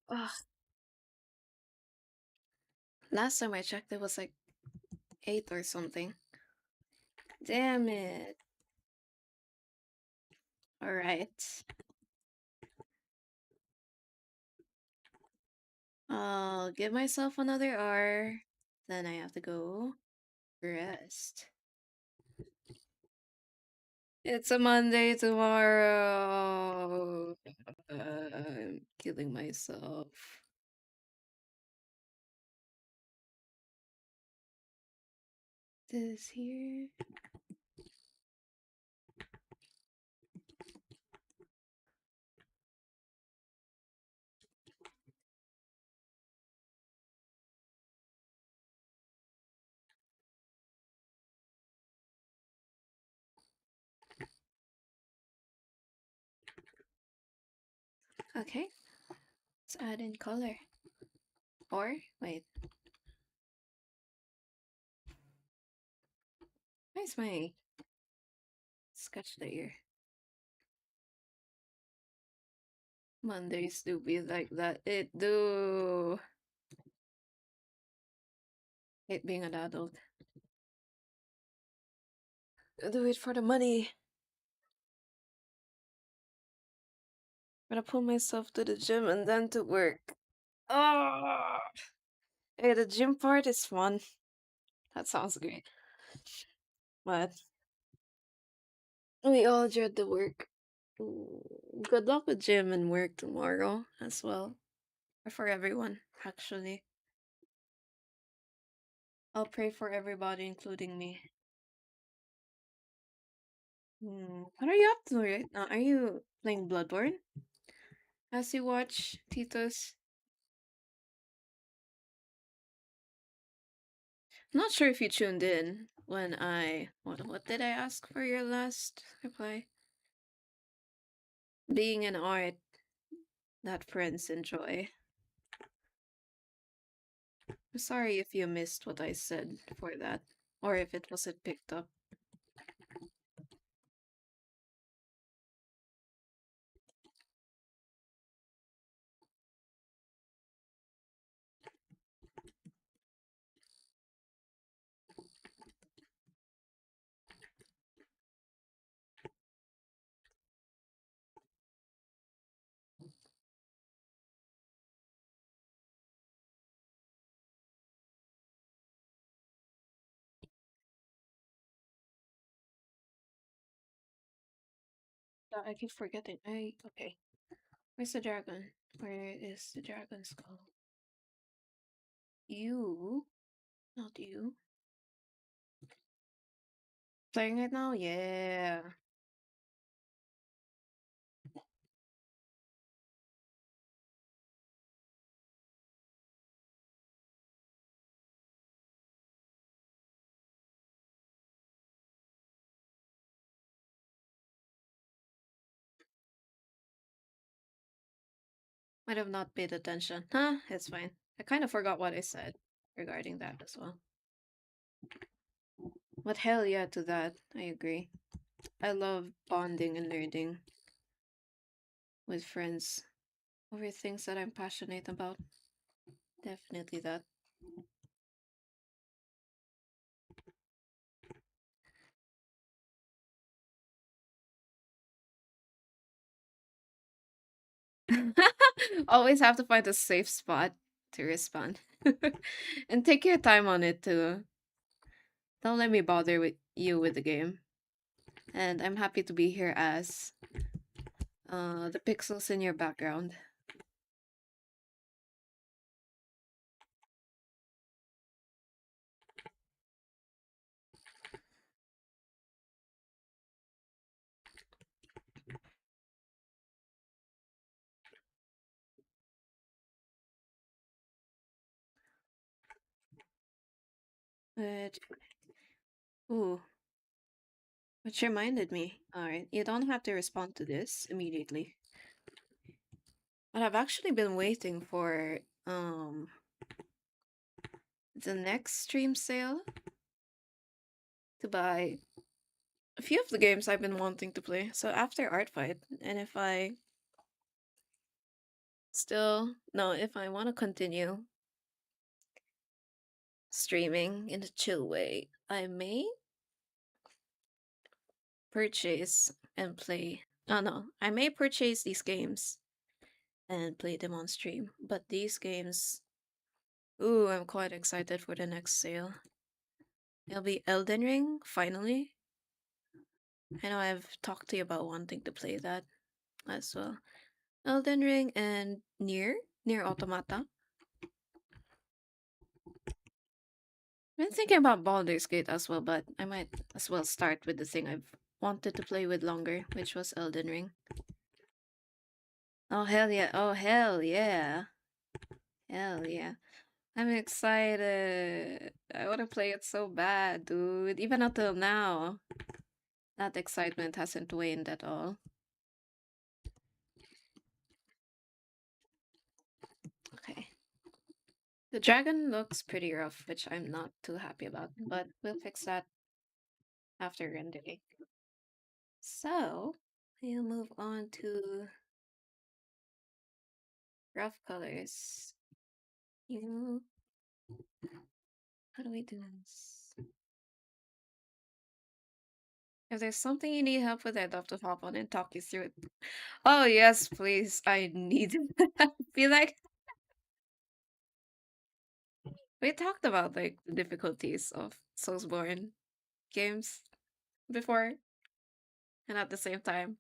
Ugh. Last time I checked, it was like 8 or something. Damn it. Alright. I'll give myself another R. Then I have to go rest. It's a Monday tomorrow. I'm killing myself. This here. Okay, let's add in color. Or, wait, where's my sketch layer? Mondays do be like that. It do. Hate being an adult. I do it for the money. Gotta pull myself to the gym and then to work. Oh, hey, the gym part is fun. That sounds great. But we all dread the work. Good luck with gym and work tomorrow as well. Or for everyone, actually. I'll pray for everybody, including me. What are you up to right now? Are you playing Bloodborne as you watch Titos? I'm not sure if you tuned in when I what did I ask for your last reply? Being an art that friends enjoy. I'm sorry if you missed what I said for that, or if it wasn't picked up. I keep forgetting. Okay. Where's the dragon? Where is the dragon skull? You, not you. Playing it now? Yeah. Might have not paid attention. Huh? It's fine. I kind of forgot what I said regarding that as well. But hell yeah to that. I agree. I love bonding and nerding with friends over things that I'm passionate about. Definitely that. Always have to find a safe spot to respond. And take your time on it too. Don't let me bother with you with the game. And I'm happy to be here as the pixels in your background. But ooh, which reminded me. All right, you don't have to respond to this immediately. But I've actually been waiting for the next stream sale to buy a few of the games I've been wanting to play. So after Artfight, and if I still no, if I want to continue streaming in a chill way, I may purchase and play. Oh no, I may purchase these games and play them on stream. But these games, ooh, I'm quite excited for the next sale. It'll be Elden Ring, finally. I know I've talked to you about wanting to play that as well. Elden Ring and Near Automata. I've been thinking about Baldur's Gate as well, but I might as well start with the thing I've wanted to play with longer, which was Elden Ring. Oh hell yeah! Oh hell yeah! Hell yeah! I'm excited. I want to play it so bad, dude. Even until now, that excitement hasn't waned at all. Okay. The dragon looks pretty rough, which I'm not too happy about, but we'll fix that after rendering. So, we'll move on to rough colors. You, how do we do this? If there's something you need help with, I'd love to hop on and talk you through it. Oh yes, please. I need it. I feel like we talked about like the difficulties of Soulsborne games before, and at the same time,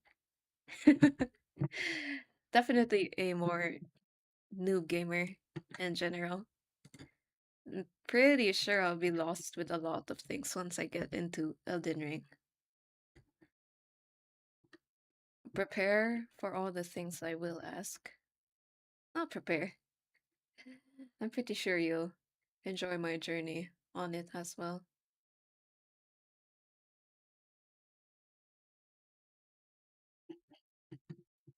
definitely a more new gamer in general. I'm pretty sure I'll be lost with a lot of things once I get into Elden Ring. Prepare for all the things I will ask. I'll prepare. I'm pretty sure you'll enjoy my journey on it as well.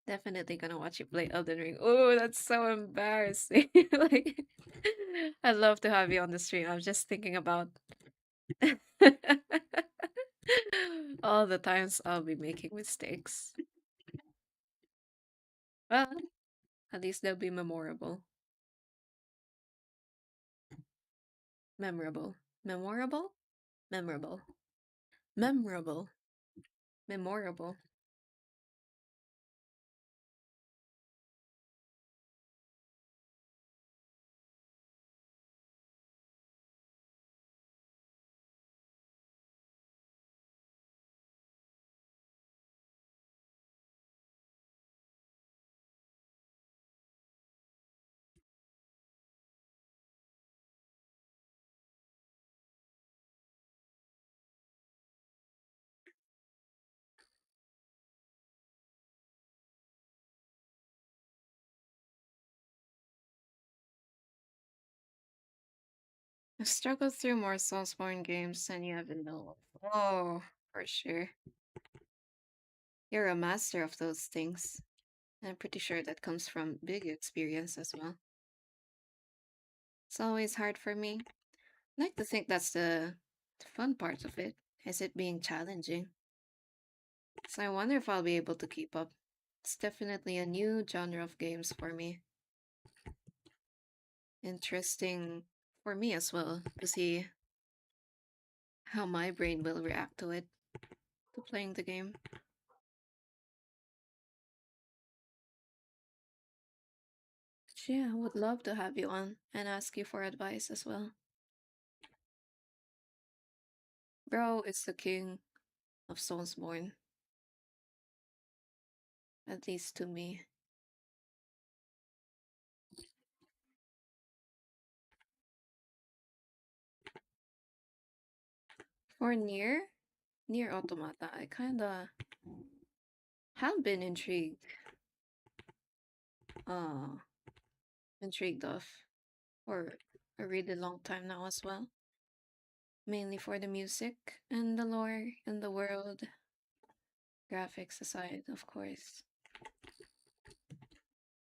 Definitely gonna watch you play Elden Ring. Oh, that's so embarrassing. Like, I'd love to have you on the stream. I'm just thinking about all the times I'll be making mistakes. Well, at least they'll be memorable. Memorable. Memorable? Memorable. Memorable. Memorable. I've struggled through more Soulsborne games than you ever know of. Oh, for sure. You're a master of those things. I'm pretty sure that comes from big experience as well. It's always hard for me. I like to think that's the fun part of it, is it being challenging. So I wonder if I'll be able to keep up. It's definitely a new genre of games for me. Interesting for me as well to see how my brain will react to it, to playing the game. But yeah, I would love to have you on and ask you for advice as well. Bro is the king of Soulsborne, at least to me. For near Automata, I kinda have been uh intrigued of for a really long time now as well. mainly for the music and the lore and the world, graphics aside, of course.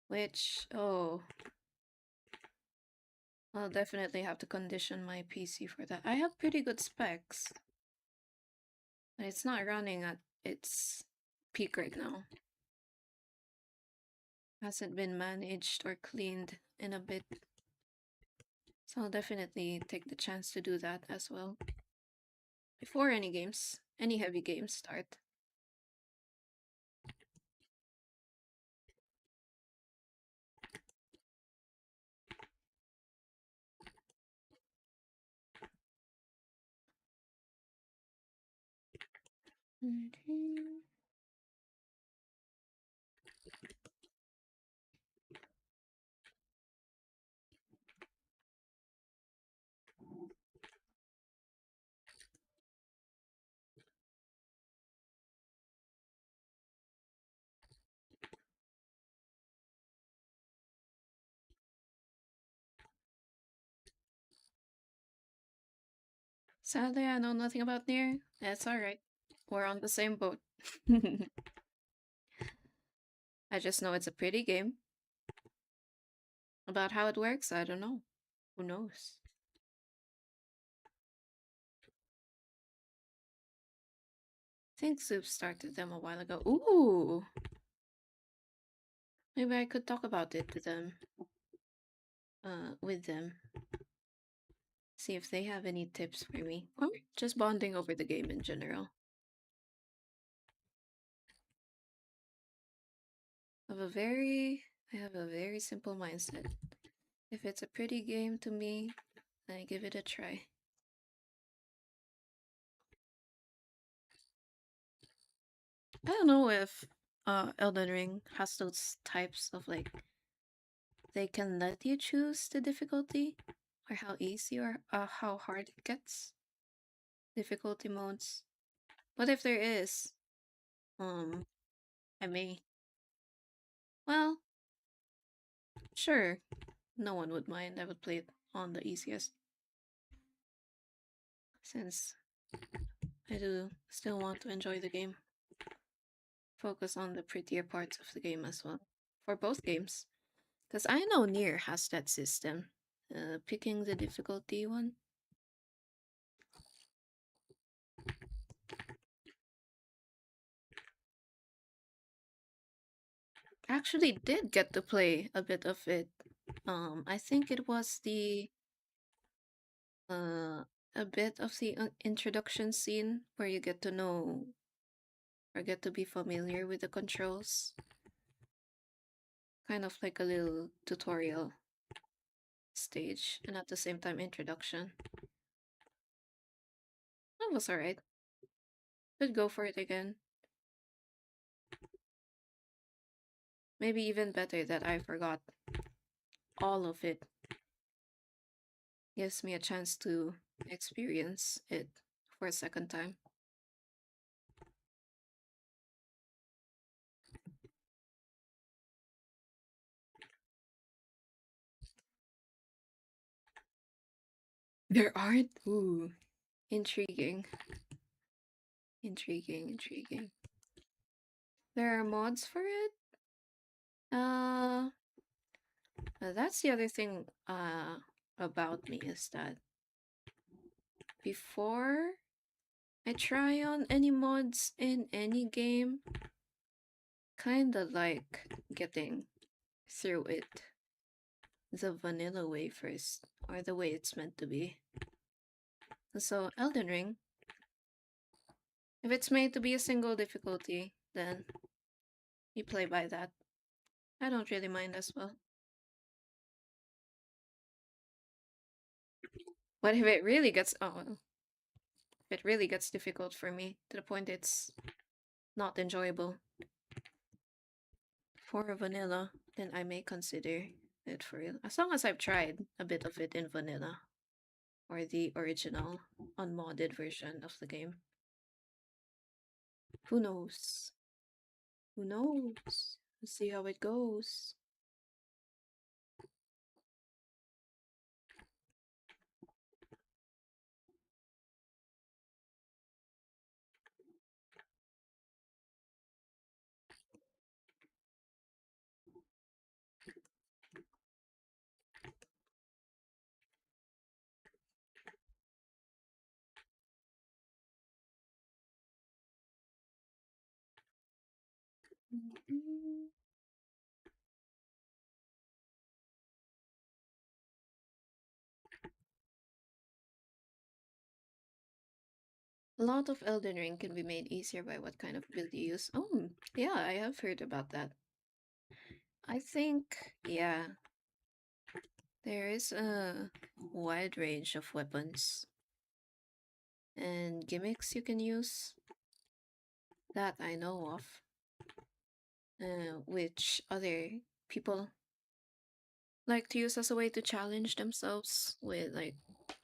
Which, oh, I'll definitely have to condition my PC for that. I have pretty good specs, but it's not running at its peak right now. Hasn't been managed or cleaned in a bit. So I'll definitely take the chance to do that as well. Before any heavy games start. Mhm. Sadly, I know nothing about Nier. That's alright. We're on the same boat. I just know it's a pretty game. About how it works, I don't know. Who knows? I think Soup started them a while ago. Ooh! Maybe I could talk about it to them. With them. See if they have any tips for me. Or just bonding over the game in general. I have a very simple mindset. If it's a pretty game to me, then I give it a try. I don't know if Elden Ring has those types of like they can let you choose the difficulty or how easy or how hard it gets. Difficulty modes. But if there is, um, I may. Well, sure, no one would mind. I would play it on the easiest since I do still want to enjoy the game. Focus on the prettier parts of the game as well for both games. Because I know Nier has that system, picking the difficulty one. Actually, did get to play a bit of it. I think it was the uh a bit of the introduction scene where you get to know or get to be familiar with the controls. Kind of like a little tutorial stage, and at the same time introduction. That was alright. Could go for it again. Maybe even better that I forgot all of it. Gives me a chance to experience it for a second time. There aren't? Ooh, intriguing. Intriguing, intriguing. There are mods for it? Uh, that's the other thing about me is that before I try on any mods in any game, kinda like getting through it the vanilla way first, or the way it's meant to be. So, Elden Ring, if it's made to be a single difficulty, then you play by that. I don't really mind as well. But if it really gets if it really gets difficult for me to the point it's not enjoyable for vanilla, then I may consider it for real. As long as I've tried a bit of it in vanilla or the original unmodded version of the game. Who knows? Who knows? Let's see how it goes. Mhm. A lot of Elden Ring can be made easier by what kind of build you use. Oh, yeah, I have heard about that. I think, yeah, there is a wide range of weapons and gimmicks you can use that I know of, which other people like to use as a way to challenge themselves, with like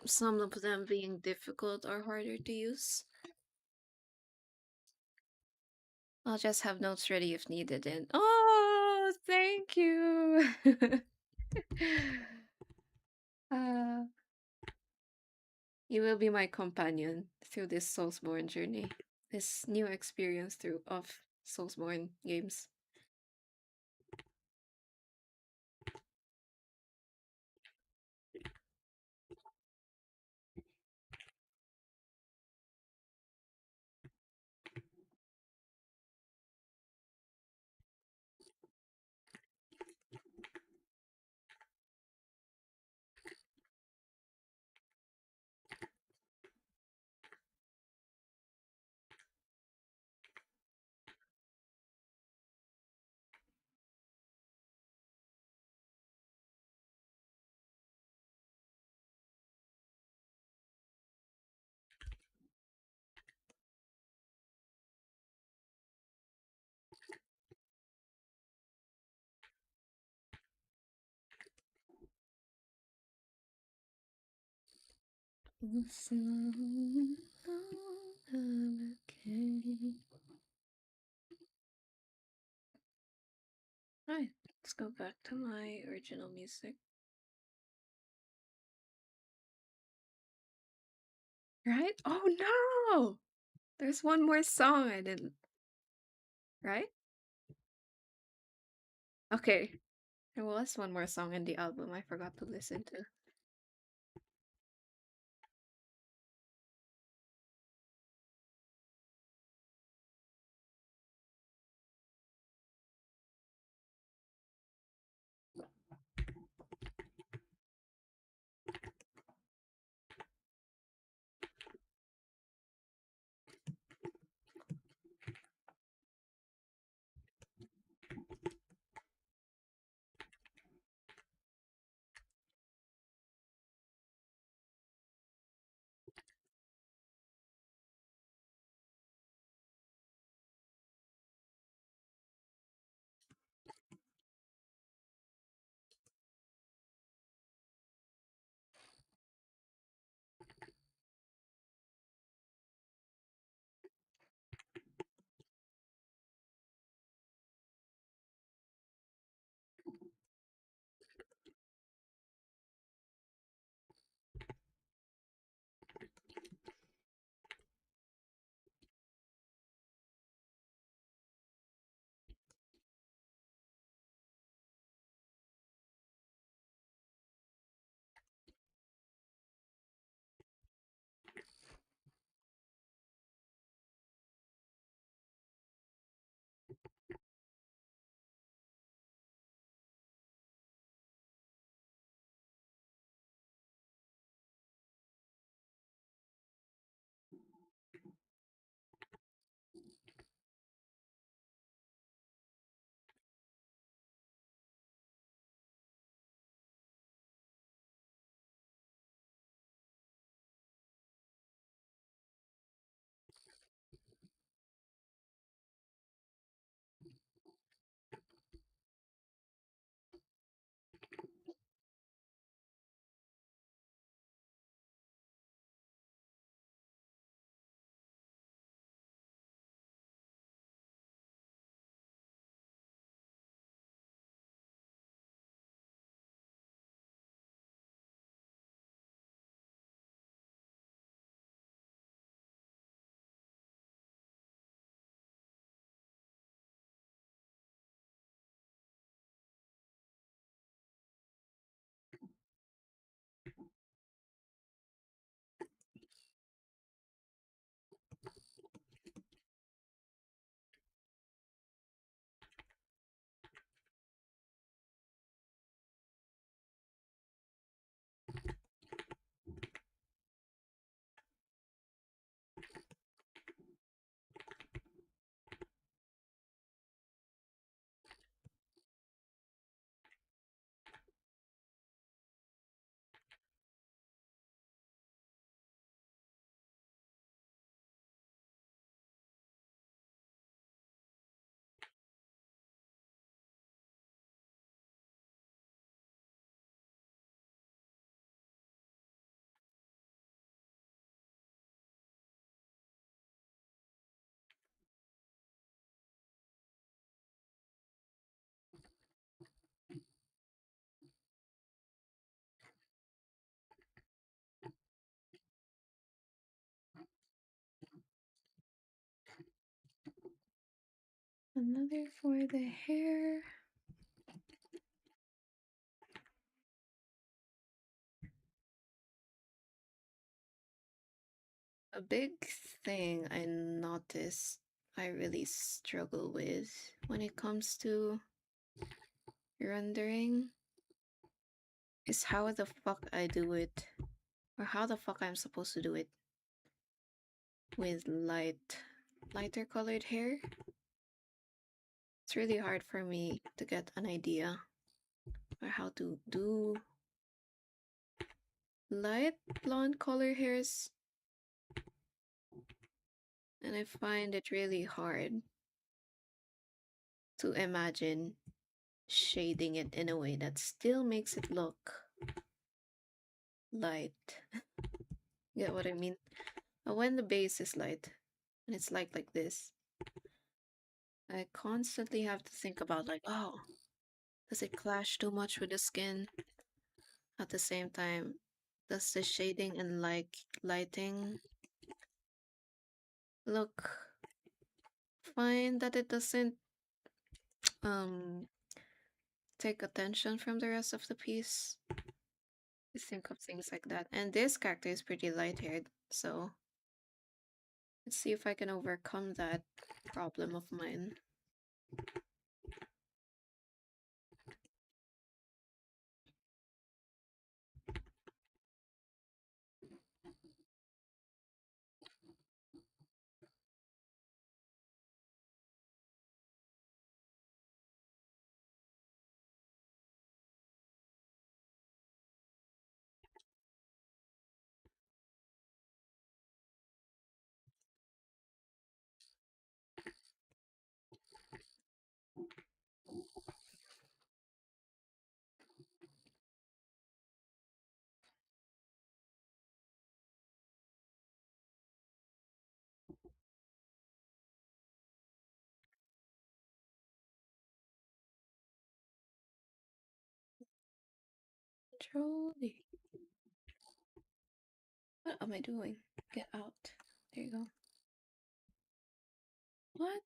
some of them being difficult or harder to use. I'll just have notes ready if needed. And oh, thank you. uh, you will be my companion through this Soulsborne journey, this new experience through of Soulsborne games. Alright, let's go back to my original music. Right? Oh no! There's one more song I didn't. Right? Okay. There was one more song in the album I forgot to listen to. Another for the hair. A big thing I noticed I really struggle with when it comes to rendering is how the fuck I do it, or how the fuck I'm supposed to do it with lighter colored hair. It's really hard for me to get an idea or how to do light blonde color hairs, and I find it really hard to imagine shading it in a way that still makes it look light. Get what I mean? When the base is light and it's like this, I constantly have to think about like, oh, does it clash too much with the skin? At the same time, does the shading and like lighting look fine that it doesn't um take attention from the rest of the piece? I think of things like that. And this character is pretty light haired, so let's see if I can overcome that problem of mine. Control D. What am I doing? Get out. There you go. What?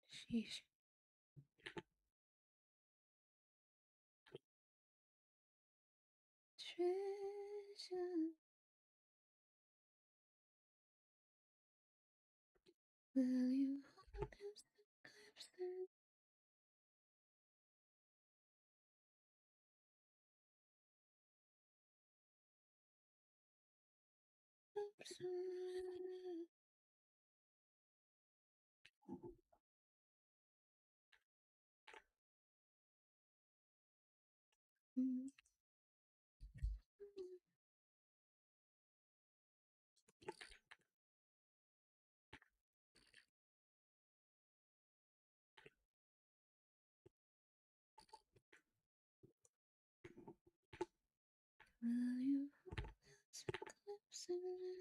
Sheesh. Treasure. Will you hold this eclipse and observe? Will you hold this eclipse and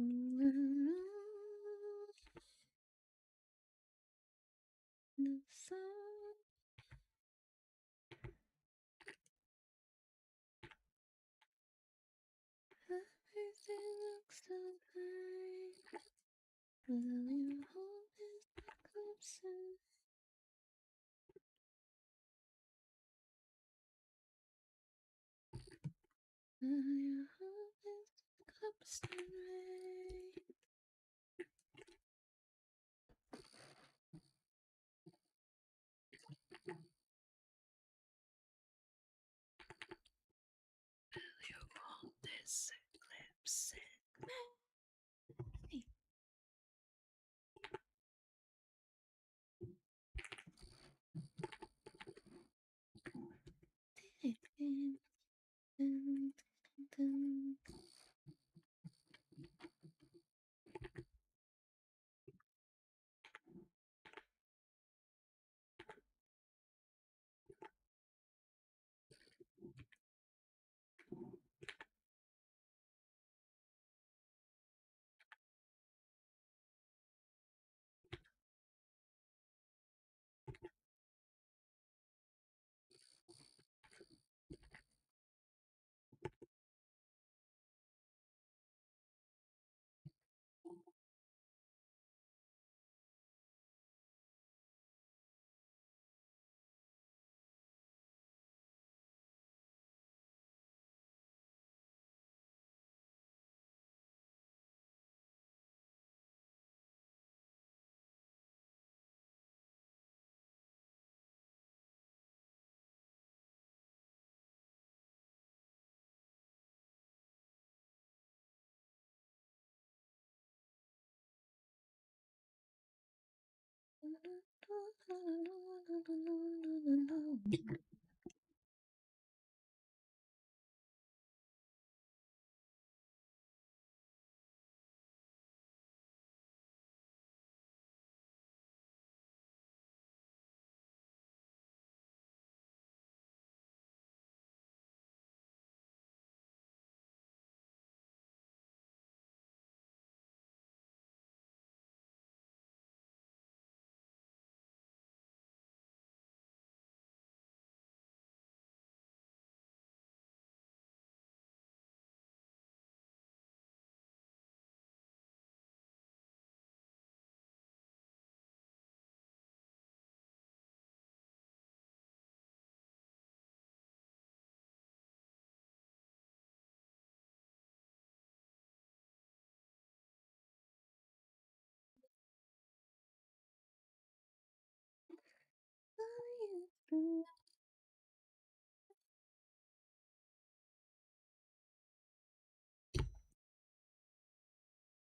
The sun, everything looks so bright. Will you hold this eclipse in? Will you hold this eclipse in rain? Will you hold this eclipse in May?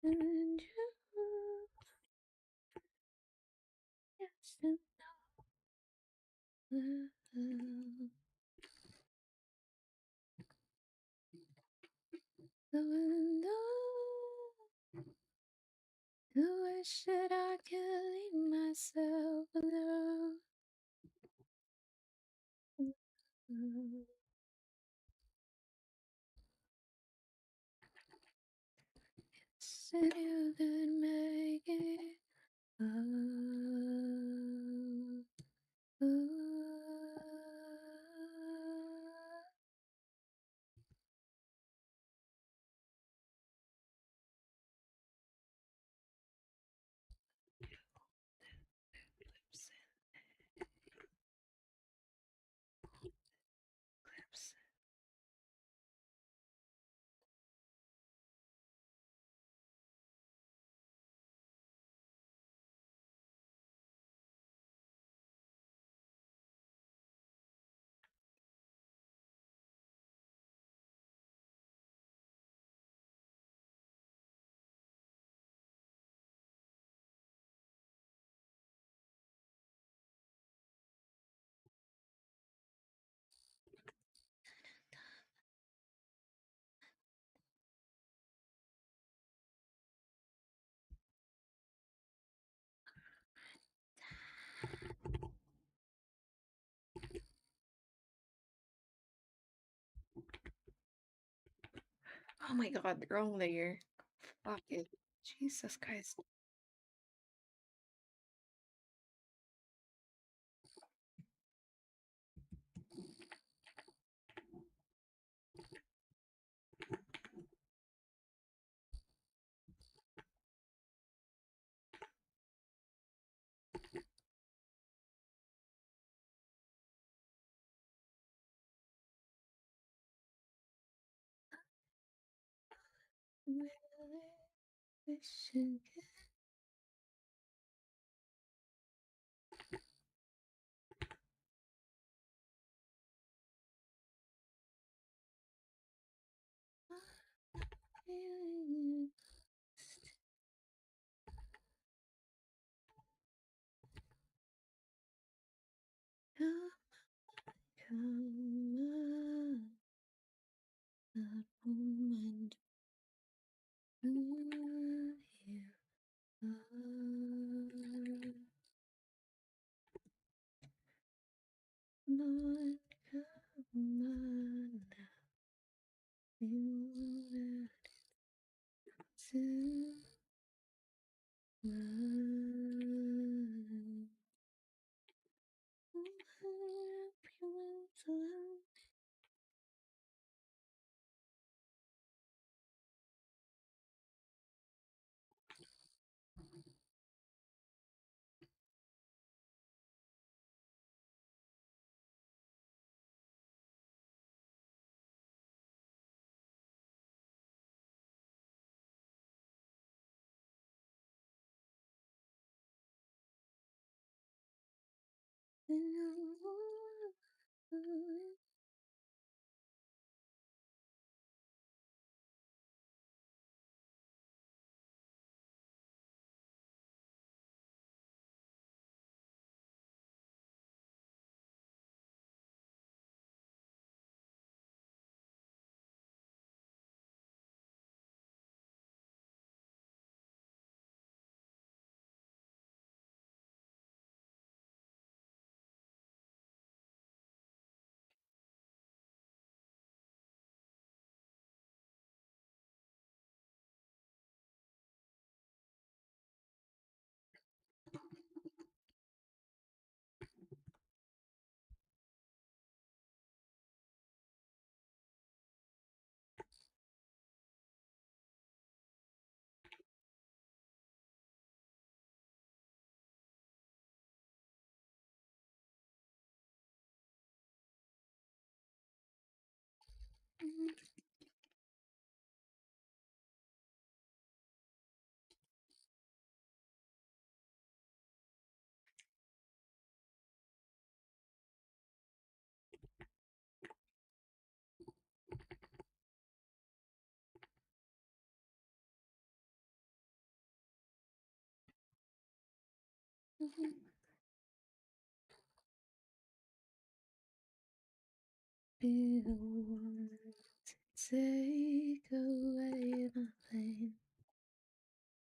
And you, yes, you know. The window, you wish that I could leave myself alone. Said you could make it. Oh, oh my god, wrong layer. Fuck it. Jesus Christ. Really wish you could. Feeling come, come on, that moment who you are. Lord, come on now, you to run. Be the one to take away my pain,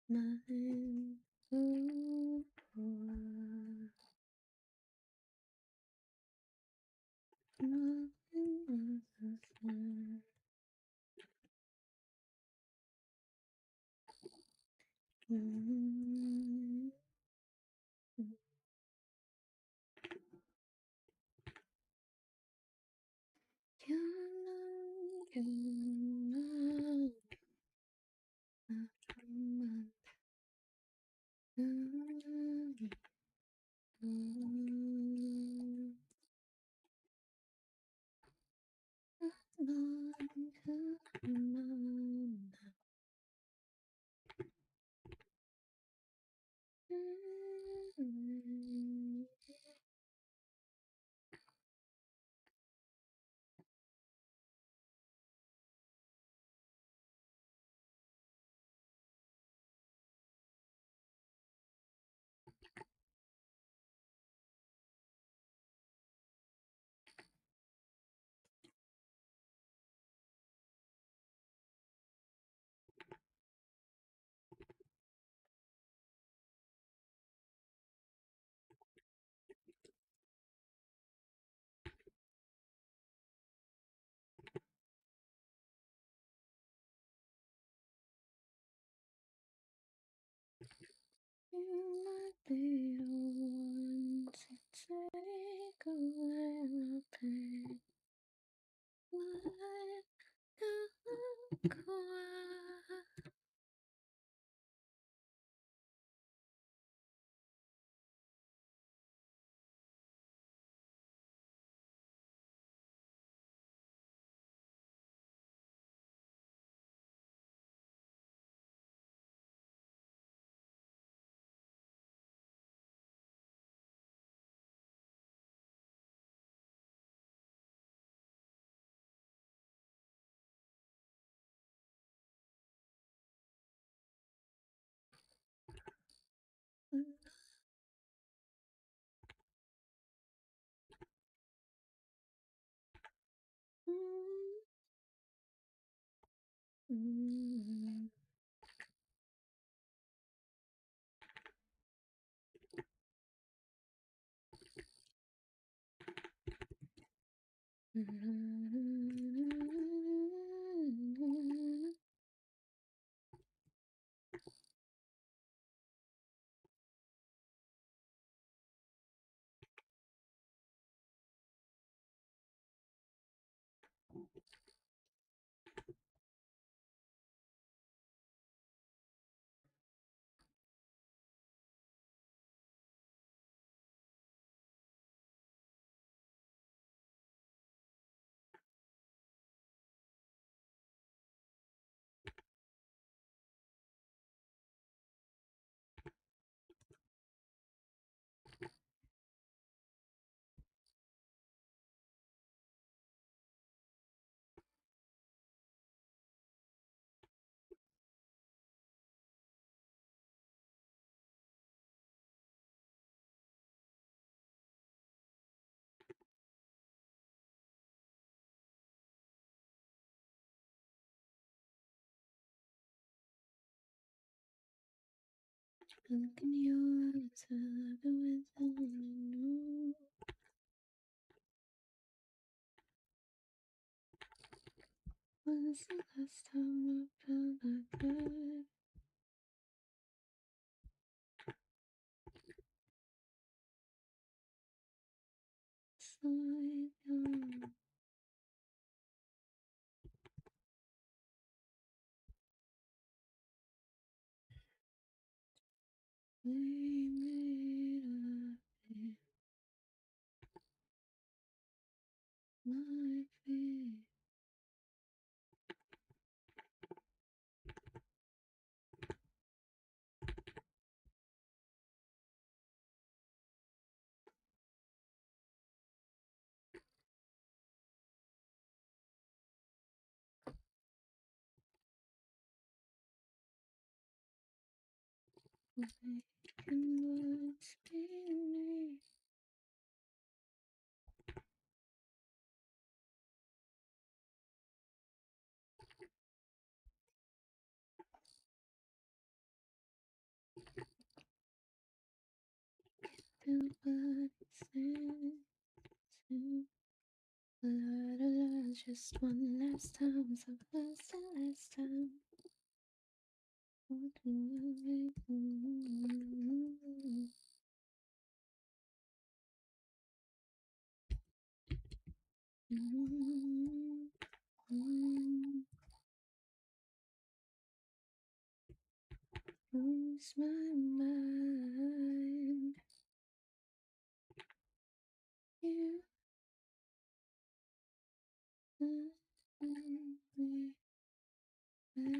mine. Oh, nothing was the same. Come on, You might be the one to take away my pain. Why look away? Look in your eyes, I've been with you. When's the last time I felt like that? Slowing down. We made up my feet. Making words be me. Feel bad, sing. Just one last time, so close the last time. What will we do? Lose my mind. You and me, paradise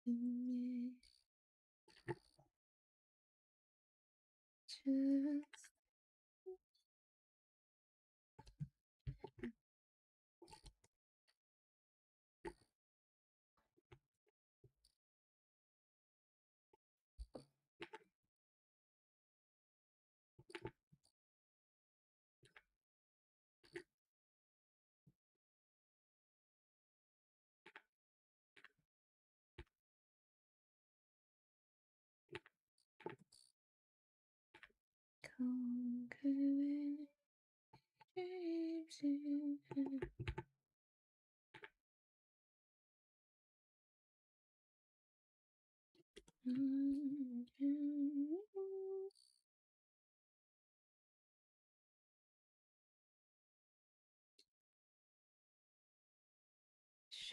in me. Just conquering dreams you have. Show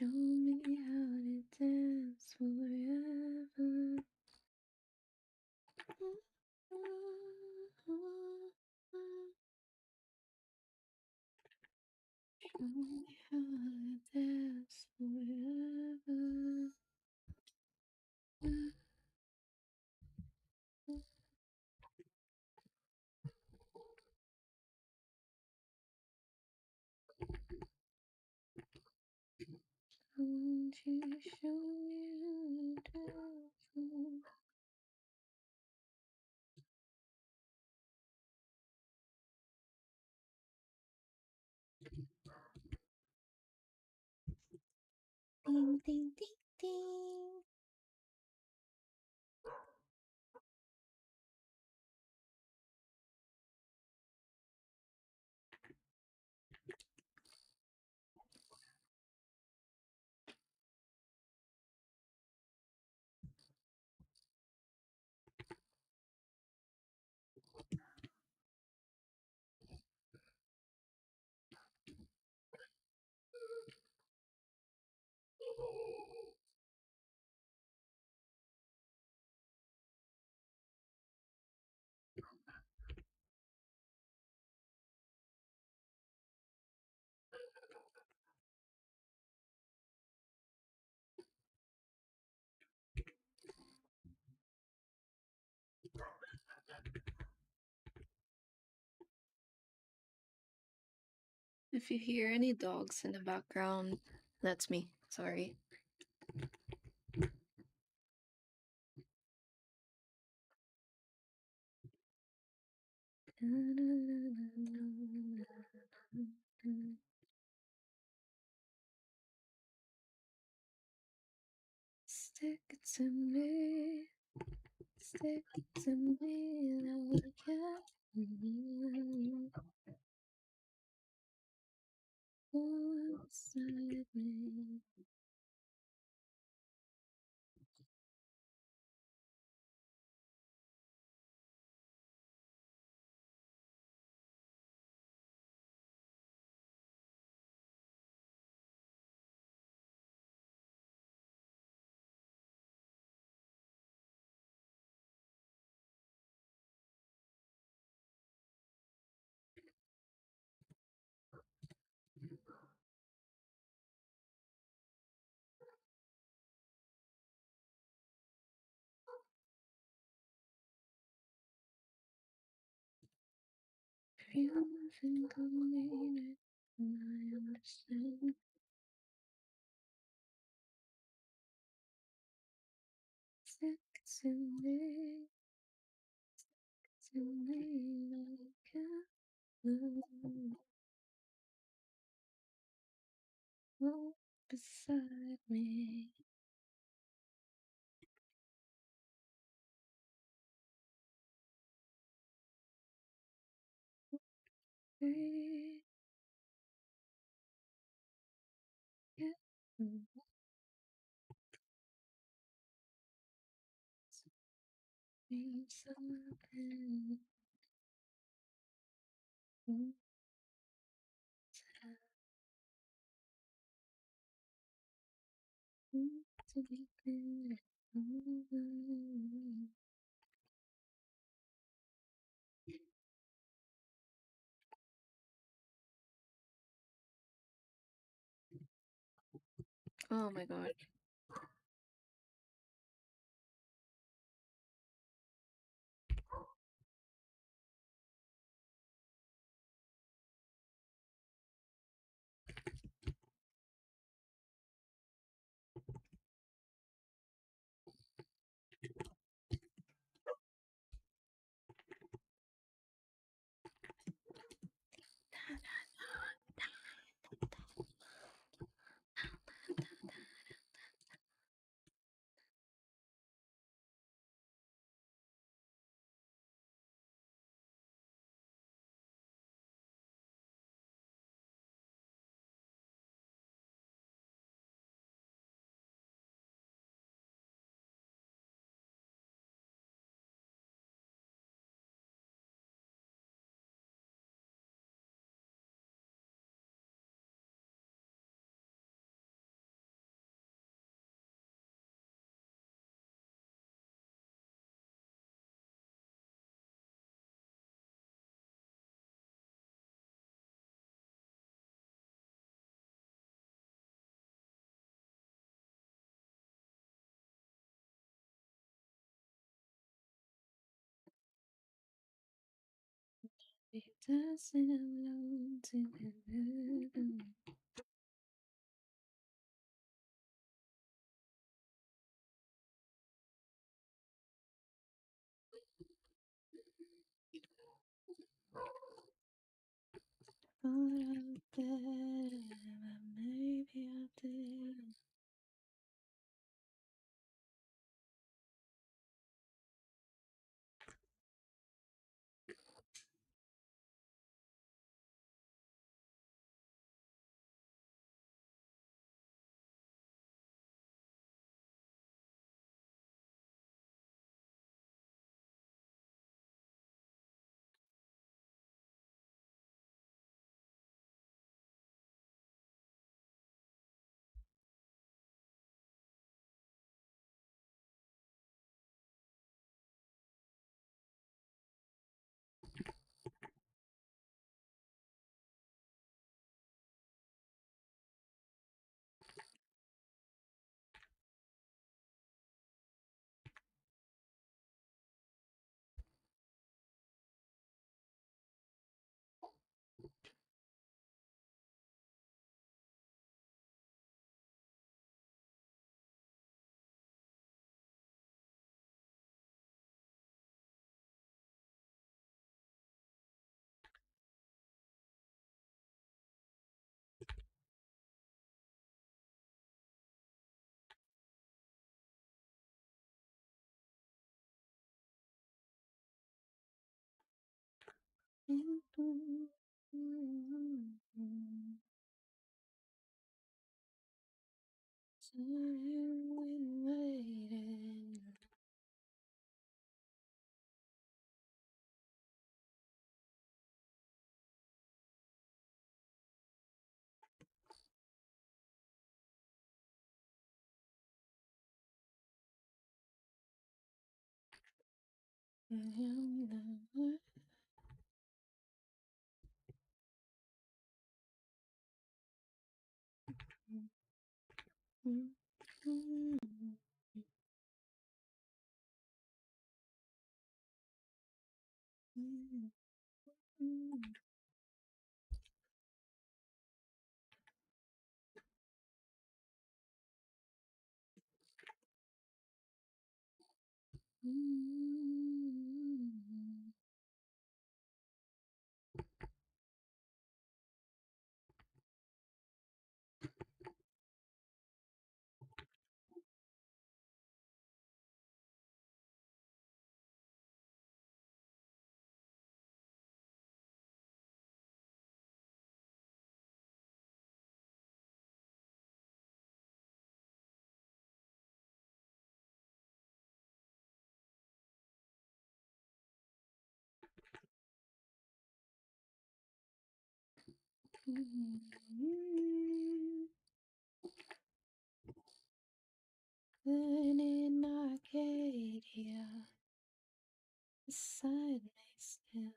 me how to dance forever. Show me how to dance forever. Won't you show me how to dance? Ding, ding, ding, ding. If you hear any dogs in the background, that's me. Sorry. Stick it to me, stick it to me like a beside me. If you think I mean it, then I understand. Stick it to me, to me like a beside me. Hey, yeah. Mean something. To be good. Oh my god. dancing alone to the rhythm. Thought out there, but maybe I did. So you waiting. Then in Arcadia, beside me still.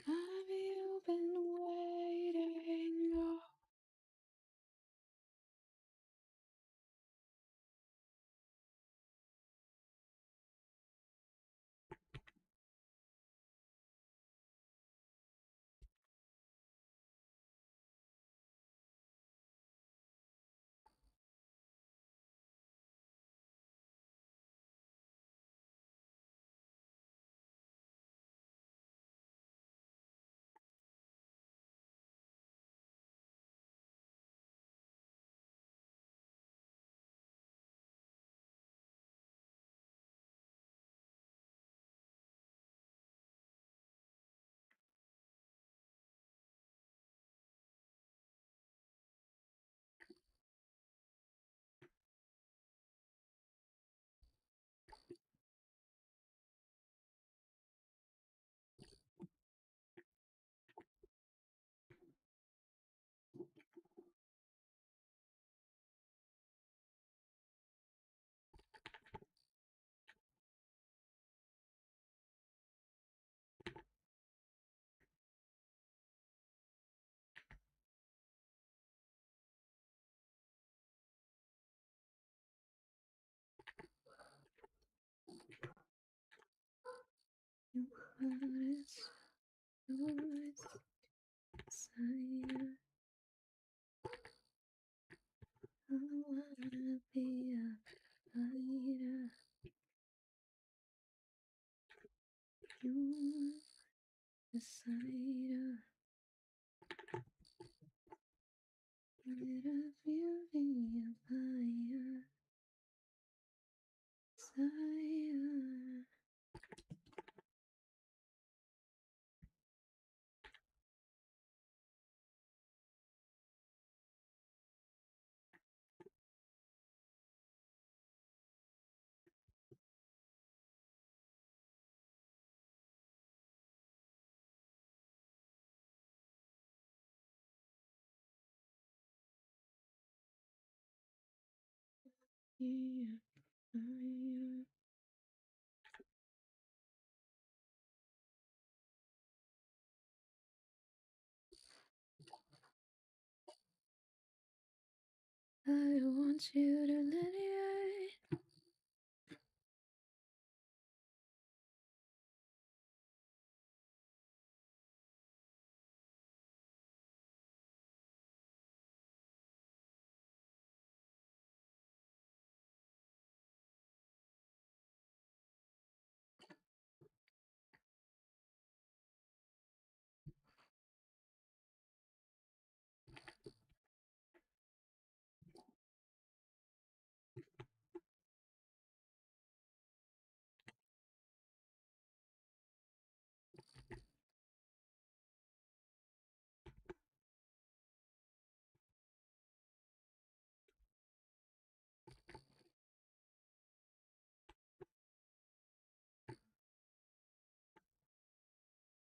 Have you been waiting? Oh, What is yours inside? I wanna be a fighter. You decide. Let a feel be a fire. Desire. Yeah, fire. I don't want you to let it.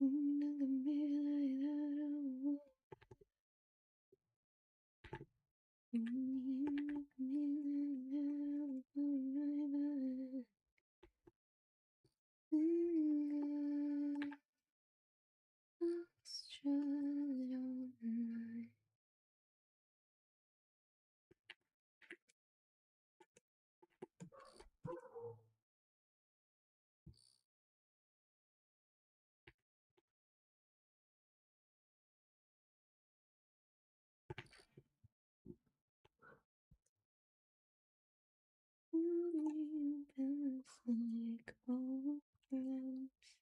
Look at me like that. Look at me like that. Let's try it all night. Balance like old friends.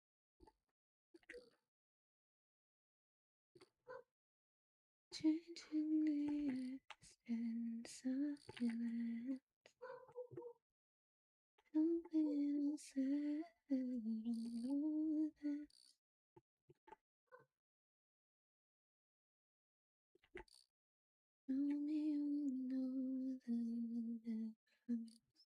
Changing the and silence. Something said you know that. Tell me you know the difference.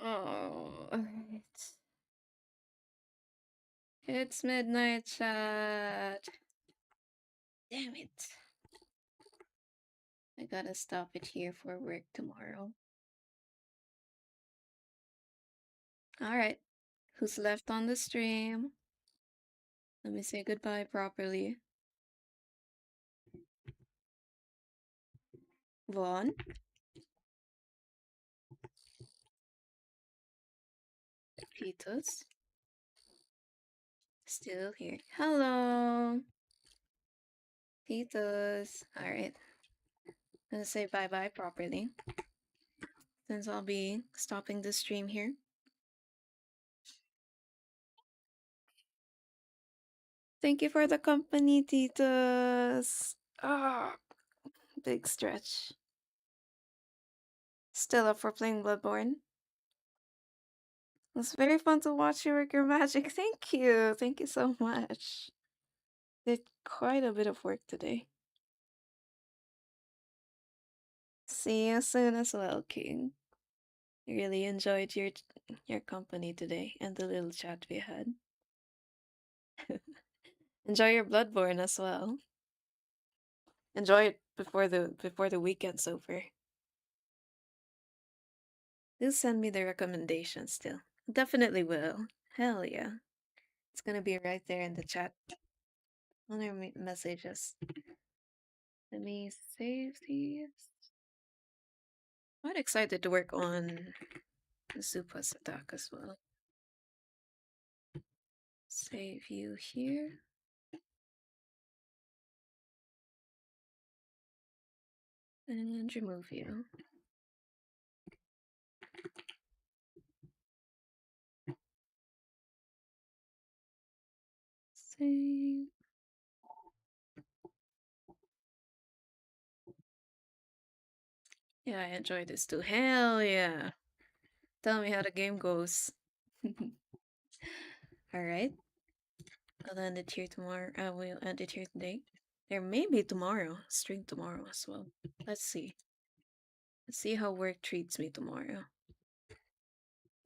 Oh, it's midnight chat. Damn it. I gotta stop it here for work tomorrow. Alright. Who's left on the stream? Let me say goodbye properly. Vaughn, Petus, still here. Hello, Petus. Alright. Let's say bye bye properly. Since I'll be stopping the stream here. Thank you for the company, Titus. Ah, big stretch. Still up for playing Bloodborne. It was very fun to watch you work your magic. Thank you. Thank you so much. Did quite a bit of work today. See you soon as well, King. Really enjoyed your company today and the little chat we had. Enjoy your Bloodborne as well. Enjoy it before the weekend's over. Do send me the recommendations still. Definitely will. Hell yeah. It's gonna be right there in the chat. On your messages. Let me save these. Quite excited to work on Zupa's attack as well. Save you here. And remove you. Save. Yeah, I enjoy this too. Hell yeah. Tell me how the game goes. Alright. I'll end it here tomorrow. I will end it here today. There may be tomorrow. Stream tomorrow as well. Let's see. Let's see how work treats me tomorrow.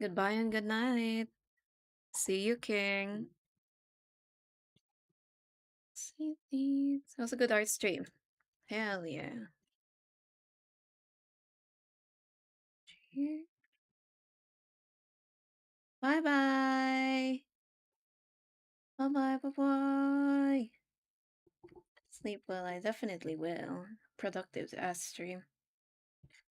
Goodbye and good night. See you, King. See these. That was a good art stream. Hell yeah. Here. Bye bye. Bye bye. Bye bye. Sleep well. I definitely will. Productive ass stream.